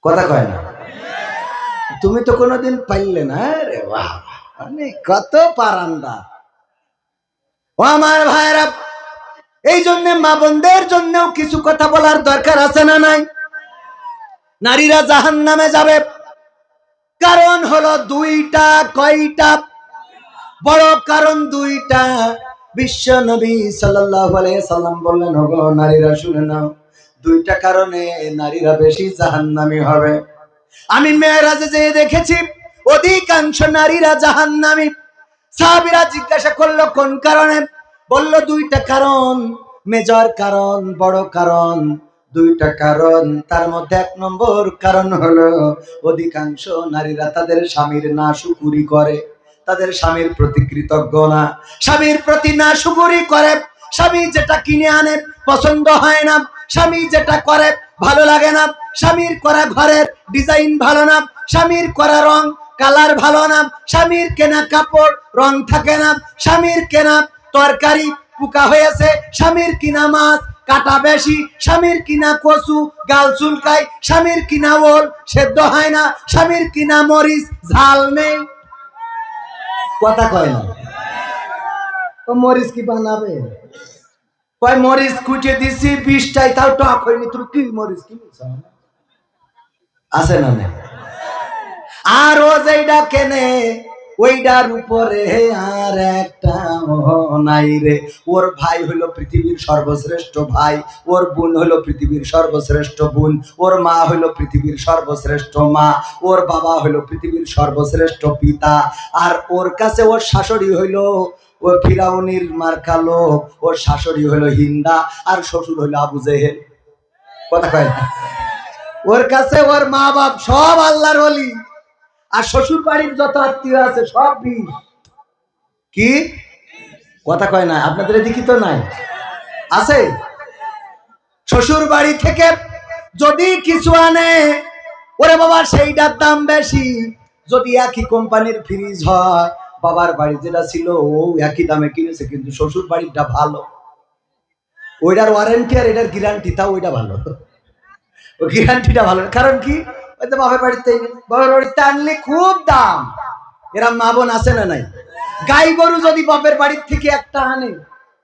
কথা কয় না, তুমি তো কোনোদিন পাইলে না। রে বাবা, মানে কত পারান্দা। ও আমার ভাইরা, এই জন্য মা বোনদের জন্যও কিছু কথা বলার দরকার আছে না নাই? নারীরা জাহান্নামে যাবে কারণ হলো দুইটা। কয়টা? বড় কারণ দুইটা। বিশ্ব নবী সাল্লাল্লাহু আলাইহি সাল্লাম বললেন, ওগো নারীরা শুনে নাও, দুইটা কারণে নারীরা বেশি জাহান্নামী হবে। আমি মেরাজে যেয়ে দেখেছি অধিকাংশ নারীরা জাহান্নামী। সাহাবীরা জিজ্ঞাসা করলো কোন কারণে? বলল দুইটা কারণ, মেজর কারণ, বড় কারণ। দুইটা কারণ, তার মধ্যে 1 নম্বর কারণ হলো অধিকাংশ নারীরা তাদের স্বামীর নাশুকুরি করে, তাদের স্বামীর প্রতি কৃতজ্ঞ না, স্বামীর প্রতি নাশুকুরি করে। স্বামী যেটা কিনে আনে পছন্দ হয় না, স্বামী যেটা করে ভালো লাগে না, স্বামীর করা ঘরের ডিজাইন ভালো না, স্বামীর করা রং কালার ভালো না, স্বামীর কেনা কাপড় রং থাকে না, স্বামীর কেনা তরকারি পোকা হয়েছে, স্বামীর কিনা মাছ কাটা বেশি, স্বামীর কিনা কচু গাল চুলকায়, স্বামীর কিনা ওল সেদ্ধ হয় না, স্বামীর কিনা মরিচ ঝাল নেই। কথা কয় না, ও মরিচ কি বানাবে? কয় মরিচ কুটে দিছি 20টাই, তাও টক হয়নি। তুমি কি মরিচ কিনেছ? আছে না না? আর ও যেইটা কেনে ওইটার উপরে আর একটা নাই রে। ওর ভাই হলো পৃথিবীর সর্বশ্রেষ্ঠ ভাই, ওর বোন হলো পৃথিবীর সর্বশ্রেষ্ঠ বোন, ওর মা হলো পৃথিবীর সর্বশ্রেষ্ঠ মা, ওর বাবা হলো পৃথিবীর সর্বশ্রেষ্ঠ পিতা। আর ওর কাছে ওর শাশুড়ি হইলো ও ফিরাউনির মার্কা লোক, ওর শাশুড়ি হলো হিন্দা, আর শ্বশুর হলো আবু জেহেল। কথা কয় না? ওর কাছে ওর মা বাপ সব আল্লাহর ওলি, আর শ্বশুর বাড়ির যত আত্মীয় আছে সব বিষ। কি কথা কয় না? আপনাদের এদিকে তো নাই, আছে? শ্বশুর বাড়ি থেকে যদি কিছু আনে, ওরে বাবা সেইটার দাম বেশি। যদি একই কোম্পানির ফ্রিজ হয়, বাবার বাড়ি যেটা ছিল ও একই দামে কিনেছে, কিন্তু শ্বশুর বাড়িটা ভালো, ওইটার ওয়ারেন্টি আর এটার গ্যারান্টি, তাও ওইটা ভালো, ও গ্যারান্টিটা ভালো। কারণ কি? ওই তো বাবার বাড়িতে, বাবার বাড়িতে আনলে খুব দাম। এরা মা বোন আছে না নাই? গাই গরু যদি বাপের বাড়ির থেকে একটা আনে,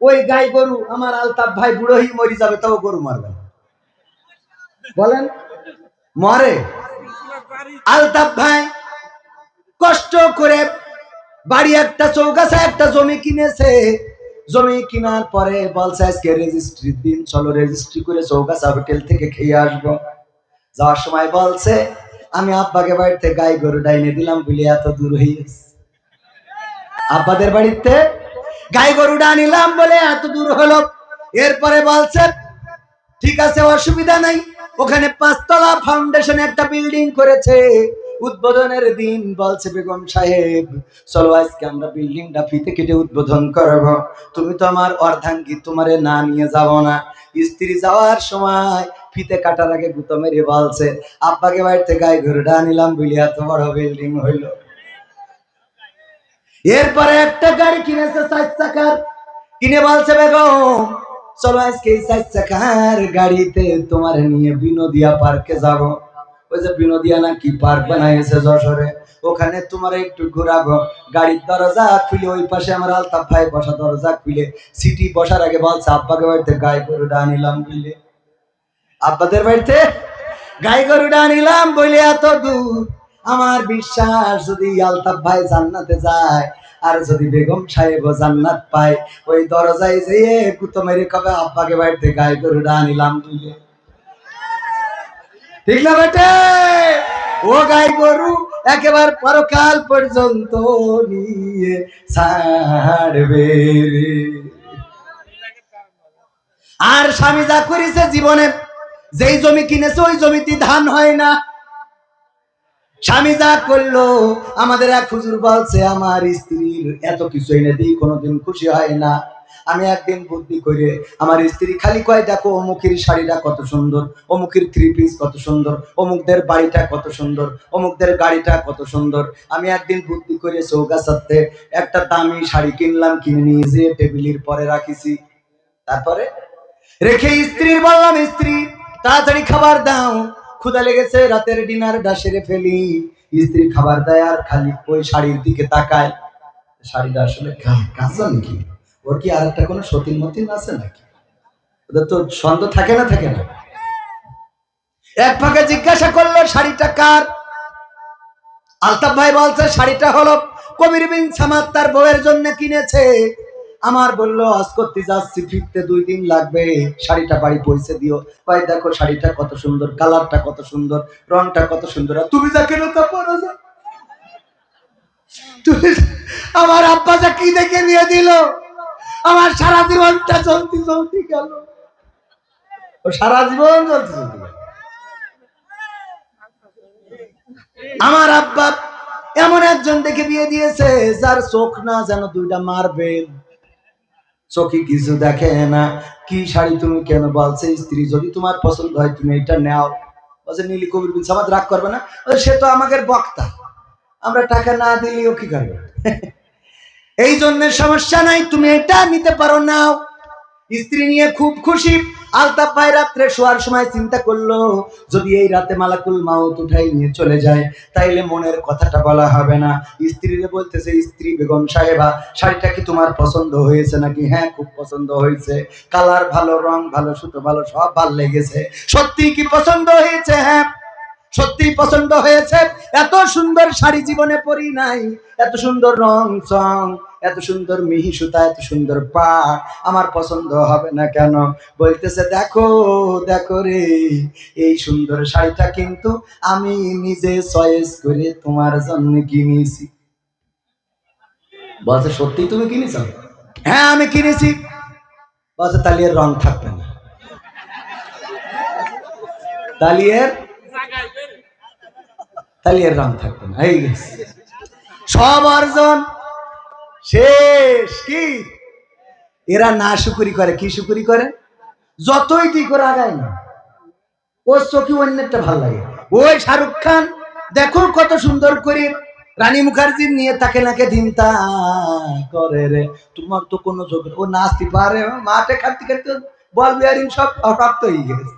ওই গাই গরু আমার আলতাফ ভাই বুড়ো হয়ে মরে যাবে, তাও গরু মারবে না। বলেন মরে? আলতাফ ভাই কষ্ট করে বাড়ি একটা চৌগাছা একটা জমি কিনেছে, জমি কেনার পরে বলছে আজকে রেজিস্ট্রির দিন, চলো রেজিস্ট্রি করে চৌগাছা হোটেল থেকে খেয়ে আসবো। যাওয়ার সময় বলছে আমি আব্বাকে বাড়িতে গাই গরু ডাইনে দিলাম বলে এত দূর হয়েছে, আব্বাদের বাড়িতে গাই গরুটা নিলাম বলে এত দূর হলো। এরপরে বলছে ঠিক আছে অসুবিধা নাই, ওখানে 5 তলা ফাউন্ডেশন একটা বিল্ডিং করেছে। উদ্বোধনের দিন বলছে বেগম সাহেব চলো আজকে আমরা বিল্ডিংটা ফিতে কেটে উদ্বোধন করব, তুমি তো আমার অর্ধাঙ্গী, তোমারে না নিয়ে যাব না। স্ত্রী যাওয়ার সময় ফিতে কাটার আগে গুতো মেরে বলছে আব্বাকে বাড়িতে গাই গরুটা নিলাম বলে এত বড় বিল্ডিং হইলো। এরপরে একটা গাড়ি কিনেছে 4 চাকার, কিনে বলছে বেগম চলো আজকে এই 4 চাকার গাড়িতে তোমার নিয়ে বিনোদিয়া পার্কে যাব। ওই যে বিনোদিয়া নাকি পার্ক বানাইছে যশোরে, ওখানে তোমার একটু ঘোরাবো। গাড়ির দরজা খুলে ওই পাশে আমার আলতাফ ভাই বসা, দরজা খুলে সিটি বসার আগে বলছে আব্বাকে বাড়িতে গাই গরুটা আনিলাম বলে, আব্বাদের বাড়িতে গাই গরুটা আনিলাম বলে এত দূর। আমার বিশ্বাস যদি আলতাফ ভাই জান্নাতে যায় আর যদি বেগম সাহেব জান্নাত পায়, ওই দরজায় যেয়ে গুতো মেরে কবে আব্বাকে বাড়িতে গাই গরুটা আনিলাম বলে। ঠিক না বেটে? ও গাই গরু একেবার পরকাল পর্যন্ত নিয়ে ছাড়বে। আর স্বামী যা করেছে জীবনে, যেই জমি কিনেছে ওই জমিতে ধান হয় না। স্বামী যা করলো, আমাদের এক হুজুর বলছে আমার স্ত্রীর এত কিছু এনে দিই কোনোদিন খুশি হয় না। আমি একদিন বুদ্ধি করে, আমার স্ত্রী খালি কয় দেখো অমুকের শাড়িটা কত সুন্দর, অমুকের থ্রি পিস কত সুন্দর, অমুকদের বাড়িটা কত সুন্দর, অমুকদের গাড়িটা কত সুন্দর। আমি একদিন বুদ্ধি করে চৌগাছাতে একটা দামি শাড়ি কিনলাম, কিনে নিয়ে যেয়ে টেবিলের পরে রাখিছি। তারপরে রেখে স্ত্রীর বললাম, স্ত্রী তাড়াতাড়ি খাবার দাও, ক্ষুধা লেগেছে, রাতের ডিনারটা সেরে ফেলি। স্ত্রী খাবার দেয় আর খালি ওই শাড়ির দিকে তাকায়। শাড়িটা আসলে কাঁচা নাকি, ওর কি আর একটা কোনো সতীন মতিন আছে নাকি? ওদের তো সন্দেহ থাকে না, থাকে না। এক ফাঁকে জিজ্ঞাসা করলো শাড়িটা কার? আলতাফ ভাই বলছে শাড়িটা হলো কবির বিন সামাদ তার বউয়ের জন্য কিনেছে। আমার বললো হজ করতে যাচ্ছি, ফিরতে 2 দিন লাগবে, শাড়িটা বাড়ি পৌঁছে দিও। ভাই দেখো শাড়িটা কত সুন্দর, কালারটা কত সুন্দর, রংটা কত সুন্দর, আর তুমি যা কেন তা পরো না। তুমি, আমার আব্বা যা কি দেখে বিয়ে দিল, আমার সারা জীবনটা চলতে চলতে গেল, ও সারা জীবন চলতে চলতে গেল। আমার আব্বা এমন একজন দেখে বিয়ে দিয়েছে যার চোখ না যেন 2টা মারবে, চোখে কিছু দেখে না। কি শাড়ি তুমি কেন? বলছে স্ত্রী যদি তোমার পছন্দ হয় তুমি এটা নাও। বলছে নীলি কবির বিন সামাদ রাগ করবে না? সে তো আমাদের বক্তা, আমরা টাকা না দিলেও কি করবে? এই জন্য সমস্যা নাই, তুমি এটা নিতে পারো, নাও। স্ত্রী নিয়ে খুব খুশি। আলতাফ ভাই রাত্রে শোয়ার সময় চিন্তা করলো যদি এই রাতে মালাকুল মাউত উঠাই নিয়ে চলে যায় তাইলে মনের কথাটা বলা হবে না। স্ত্রীরে বলতেছে, স্ত্রী বেগম সাহেবা শাড়িটা কি তোমার পছন্দ হয়েছে নাকি? হ্যাঁ খুব পছন্দ হয়েছে, কালার ভালো, রং ভালো, সুতো ভালো, সব ভালো লেগেছে। সত্যি কি পছন্দ হয়েছে? হ্যাঁ সত্যি পছন্দ হয়েছে। এত সুন্দর শাড়ি জীবনে পরি নাই, এত সুন্দর রং চং, এত সুন্দর মিহি সুতা, এত সুন্দর পা, আমার পছন্দ হবে না কেন? বলতেছে দেখো দেখো রে, এই সুন্দর শাড়িটা কিন্তু আমি নিজে চয়েস করে তোমার জন্য কিনেছি। বলছে সত্যি তুমি কিনেছ? হ্যাঁ আমি কিনেছি। বলছে তাহলে এর রং থাকবে না, তাহলে এর রং থাকবে না, এই গেছে সব অর্জন শেষ। কি এরা না শুকুরি করে? কি শুকুরি করে? যতই তুই করে আগায় না, ওর চোখে অন্যটা ভাল লাগে। ওই শাহরুখ খান দেখো কত সুন্দর করে রানী মুখার্জি নিয়ে তাকে নাকে ধিনতা করে রে, তোমার তো কোনো চোখ, ও নাচতে পারে, মাঠে খাটতে খাটতে বল বিয়ারিং সব অপ্রাপ্ত হয়ে গেছে।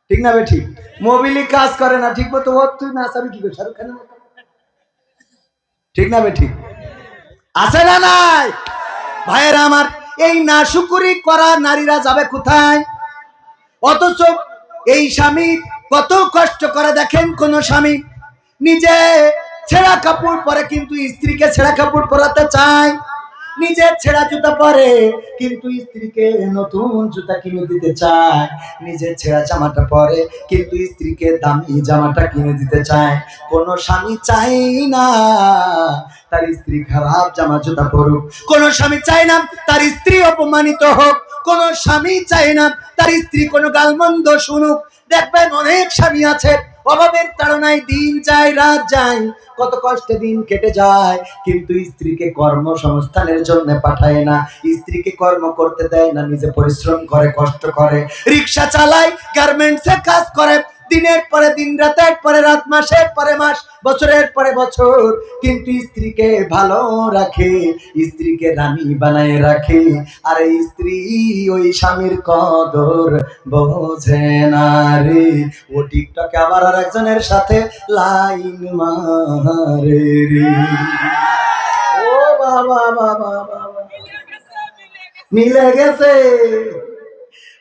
ঠিক না বে ঠিক? মোবিলি কাজ করে না ঠিক মতো, ওর তুই নাচাবি কি করে শাহরুখ খানের মতো? ঠিক না বে ঠিক? আছে না নাই? ভাইয়েরা আমার, এই নাশুকুরি করা নারীরা যাবে কোথায়? অথচ এই স্বামী কত কষ্ট করে, দেখেন কোন স্বামী নিজে ছেঁড়া কাপড় পরে কিন্তু স্ত্রীকে ছেঁড়া কাপড় পরাতে চায়, নিজে ছেঁড়া জুতা পরে কিন্তু স্ত্রীকে নতুন জুতা কিনে দিতে চায়, নিজে ছেঁড়া জামাটা পরে কিন্তু স্ত্রীকে দামি জামাটা কিনে দিতে চায়। কোন স্বামী চাই না তার স্ত্রী খারাপ জামা জুতা পরুক, কোন স্বামী চায় না তার স্ত্রী অপমানিত হোক, কোন স্বামী চায় না তার স্ত্রী কোনো গালমন্দ শুনুক। দেখবেন অনেক স্বামী আছে অভাবের তাড়নায় দিন যায় রাত যায়, কত কষ্টে দিন কেটে যায়, কিন্তু স্ত্রীকে কর্মসংস্থানের জন্য পাঠায় না, স্ত্রীকে কর্ম করতে দেয় না, নিজে পরিশ্রম করে, কষ্ট করে, রিক্সা চালায়, গার্মেন্টসে কাজ করে, দিনের পরে দিন, রাতের পরে রাত, মাসের পরে মাস, বছরের পরে বছর, কিন্তু স্ত্রীকে ভালো রাখে, স্ত্রীকে রানী বানায় রাখে। আর এই স্ত্রী ওই স্বামীর কদর বোঝে না রে, ও টিকটকে আবার আর একজনের সাথে লাইন মারে রে। ও বাবা বাবা বাবা, মিলে গেছে,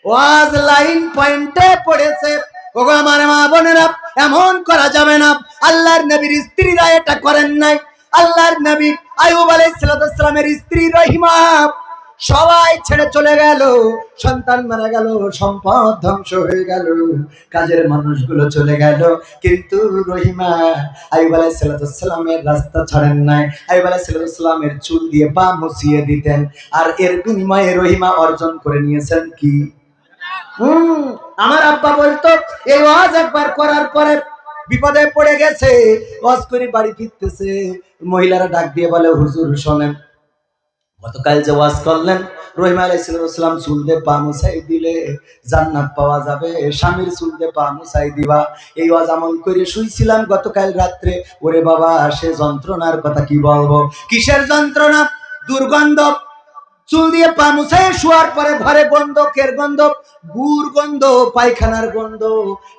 ওয়াজ লাইন পয়েন্টে পড়েছে। ওগো আমার মা বোনেরা, এমন করা যাবে না। আল্লাহর নবীর স্ত্রীরা এটা করেন নাই। আল্লাহর নবী আইয়ুব আলাইহিস সালামের স্ত্রী রহিমা সবাই ছেড়ে চলে গেল, সন্তান মারা গেল, সম্পদ ধ্বংস হয়ে গেল, কাজের মানুষগুলো চলে গেল, কিন্তু রহিমা আইয়ুব আলাইহিস সালামের রাস্তা ছাড়েন নাই। আইয়ুব আলাইহিস সালামের চুল দিয়ে পা মুছিয়ে দিতেন, আর এর বিনিময়ে রহিমা অর্জন করে নিয়েছেন কি? হুম, আমার আব্বা বলতো এই ওয়াজ একবার করার পরে বিপদে পড়ে গেছে, ওয়াজ করে বাড়ি ফিরতেছে, মহিলারা ডাক দিয়ে বলে হুজুর শোনেন, গতকাল যে ওয়াজ করলেন রহিম আলাইহিস সালাম চুল দিয়ে পা মুছাই দিলে জান্নাত পাওয়া যাবে, স্বামীর চুল দিয়ে পা মুছাই দিবা, এই ওয়াজ আমল করে শুইছিলাম গতকাল রাত্রে। ওরে বাবা, সে যন্ত্রণার কথা কি বলবো। কিসের যন্ত্রণা? দুর্গন্ধ। চুল দিয়ে পা মুছাই শোয়ার পরে ঘরে গন্ধ, কের গন্ধ? গুড় গন্ধ, পায়খানার গন্ধ।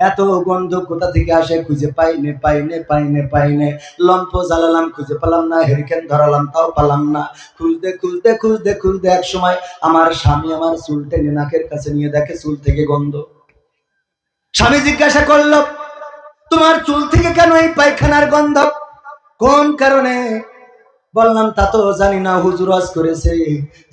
এত গন্ধ কোথা থেকে আসে খুঁজে পাইনে। লম্ফ জ্বালালাম, খুঁজে পেলাম না, হেরিকেন ধরালাম, তাও পেলাম না। খুঁজতে এক সময় আমার স্বামী আমার চুল টেনে নাকের কাছে নিয়ে দেখে চুল থেকে গন্ধ। স্বামী জিজ্ঞাসা করলো, তোমার চুল থেকে কেন এই পায়খানার গন্ধ, কোন কারণে? বললাম তা তো জানি না, হুজুর ওয়াজ করেছে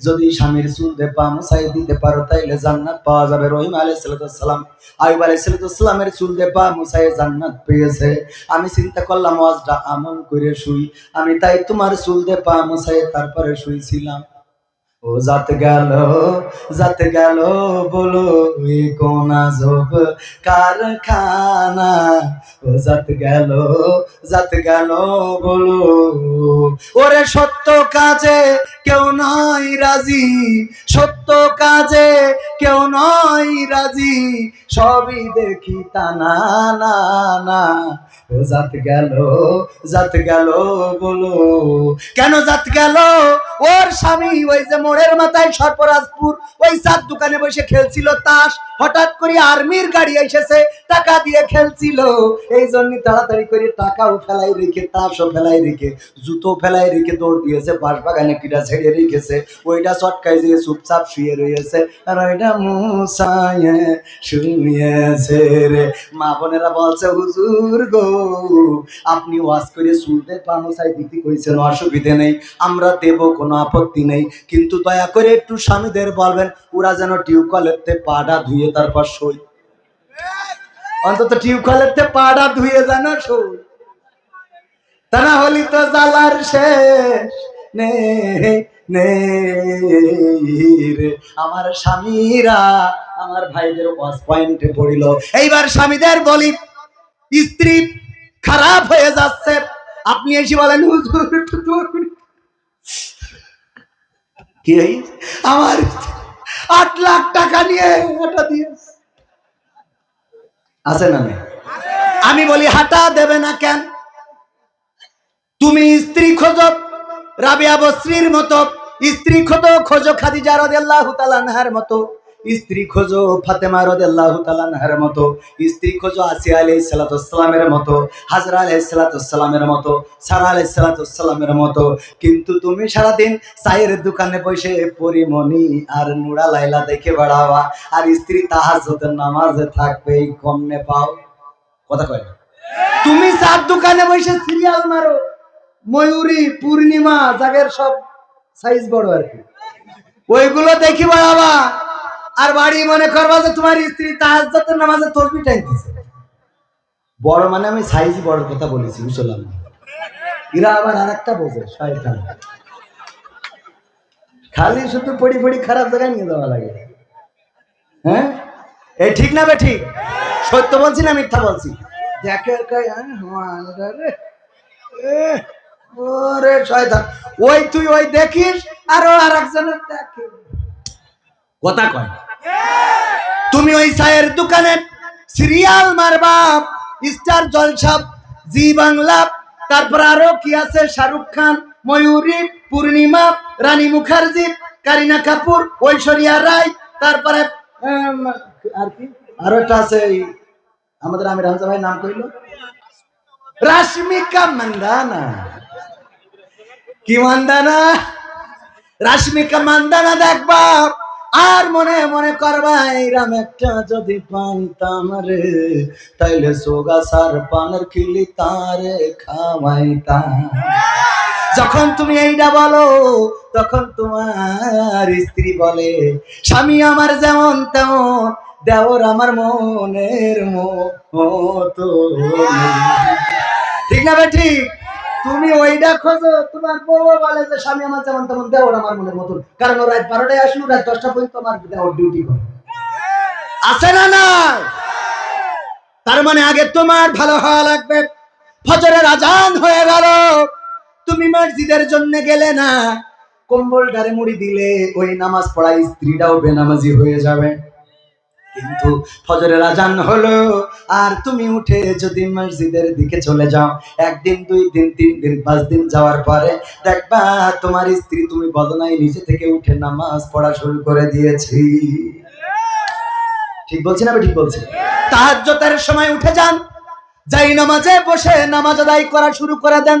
যদি স্বামীর চুল দিয়ে পা মুছাই দিতে পারো তাইলে জান্নাত পাওয়া যাবে। রহিম আলাইহিস সালাম আইয়ুব আলাইহিস সালামের চুল দিয়ে পা মুছাই জান্নাত পেয়েছে। আমি চিন্তা করলাম ওয়াজটা আমল করে শুই, আমি তাই তোমার চুল দিয়ে পা মুছাই তারপরে শুইছিলাম। ও যাতে গেল বলো এ কোন আজব কারখানা। ও যাতে গেল বলো, ওরে সত্য কাজে কেউ নয় রাজি, সত্য কাজে কেউ নয় রাজি, সবই দেখি তা না না না। ও জাত গেল বলো, কেন জাত গেল? ওর স্বামী ওই যে মোড়ের মাথায় সর্পরাজপুর ওই চার দোকানে বসে খেলছিল তাস, হঠাৎ করে আর্মির গাড়ি এসেছে, টাকা দিয়ে খেলছিল, এই জন্য তাড়াতাড়ি করে টাকাও ফেলাই রেখে, তাসও ফেলাই রেখে, জুতো ফেলাই রেখে দৌড় দিয়েছে, বাঁশবাগানে কিটা ছেড়ে রেখেছে, ওইটা চটকায় দিয়ে চুপচাপ শুয়ে রয়েছে, আর ওইটা মুসায়ে শুয়েছে রে। মা বোনেরা বলছে হুজুর গো আপনি ওয়াজ করে চুলতে পা মুছাই দিতে কইছেন, অসুবিধে নেই, আমরা দেব, কোনো আপত্তি নেই, কিন্তু দয়া করে একটু স্বামীদের বলবেন ওরা যেন টিউবওয়েলের পাটা ধুয়ে তারপর সই, অন্তত টিউবওয়েলের পাটা ধুয়ে যেন সই, তা না হলে তো জ্বালার শেষ রে। আমার স্বামীরা আমার ভাইদের ওয়াজ পয়েন্টে পড়িল। এইবার স্বামীদের বলি, স্ত্রী খারাপ হয়ে যাচ্ছে, আপনি এসে বলেন হুজুর কি আমার 8 লাখ টাকা নিয়ে হাঁটা দিয়ে আছে না? আমি বলি হাঁটা দেবে না কেন? তুমি স্ত্রী খোঁজো রাবিয়া বসরির মতো, স্ত্রী খোঁজো খাদিজা রাদিয়াল্লাহু তাআলা আনহার মতো, স্ত্রী খোঁজো ফাতেমা রাদিয়াল্লাহু তাআলা আনহার মতো, স্ত্রী খোঁজো আসিয়া আলাইহিস সালামের মতো, হাজরা আলাইহিস সালামের মতো, সারা আলাইহিস সালামের মতো। কিন্তু তুমি সারাদিন চায়ের দোকানে বসে পরিমণি আর নুরা লাইলা দেখে বেড়াবা, আর স্ত্রী তাহাজ্জুদের নামাজে থাকবে, এই কমনে পাও? কথা কয় না। তুমি চার দোকানে বসে সিরিয়াল মারো, ময়ূরী পূর্ণিমা জাগের সব সাইজ বড় আর কি, ওইগুলো দেখি বাবা, আর বাড়ি মনে করবা যে তোমার স্ত্রী তাহাজ্জুদের নামাজে তসবিহ টানতেছে। বড় মানে আমি সাইজ বড় কথা বলেছি, বুঝলাম। এরা আবার আরেকটা বোঝে শয়তান, খালি শুধু পড়ি খারাপ জায়গায় নিয়ে যাওয়া লাগে। হ্যাঁ, এই ঠিক না বে ঠিক? সত্য বলছি না মিথ্যা বলছি? দেখে ওরে শয়তান, ওই তুই ওই দেখিস আরো আরেকজনের দেখে, কথা কয়। তুমি ওই চায়ের দোকানে সিরিয়াল মারবা, স্টার জলসা, জি বাংলা, তারপর আরো কি আছে, শাহরুখ খান, ময়ূরী, পূর্ণিমা, রানী মুখার্জি, কারিনা কাপুর, ঐশ্বরিয়া রায়, তারপরে আর কি আরো একটা আছে আমাদের আমির হামজা ভাই নাম কইল, রাশমিকা মান্দানা, কি মান্দানা, রাশমিকা মান্দানা দেখবা, আর মনে মনে করবা এইরাম একটা যদি পাইতাম রে, তাইলে সোগাছার পানের খিলি তারে খাওয়াইতাম। যখন তুমি এইটা বলো তখন তোমার স্ত্রী বলে স্বামী আমার যেমন তেমন, দেওর আমার মনের মতো, ঠিক না ভাই ঠিক? তুমি ওইটা খোঁজো, তোমার বউ বলে যে স্বামী আমার যেমন তেমন, দেওর আমার মনের মতন, কারণ ও রাত 12টায় আসলো, রাত 10টা পর্যন্ত আমার দেওর ডিউটি করে। আছে না না? তার মানে আগে তোমার ভালো হওয়া লাগবে। ফজরের আজান হয়ে গেল, তুমি মসজিদের জন্য গেলে না, কম্বল ডারে মুড়ি দিলে ওই নামাজ পড়াই স্ত্রীটাও বেনামাজি হয়ে যাবে। কিন্তু ফজরের আজান হলো আর তুমি উঠে যদি মসজিদের দিকে চলে যাও, একদিন, 2 দিন, 3 দিন, 5 দিন যাওয়ার পরে দেখবা তোমার স্ত্রী, তুমি বলো নাই নিচে থেকে উঠে নামাজ পড়া শুরু করে দিয়েছি। ঠিক বলছি না? ঠিক বলছি। তাহাজ্জুদের সময় উঠে যান, যাই নামাজে বসে নামাজ আদায় করা শুরু করে দেন।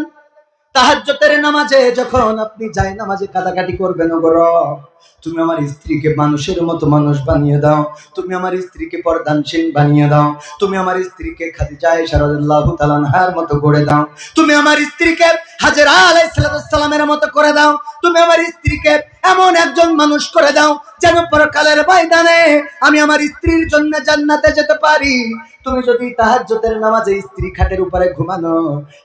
তাহাজ্জুদের নামাজে যখন আপনি যাই নামাজে কাটাকাটি করবেন, ওগো রব, তুমি আমার স্ত্রীকে মানুষের মতো মানুষ বানিয়ে দাও, তুমি আমার স্ত্রীকে পর্দানশীল বানিয়ে দাও, তুমি আমার স্ত্রীকে খাদিজা আয়েশা রাদিয়াল্লাহু তাআলা আনহার মতো করে দাও, তুমি আমার স্ত্রীকে হাজেরা আলাইহিস সালামের মতো করে দাও, তুমি আমার স্ত্রীকে এমন একজন মানুষ করে দাও যেন পরকালের ময়দানে আমি আমার স্ত্রীর জন্য জান্নাতে যেতে পারি। তুমি যদি তাহাজ্জুদের নামাজে স্ত্রী খাটের উপরে ঘুমানো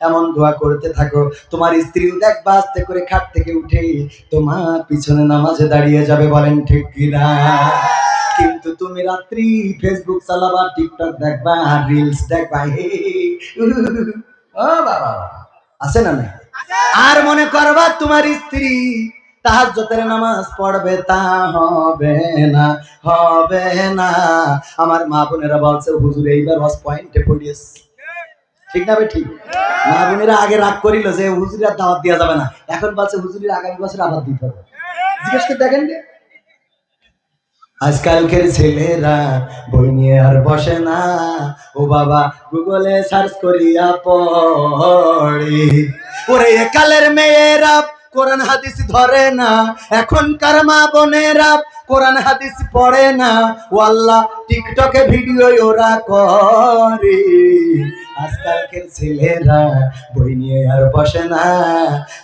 এমন দোয়া করতে থাকো, তোমার স্ত্রী দেখবা আস্তে করে খাট থেকে উঠে তোমার পিছনে নামাজে দাঁড়িয়ে যাবে। বলেন ঠিক কিনা? কিন্তু তুমি রাত্রি ফেসবুক চালাবা, টিকটক দেখবা, রিলস দেখবা, ও বাবা, আছে না না? আর মনে করবা তোমার স্ত্রী তাহাজ্জুদের নামাজ পড়বে, তা হবে না, হবে না। আমার মা বোনেরা বলছে, হুজুর এইবার হজ পয়েন্টে পড়িয়েছে। ঠিক না? ঠিক। মা বোনেরা আগে রাগ করিল যে হুজুরের দাওয়াত দেওয়া যাবে না, এখন বলছে হুজুরের আগামী বছর আবার দিতে হবে। জিজ্ঞেস করে দেখেন। আজকালকের ছেলেরা বই নিয়ে আর বসে না, ও বাবা গুগলে সার্চ করিয়া পড়ে। ওরে একালের মেয়েরা কোরআন হাদিস ধরে না, এখনকার মা বোনেরা কোরআন হাদিস পড়ে না, ও আল্লাহ টিকটকে ভিডিও ওরা করে। আজকালকের ছেলেরা বই নিয়ে আর বসে না,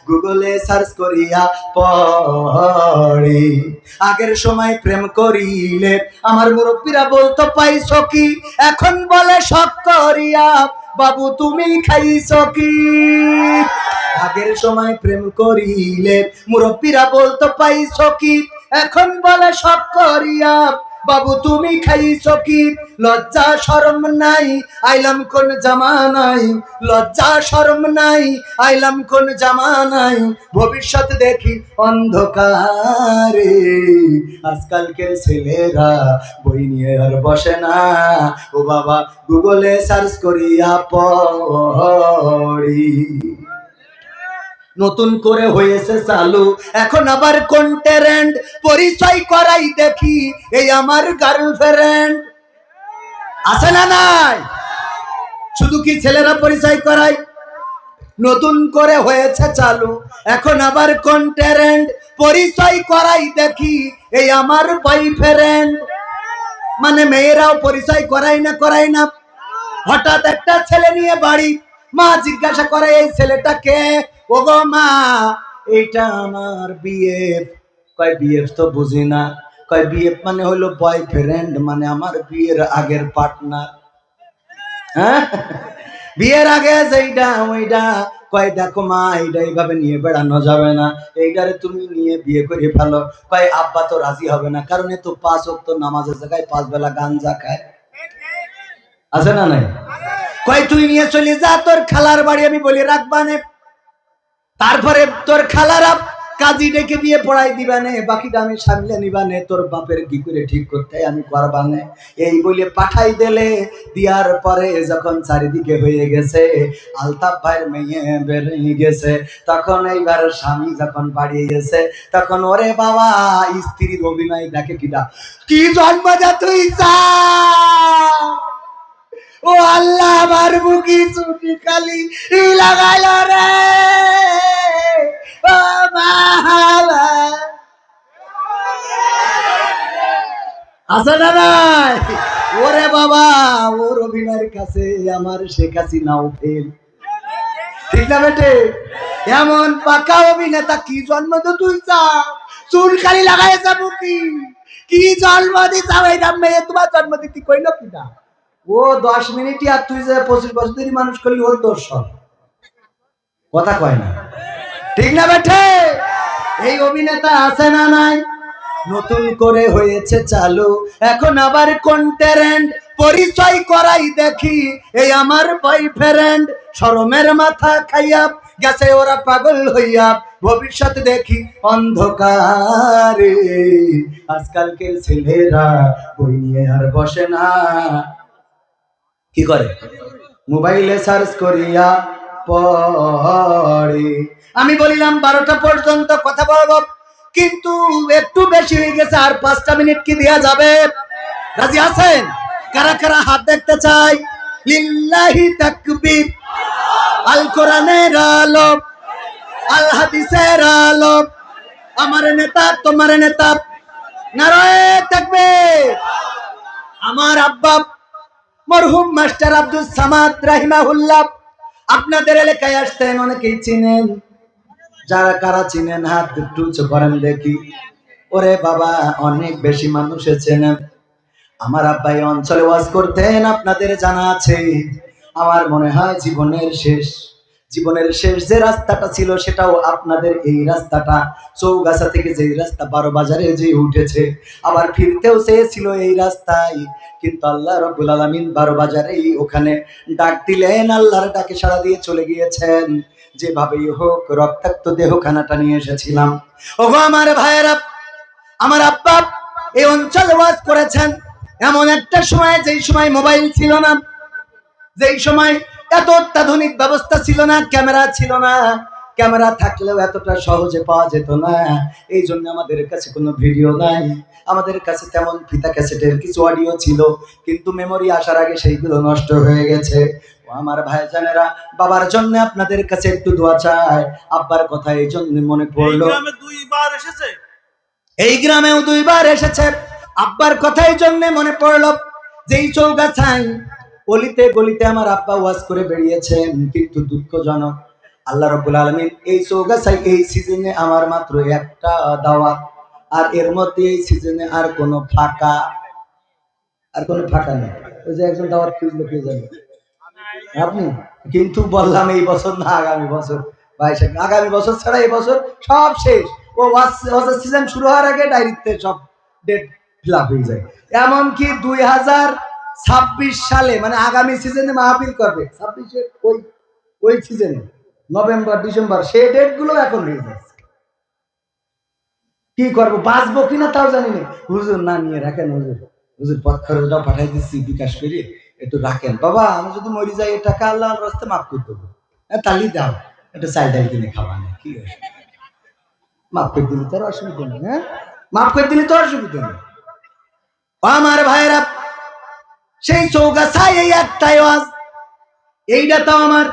গুগলে সার্চ করিয়া পড়ে। আগের সময় প্রেম করিলে আমার মুরব্বীরা বলতো পাইছো কি, এখন বলে শখ করিয়া বাবু তুমি খাইছো কি। আগের সময় প্রেম করিলে মুরব্বীরা বলতো পাইছো কি, এখন বলে শখ করিয়া বাবু তুমি খাইছো কি। লজ্জা শরম নাই, আইলাম কোন জামানায়, লজ্জা শরম নাই, আইলাম কোন জামানায়, ভবিষ্যৎ দেখি অন্ধকারে। আজকালকের ছেলেরা বই নিয়ে আর বসে না, ও বাবা গুগলে সার্চ করিয়া পড়ি। নতুন করে হয়েছে চালু এখন আবার কোন ট্রেন্ড, পরিচয় করাই দেখি এই আমার গার্লফ্রেন্ড। আছে না নাই? শুধু কি ছেলেরা পরিচয় করায়? নতুন করে হয়েছে চালু এখন আবার কোন ট্রেন্ড, পরিচয় করাই দেখি এই আমার বয়ফ্রেন্ড। মানে মেয়েরাও পরিচয় করায় না, করায় না। হঠাৎ একটা ছেলে নিয়ে বাড়ি, মা জিজ্ঞাসা করে এই ছেলেটা কে? ওগো মা, এটা আমার বিএফ। কয় বিএফ তো বুঝি না। কয় বিএফ মানে হলো বয়ফ্রেন্ড, মানে আমার বিয়ের আগের পার্টনার। হ্যাঁ, বিয়ের আগে যেইটা ওইটা। কয় দেখো মা, এইটা এইভাবে নিয়ে বেড়ানো যাবে না, এইটারে তুমি নিয়ে বিয়ে করে ফেলো। কয় আব্বা তো রাজি হবে না, কারণ এ তো 5 ওয়াক্ত নামাজের জায়গায় 5 বেলা গাঞ্জা খায়। আছে না নাই? কয় তুই নিয়ে চলে যা তোর খালার বাড়ি, আমি বলি রাখবানে, তারপরে তোর খালারা কাজী ডেকে বিয়ে পড়াই দিবানে, বাকিটা আমি সামলে নিবানে, তোর বাপের কি করে ঠিক করতে আমি করবানে। এই বলে পাঠাই দিলে, দিয়ার পরে যখন চারিদিকে হয়ে গেছে, আলতাফ ভাইয়ের মেয়ে বেরিয়ে গেছে, তখন এইবার স্বামী যখন বাড়িয়ে গেছে, তখন ওরে বাবা স্ত্রীর অভিনয় দেখে কিটা, কি জন্ম যা তুই যা, ও আল্লাহ আমার মুখি চুটি খালি লাগাইল রে, ও বাবা। আছে না নাই? ওরে বাবা, ওর অভিনয়ের কাছে আমার শেখ হাসিনাও ফেল। ঠিক না বেটে? এমন পাকা অভিনেতা কি জন্ম তো তুই চা, চুল খালি লাগাইছা মুখি, কি জন্ম দিছা এইটা মেয়ে তোমার জন্ম দিতে কইল কিনা? ও 10 মিনিটই, আর তুই যে 25 বছরেরই মানুষ করলি, ওর দোষ সব। কথা কয় না, ঠিক না বেঠে? এই অভিনেতা আছে না নাই? নতুন করে হয়েছে চালু, এখন আবার কোন ট্যালেন্ট পরিচয় করাই দেখি, এই আমার বয়ফ্রেন্ড। শরমের মাথা খাইয়া গেছে ওরা পাগল হইয়া, ভবিষ্যৎ দেখি অন্ধকারে। আজকালকের ছেলেরা বই নিয়ে আর বসে না, কি করে? মোবাইলে সার্চ করিয়া পড়ে। আমি বলিলাম 12টা পর্যন্ত কথা বলবো, কিন্তু একটু বেশি হয়ে গেছে, আর 5টা মিনিট কি দেয়া যাবে? রাজি আছেন? কারা কারা হাত দেখতে চাই? লিল্লাহি তাকবীর। আল কোরআনের আলো, আল হাদিসের আলো, আমার নেতা তোমার নেতা, নারায়ে তাকবীর। আমার আব্বা মরহুম মাস্টার আব্দুল সামাদ রাহিমাহুল্লাহ আপনাদের এলাকায় আসতেন, অনেকেই চিনেন। যারা কারা চিনেন হাত একটু উঁচু করেন দেখি। ওরে বাবা, অনেক বেশি মানুষ চেনেন। আমার আব্বা এই অঞ্চলে ওয়াজ করতেন, আপনাদের জানা আছে। আমার মনে হয় জীবনের শেষ যে রাস্তাটা ছিল সেটাও আপনাদের এই রাস্তাটা। চৌগাছা থেকে যে রাস্তা 12 বাজারে যে উঠেছে, আবার ফিরতেও চেয়েছিল এই রাস্তায়, কিন্তু আল্লাহ রাব্বুল আলামিন 12 বাজারেই ওখানে ডাক দিলেন, আল্লাহর ডাকে সাড়া দিয়ে চলে গিয়েছেন। যেভাবেই হোক রক্তাক্ত দেহখানাটা নিয়ে এসেছিলাম। ওগো আমার ভাইয়েরা, আমার আব্বা এই অঞ্চলে ওয়াজ করেছেন এমন একটা সময়, যেই সময় মোবাইল ছিল না, যেই সময় এত অত্যাধুনিক ব্যবস্থা ছিল না, ক্যামেরা ছিল না। ক্যামেরা থাকলেও এতটা সহজে পাওয়া যেত না। এই জন্য আমাদের কাছে কোনো ভিডিও নাই, আমাদের কাছে তেমন ফিতা ক্যাসেটের কিছু অডিও ছিল, কিন্তু মেমোরি আসার আগে সেইগুলো নষ্ট হয়ে গেছে। ও আমার ভাইজানেরা, বাবার জন্য আপনাদের কাছে একটু দোয়া চাই। আব্বার কথা এই জন্য মনে পড়লো। এই গ্রামেও 2বার এসেছে। আব্বার কথাই জন্য মনে পড়লো, যেই চৌগাছায় অলিতে গলিতে আমার আব্বা ওয়াজ করে বেরিয়েছেন, কিন্তু দুঃখজনক আল্লাহ রাব্বুল আলামিন এই চৌগাছায় এই সিজনে আমার মাত্র একটা দাওয়াত, আর এর মধ্যে এই সিজনে আর কোনো ফাঁকা নেই। ওই যে একজন দাওয়াত খুঁজলো, কে জানে আপনি? কিন্তু বললাম এই বছর না, আগামী বছর। ভাই সাহেব, আগামী বছর ছাড়া এই বছর সব শেষ। ও ওয়াজ সিজন শুরু হওয়ার আগে ডাইরেক্টে সব ডেট ফিল আপ হয়ে যায়। এমনকি 2026 সালে, মানে আগামী সিজনে মাহফিল করবে 26-এর ওই সিজনে, নভেম্বর ডিসেম্বর, সেই ডেট গুলো এখন হয়ে যাচ্ছে। কি করবো, বাঁচবো কিনা তাও জানি না। হুজুর না নিয়ে রাখেন, হুজুর পথ খরচটাও পাঠাই দিচ্ছি বিকাশ করে, একটু রাখেন বাবা, আমি যদি মরি যাই এই টাকা আল্লাহর রাস্তে মাফ করে দেবো। তালি দাও, একটু চাল ডাল কিনে খাওয়া নেই, কি মাফ করে দিলে তোর অসুবিধা নেই। হ্যাঁ, মাফ করে দিলে তো অসুবিধা নেই। আমার ভাইয়েরা, সেই চৌগাছায় এই একটাই ওয়াজ। এইটা তো আমার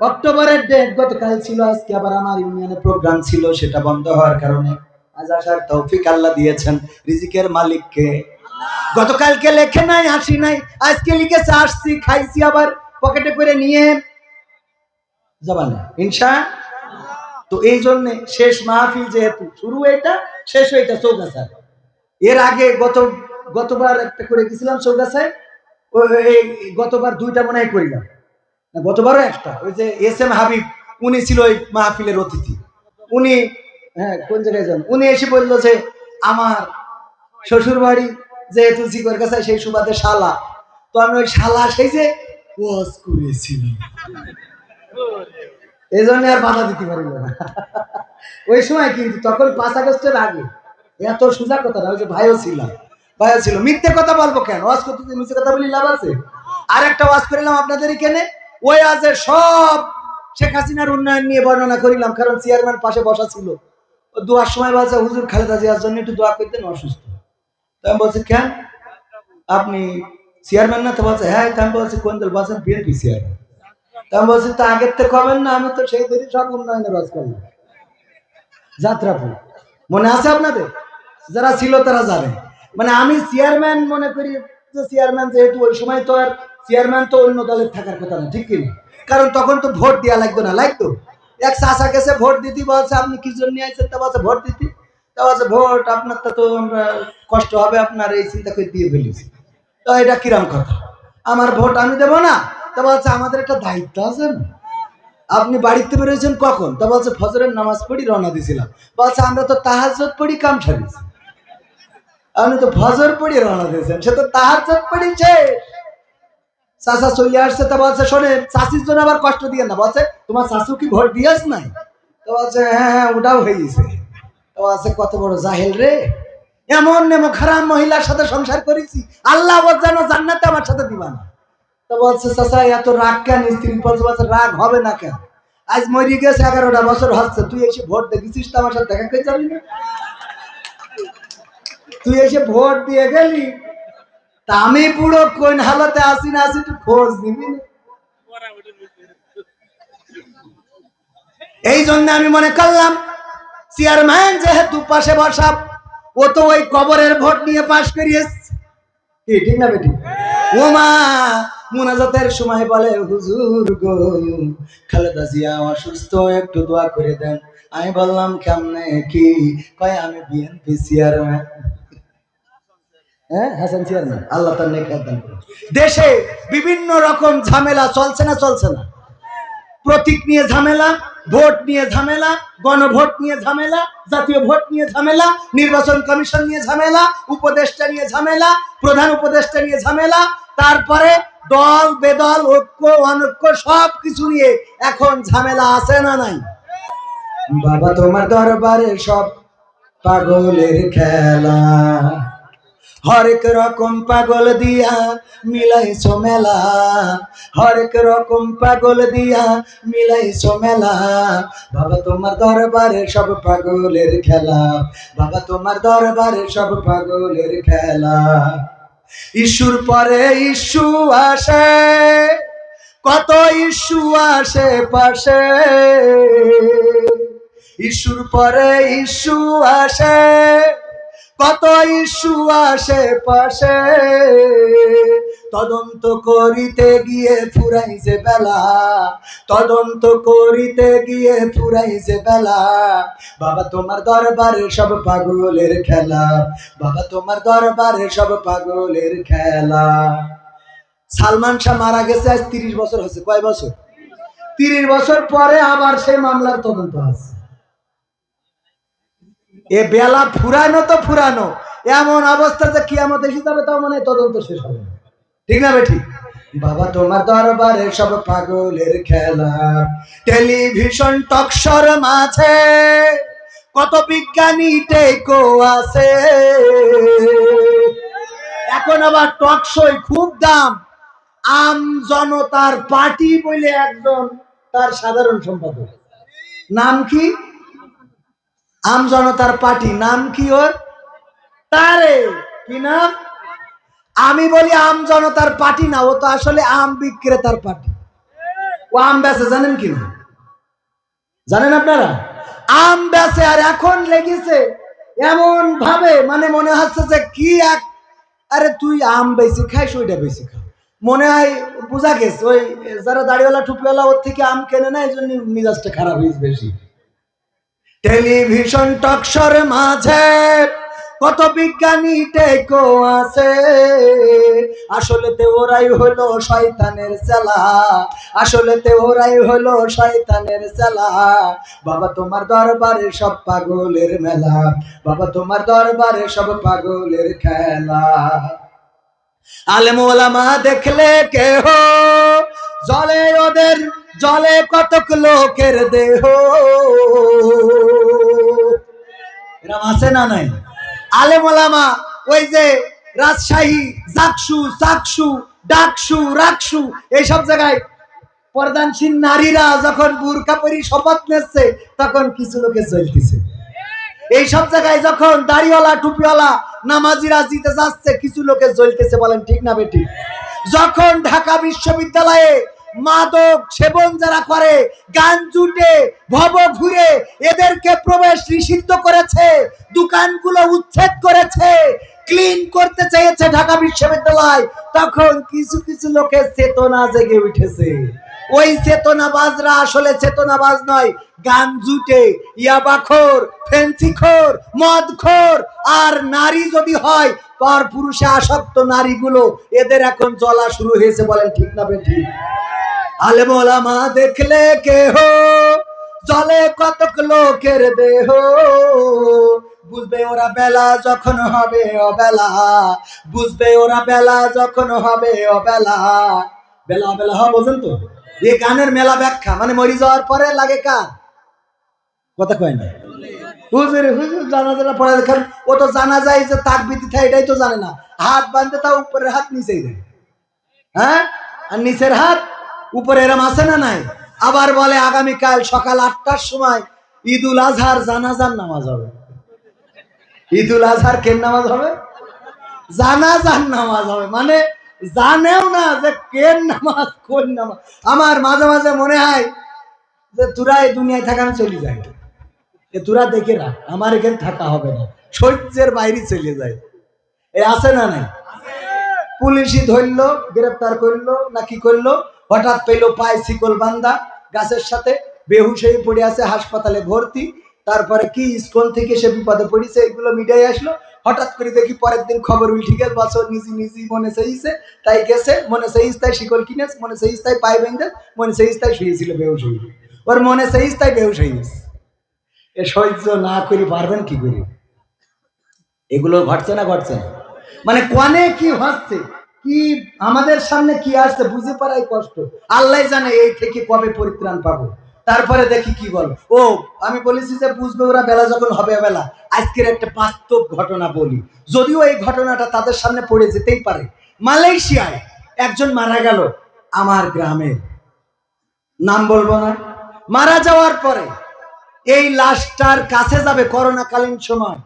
অক্টোবরের ডেট, গতকাল ছিল। আজকে আবার আমার ইউনিয়নে প্রোগ্রাম ছিল, সেটা বন্ধ হওয়ার কারণে আজ আসার তৌফিক আল্লাহ দিয়েছেন। রিজিকের মালিককে। গতকালকে লেখে নাই, আসি নাই, আজকে লিখেছে আসছি, খাইছি, আবার পকেটে করে নিয়ে যাবেন ইনশা। তো এই জন্য শেষ মাহফিল, যেহেতু শুরু এটা, শেষ এটা চৌগাছায়। এর আগে গতবার একটা করে গেছিলাম চৌগাছায়। গতবার 2টা মনে হয় করিলাম, গতবারও একটা। ওই যে এস.এম. হাবিব, উনি ছিল ওই মাহফিলের অতিথি। উনি, হ্যাঁ, কোন জায়গায় যান, উনি এসে বললো যে আমার শ্বশুর বাড়ি যেহেতু জিগর কাছে, সেই সুবাদে শালা। তো আমি ওই শালা সেই যে ওয়াজ করেছিলাম, এই জন্য আর বাধা দিতে পারিল না ওই সময়। কিন্তু তখন 5 আগস্টের আগে, এত সোজা কথা না। ওই যে ভাইও ছিল, মিথ্যে কথা বলবো কেন? ওয়াজ করতে মিথ্যে কথা বলি লাভ আছে? আর একটা ওয়াজ করিলাম আপনাদের এখানে, ওই আজের সব শেখ হাসিনার উন্নয়ন নিয়ে বর্ণনা করিলাম, কারণ চেয়ারম্যান পাশে বসা ছিল। দোয়ার সময় বলছে হুজুর খালেদা জিয়ার জন্য একটু দোয়া করতেন, অসুস্থ। তো আমি বলছি কেন, আপনি চেয়ারম্যান না? তো বলছে হ্যাঁ। তো আমি বলছি কোন দল? বলছেন বিএনপি চেয়ারম্যান। তো আমি বলছি তা আগের থেকে কবেন না, আমি তো সেই দিনই সব উন্নয়নের ওয়াজ করলাম। যাত্রাপুর মনে আছে আপনাদের? যারা ছিল তারা জানে। মানে আমি চেয়ারম্যান মনে করি যে চেয়ারম্যান, যেহেতু ওই সময় তো আর চেয়ারম্যান তো অন্য দলের থাকার কথা না, ঠিক কিনা? কারণ তখন তো ভোট দেওয়া লাগতো না, লাগতো? এক চাষা গেছে ভোট দিতে, বলছে আপনি কি জন্য আইছেন? তা বলছে ভোট দিতে। তা বলছে ভোট আপনার তো আমরা কষ্ট হবে আপনার, এই চিন্তা করে দিয়ে ফেলেছি। তো এটা কিরাম কথা, আমার ভোট আমি দেবো না? তা বলছে আমাদের একটা দায়িত্ব আছে না। আপনি বাড়িতে বেরোয়েছেন কখন? তা বলছে ফজরের নামাজ পড়ি রওনা দিয়েছিলাম। বলছে আমরা তো তাহাজ্জুদ পড়ি, কাম সারিছি। আপনি তো ফজর পড়িয়ে রওনা দিয়েছেন, সে তো তাহাজ্জুদ পড়েছে। চাচা চলে আসছে, তা বলছে শোনে চাচির জন্য আবার কষ্ট দিয়ে না, বলছে তোমার শাশু কি ভোট দিয়াস নাই? তো বলছে হ্যাঁ হ্যাঁ ওটাও হয়ে গেছে। তো বলছে কত বড় জাহেল রে, এমন নেমো খারাপ মহিলার সাথে সংসার করেছি, আল্লাহ যেন জান্নাতে আমার সাথে দিবা না। তো বলছে চাচা এত রাগ কেন? স্ত্রী বলছে বলছে রাগ হবে না কেন, আজ মরি গেছে 11টা বছর হচ্ছে, তুই এসে ভোট দেখেছিস তো আমার সাথে দেখা করে যাবি না? তুই এসে ভোট দিয়ে গেলি, তা আমি পুরো কোন হালতে আসি না আসি তুই খোঁজ নিবি না? এই জন্য আমি মনে করলাম চেয়ারম্যান যেহেতু পাশে বসা, ও তো ওই কবরের ভোট নিয়ে পাশ করিয়েছে, ঠিক না বেটি? ও মা মুনাজাতের সময় বলে হুজুর গো খালেদা জিয়া অসুস্থ, একটু দোয়া করে দেন। আমি বললাম কেমনে কি? কয় আমি বিএনপি চেয়ারম্যান। হ্যাঁ হাসান চেয়ারম্যান, আল্লাহ তার নেক দান করুন। দেশে বিভিন্ন রকম ঝামেলা চলছে না চলছে না? প্রতীক নিয়ে ঝামেলা, ভোট নিয়ে ঝামেলা, গণভোট নিয়ে ঝামেলা, জাতীয় ভোট নিয়ে ঝামেলা, নির্বাচন কমিশন নিয়ে ঝামেলা, উপদেষ্টা নিয়ে ঝামেলা, প্রধান উপদেষ্টা নিয়ে ঝামেলা, তারপরে দল বেদল ঐক্য অনৈক্য সব কিছু নিয়ে এখন ঝামেলা আছে না নাই? বাবা তোমার দরবারে সব পাগলের খেলা, হরেক রকম পাগল দিয়া মিলাইছো মেলা, হরেক রকম পাগল দিয়া মিলাইছো মেলা। বাবা তোমার দরবারে সব পাগলের খেলা, বাবা তোমার দরবারে সব পাগলের খেলা। ইস্যুর পরে ইস্যু আসে, কত ইস্যু আসে পাশে, ইস্যুর পরে ইস্যু আসে, কত ইস্যু আসে পাশে, তদন্ত করিতে গিয়ে ফুরাইছে বেলা, তদন্ত করিতে গিয়ে ফুরাইছে বেলা। বাবা তোমার দরবারে সব পাগলের খেলা, বাবা তোমার দরবারে সব পাগলের খেলা। সালমান শাহ মারা গেছে আজ 30 বছর হচ্ছে। কয় বছর? 30 বছর পরে আবার সেই মামলার তদন্ত আছে। এ বেলা ফুরানো তো ফুরানো, এমন অবস্থা যে কিয়ামত এসে যাবে তাও মানে তদন্ত শেষ হবে না, ঠিক না বেঠিক? বাবা তোমার দরবারে সব পাগলের খেলা। টেলিভিশন টকশোর মাঝে কত বিজ্ঞানী টেকো আছে, এখন আবার টকশোয় খুব দাম। আম জনতার পার্টি বলে একজন তার সাধারণ সম্পাদক, নাম কি? আম জনতার পার্টি, নাম কি ওর? তারে কি নাম? আমি বলি আম জনতার পার্টি না, ও তো আসলে আম বিক্রেতার পার্টি। ও আম বেচে, জানেন কি না? জানেন আপনারা? আম বেচে, আর এখন লেগেছে এমন ভাবে মানে মনে হচ্ছে যে কি এক, আরে তুই আম বেশি খাইস ওইটা বেশি খা, মনে হয় বোঝা গেছে ওই যারা দাড়িওয়ালা টুপিওয়ালা ওর থেকে আম কেনে না, এই জন্য মিজাজটা খারাপ হয়েছে বেশি। টেলিভিশন টকশোর মাঝে কত বিজ্ঞানী টেকো আছে, আসলেতে ওরাই হলো শয়তানের চেলা, আসলেতে ওরাই হলো শয়তানের চেলা। বাবা তোমার দরবারে সব পাগলের মেলা, বাবা তোমার দরবারে সব পাগলের খেলা। আলেম ওলামা দেখলে কেহ জলে ওদের, জলে কতক লোকের দেহ, এরকম আছে না নাই? আলেম ওলামা ওই যে রাজশাহী জাকসু চাকসু ডাকসু রাকসু এইসব জায়গায় প্রধানশীল নারীরা যখন বুরকা পরি শপথ নিচ্ছে তখন কিছু লোকে জ্বলতেছে। এইসব জায়গায় যখন দাড়িওয়ালা টুপিওয়ালা নামাজিরা জিতে যাচ্ছে কিছু লোকে জ্বলতেছে, বলেন ঠিক না বেটি? যখন ঢাকা বিশ্ববিদ্যালয়ে মাদক সেবন যারা করে, গান জুটে ভব ঘুরে এদেরকে প্রবেশ নিষিদ্ধ করেছে, দোকানগুলো উচ্ছেদ করেছে, ক্লিন করতে চেয়েছে ঢাকা বিশ্ববিদ্যালয়, তখন কিছু কিছু লোকের চেতনা জেগে উঠেছে। ওই চেতনাবাজরা আসলে চেতনাবাজ নয়, গান জুটে ইয়াবাখোর ফেন্সিখোর মদখোর আর নারী যদি হয় পর পুরুষে আসক্ত নারীগুলো, এদের এখন জ্বলা শুরু হয়েছে, বলেন ঠিক না বেঠিক? আলেম ওলামা দেখলে কেহ জলে কতক লোকের দেহ, বুঝবে ওরা বেলা যখন হবে অবেলা, বুঝবে ওরা বেলা যখন হবে অবেলা। বেলা অবেলা হয় বোঝেন তো? এই গানের মেলা ব্যাখ্যা, মানে মরি যাওয়ার পরে লাগে কার কথা কয় না। হুজুর হুজুর জানাজা পড়ে দেখেন, ও তো জানা যায় যে তাকবীর দিতে এটাই তো জানে না। হাত বাঁধতে তা উপরের হাত নিচেই দেয়, হ্যাঁ, আর নিচের হাত উপরে, এরম আছে না নাই? আবার বলে আগামীকাল সকাল 8টার সময় ঈদুল আজহার জানাজার নামাজ হবে। ঈদুল আজহার কেন নামাজ হবে? জানাজার নামাজ হবে, মানে জানেও না যে কেন নামাজ কোন নামাজ। আমার মাঝে মাঝে মনে হয় যে তোরা এই দুনিয়ায় থাকা আমি চলে যাই, তোরা দেখে রাখ, আমার এখানে থাকা হবে না, সহ্যের বাইরে চলে যায়। এ আছে না নাই? পুলিশই ধরলো, গ্রেপ্তার করলো না কি করলো, হঠাৎ পেলো পায়ে শিকল বান্ধা গাছের সাথে, বেহুশ হয়ে পড়ে আছে, হাসপাতালে ভর্তি। তারপরে কি স্কুল থেকে সে বিপদে পড়েছে, এগুলো মিডিয়ায় আসলো। হঠাৎ করে দেখি পরের দিন খবর উল্টে গেল, বছর নিজে নিজেই মনে চাইছে তাই গেছে, মনে চাইছে তাই শিকল কিনেছে, মনে চাইছে তাই পায়ে বেঁধে, মনে চাইছে তাই শুয়েছিল বেহুশ হয়ে, ওর মনে চাইছে তাই বেহুশ হয়ে গেছে। এ সহ্য না করে পারবেন কি করে? এগুলো ঘটছে না ঘটছে না? মানে কোনে কি হচ্ছে, কি আমাদের সামনে কি আসছে বুঝে পারাই কষ্ট। আল্লাহ জানে এই থেকে কবে পরিত্রাণ পাবো। তারপরে দেখি কি বল, ও আমি বলেছি যে বুঝবে ওরা বেলা যখন হবে বেলা। আজকের একটা বাস্তব ঘটনা বলি, যদিও এই ঘটনাটা তাদের সামনে পড়ে যেতেই পারে। মালয়েশিয়ায় একজন মারা গেল আমার গ্রামে, নাম বলবো না। মারা যাওয়ার পরে এই লাশটার কাছে যাবে করোনাকালীন সময়,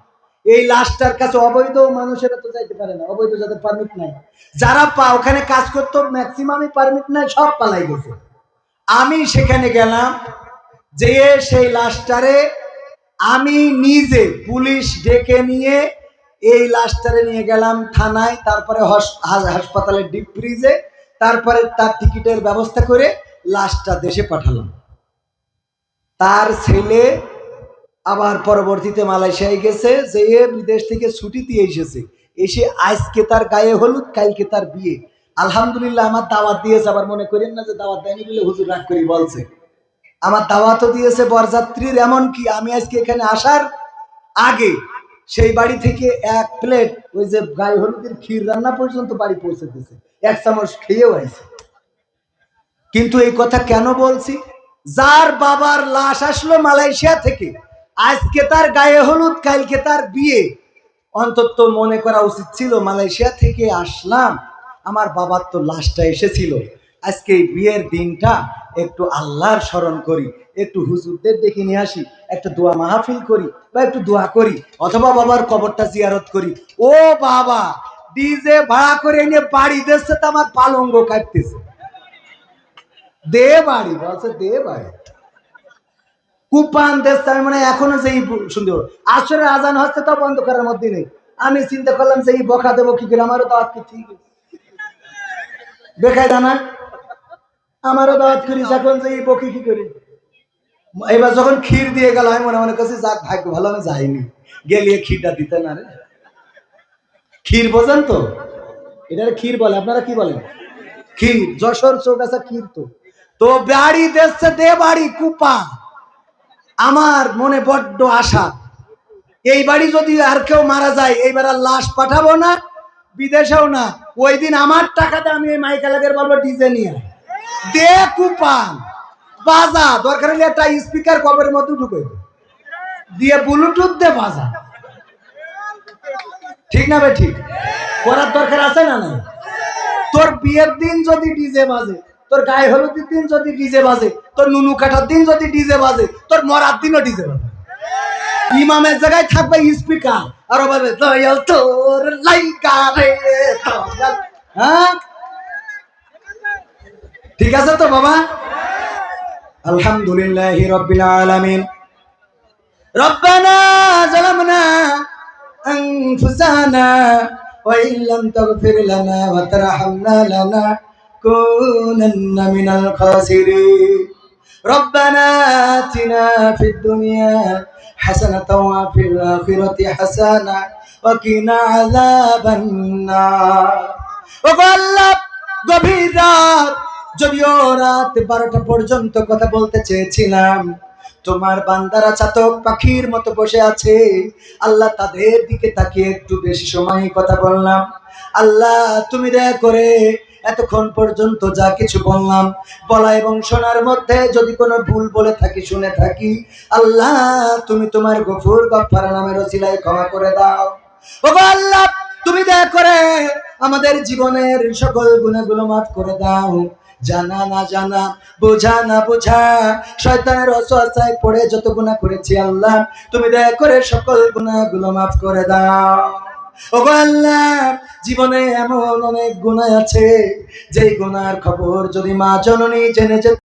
এই লাশটার কাছে অবৈধ মানুষেরা তো যাইতে পারে না, অবৈধ যাদের পারমিট নাই, যারা ওখানে কাজ করতো ম্যাক্সিমামই পারমিট নাই, সব পালাই গেছে। আমি সেখানে গেলাম, যে সেই লাশটারে আমি নিজে পুলিশ ডেকে নিয়ে এই লাশটারে নিয়ে গেলাম থানায়, তারপরে হাসপাতালের ডিপ ফ্রিজে, তারপরে তার টিকিটের ব্যবস্থা করে লাশটা দেশে পাঠালাম। তার ছেলে আবার পরবর্তীতে মালয়েশিয়ায় গেছে, যে বিদেশ থেকে ছুটিতে এসেছে, এসে আজকে তার গায়ে হলুদ, কালকে তার বিয়ে। আলহামদুলিল্লাহ আমার দাওয়াত দিয়েছে, আবার মনে করেন না যে দাওয়াত দেয়নি বলে হুজুর রাগ করি বলছে। আমার দাওয়াতও দিয়েছে বরযাত্রীর, এমনকি আমি আজকে এখানে আসার আগে সেই বাড়ি থেকে 1 প্লেট ওই যে গায়ে হলুদের ক্ষীর রান্না পর্যন্ত বাড়ি পৌঁছে দিয়েছে, 1 চামচ খেয়েও আইছে। কিন্তু এই কথা কেন বলছি, যার বাবার লাশ আসলো মালয়েশিয়া থেকে, আজকে তার গায়ে হলুদ, কালকে তার বিয়ে, অন্তত মনে করা উচিত ছিল মালয়েশিয়া থেকে আসলাম, আমার বাবার তো লাশটা এসেছিল, আজকে এই বিয়ের দিনটা একটু আল্লাহর স্মরণ করি, একটু হুজুরদের ডেকে নিয়ে আসি, একটা দোয়া মাহফিল করি বা একটু দোয়া করি, অথবা বাবার কবরটা জিয়ারত করি। ও বাবা, ডিজে ভাড়া করে এনে বাড়ি দিচ্ছে, তো আমার পালঙ্গ কাটতেছে। দে বাড়ি বলছে, দে বাড়ি কুপান দেশ, আমি মানে এখনো সেই সুন্দর আসরে আজান হচ্ছে, তাও বন্ধ করার মধ্যে নেই। আমি চিন্তা করলাম যে এই বকা দেবো কি করে, আমারও দাওয়াত কি ঠিক বেকায় জানা, আমারও দাওয়াত করিস এখন যে এই বকি কি করে। এবার যখন ক্ষীর দিয়ে গেল, আমি মনে মনে করছি যাক ভাগ্য ভালো আমি যাইনি, গেলিয়ে ক্ষীরটা দিতে না রে। ক্ষীর বোঝেন তো, এটা ক্ষীর বলে, আপনারা কি বলেন? ক্ষীর, যশোর চৌগাছা ক্ষীর। তো তো বাড়ি দেখছে দে বাড়ি কুপা। আমার মনে বড্ড আশা, এই বাড়ি যদি আর কেউ মারা যায়, এইবার আর লাশ পাঠাবো না, বিদেশেও না, ওই দিন আমার টাকাতে আমি এই মাইকেলাদের বলবো ডিজে নিয়ে দে কুপান বাজা, দরকার হলে একটা স্পিকার কবরের মধ্যে ঢুকে দিয়ে ব্লুটুথ দে বাজা। ঠিক না ভাই? ঠিক করার দরকার আছে না নাই? তোর বিয়ের দিন যদি ডিজে বাজে, তোর গায়ে হলুদের দিন যদি ডিজে বাজে, তোর নুনু কাটার দিন যদি ডিজে বাজে, তোর মরার দিনও ডিজে বাজে। ইমামের জায়গায় থাকবে স্পিকার, আর বলবে দয়াল তোর লাইকা রে দয়াল। হ্যাঁ ঠিক আছে তো বাবা। আলহামদুলিল্লাহি রাব্বিল আলামিন। রব্বানা যালামনা আনফুসানা ওয়া ইল্লাম তাগফির লানা ওয়া তারহামনা লানাকুনান্না মিনাল খাসিরিন। রব্বানা আতিনা ফিদ দুনিয়া হাসানাতাও ওয়া ফিল আখিরাতি হাসানা ওয়া কিনা আযাবান নার। ওগো আল্লাহ, গভীর রাত, যদিও রাত 12টা পর্যন্ত কথা বলতে চেয়েছিলাম, তোমার বান্দারা চাতক পাখির মতো বসে আছে। আল্লাহ তাদের দিকে তাকিয়ে একটু বেশি সময় কথা বললাম। আল্লাহ তুমি দয়া করে এতক্ষণ পর্যন্ত যা কিছু বললাম, বলা এবং শোনার মধ্যে যদি কোনো ভুল বলে থাকি, শুনে থাকি, আল্লাহ তুমি তোমার গফুর গফফার নামের ওসিলায় ক্ষমা করে দাও। ও আল্লাহ তুমি দয়া করে আমাদের জীবনের সকল গুনাহগুলো মাফ করে দাও। জানা না জানা, বোঝা না বোঝা, শয়তানের ওয়াসওয়াসায় পড়ে যত গুনাহ করেছি আল্লাহ তুমি দয়া করে সকল গুনাহগুলো মাফ করে দাও। ও আল্লাহ জীবনে এমন অনেক গুনাহ আছে যেই গুনার খবর যদি মা জননী জেনে যেত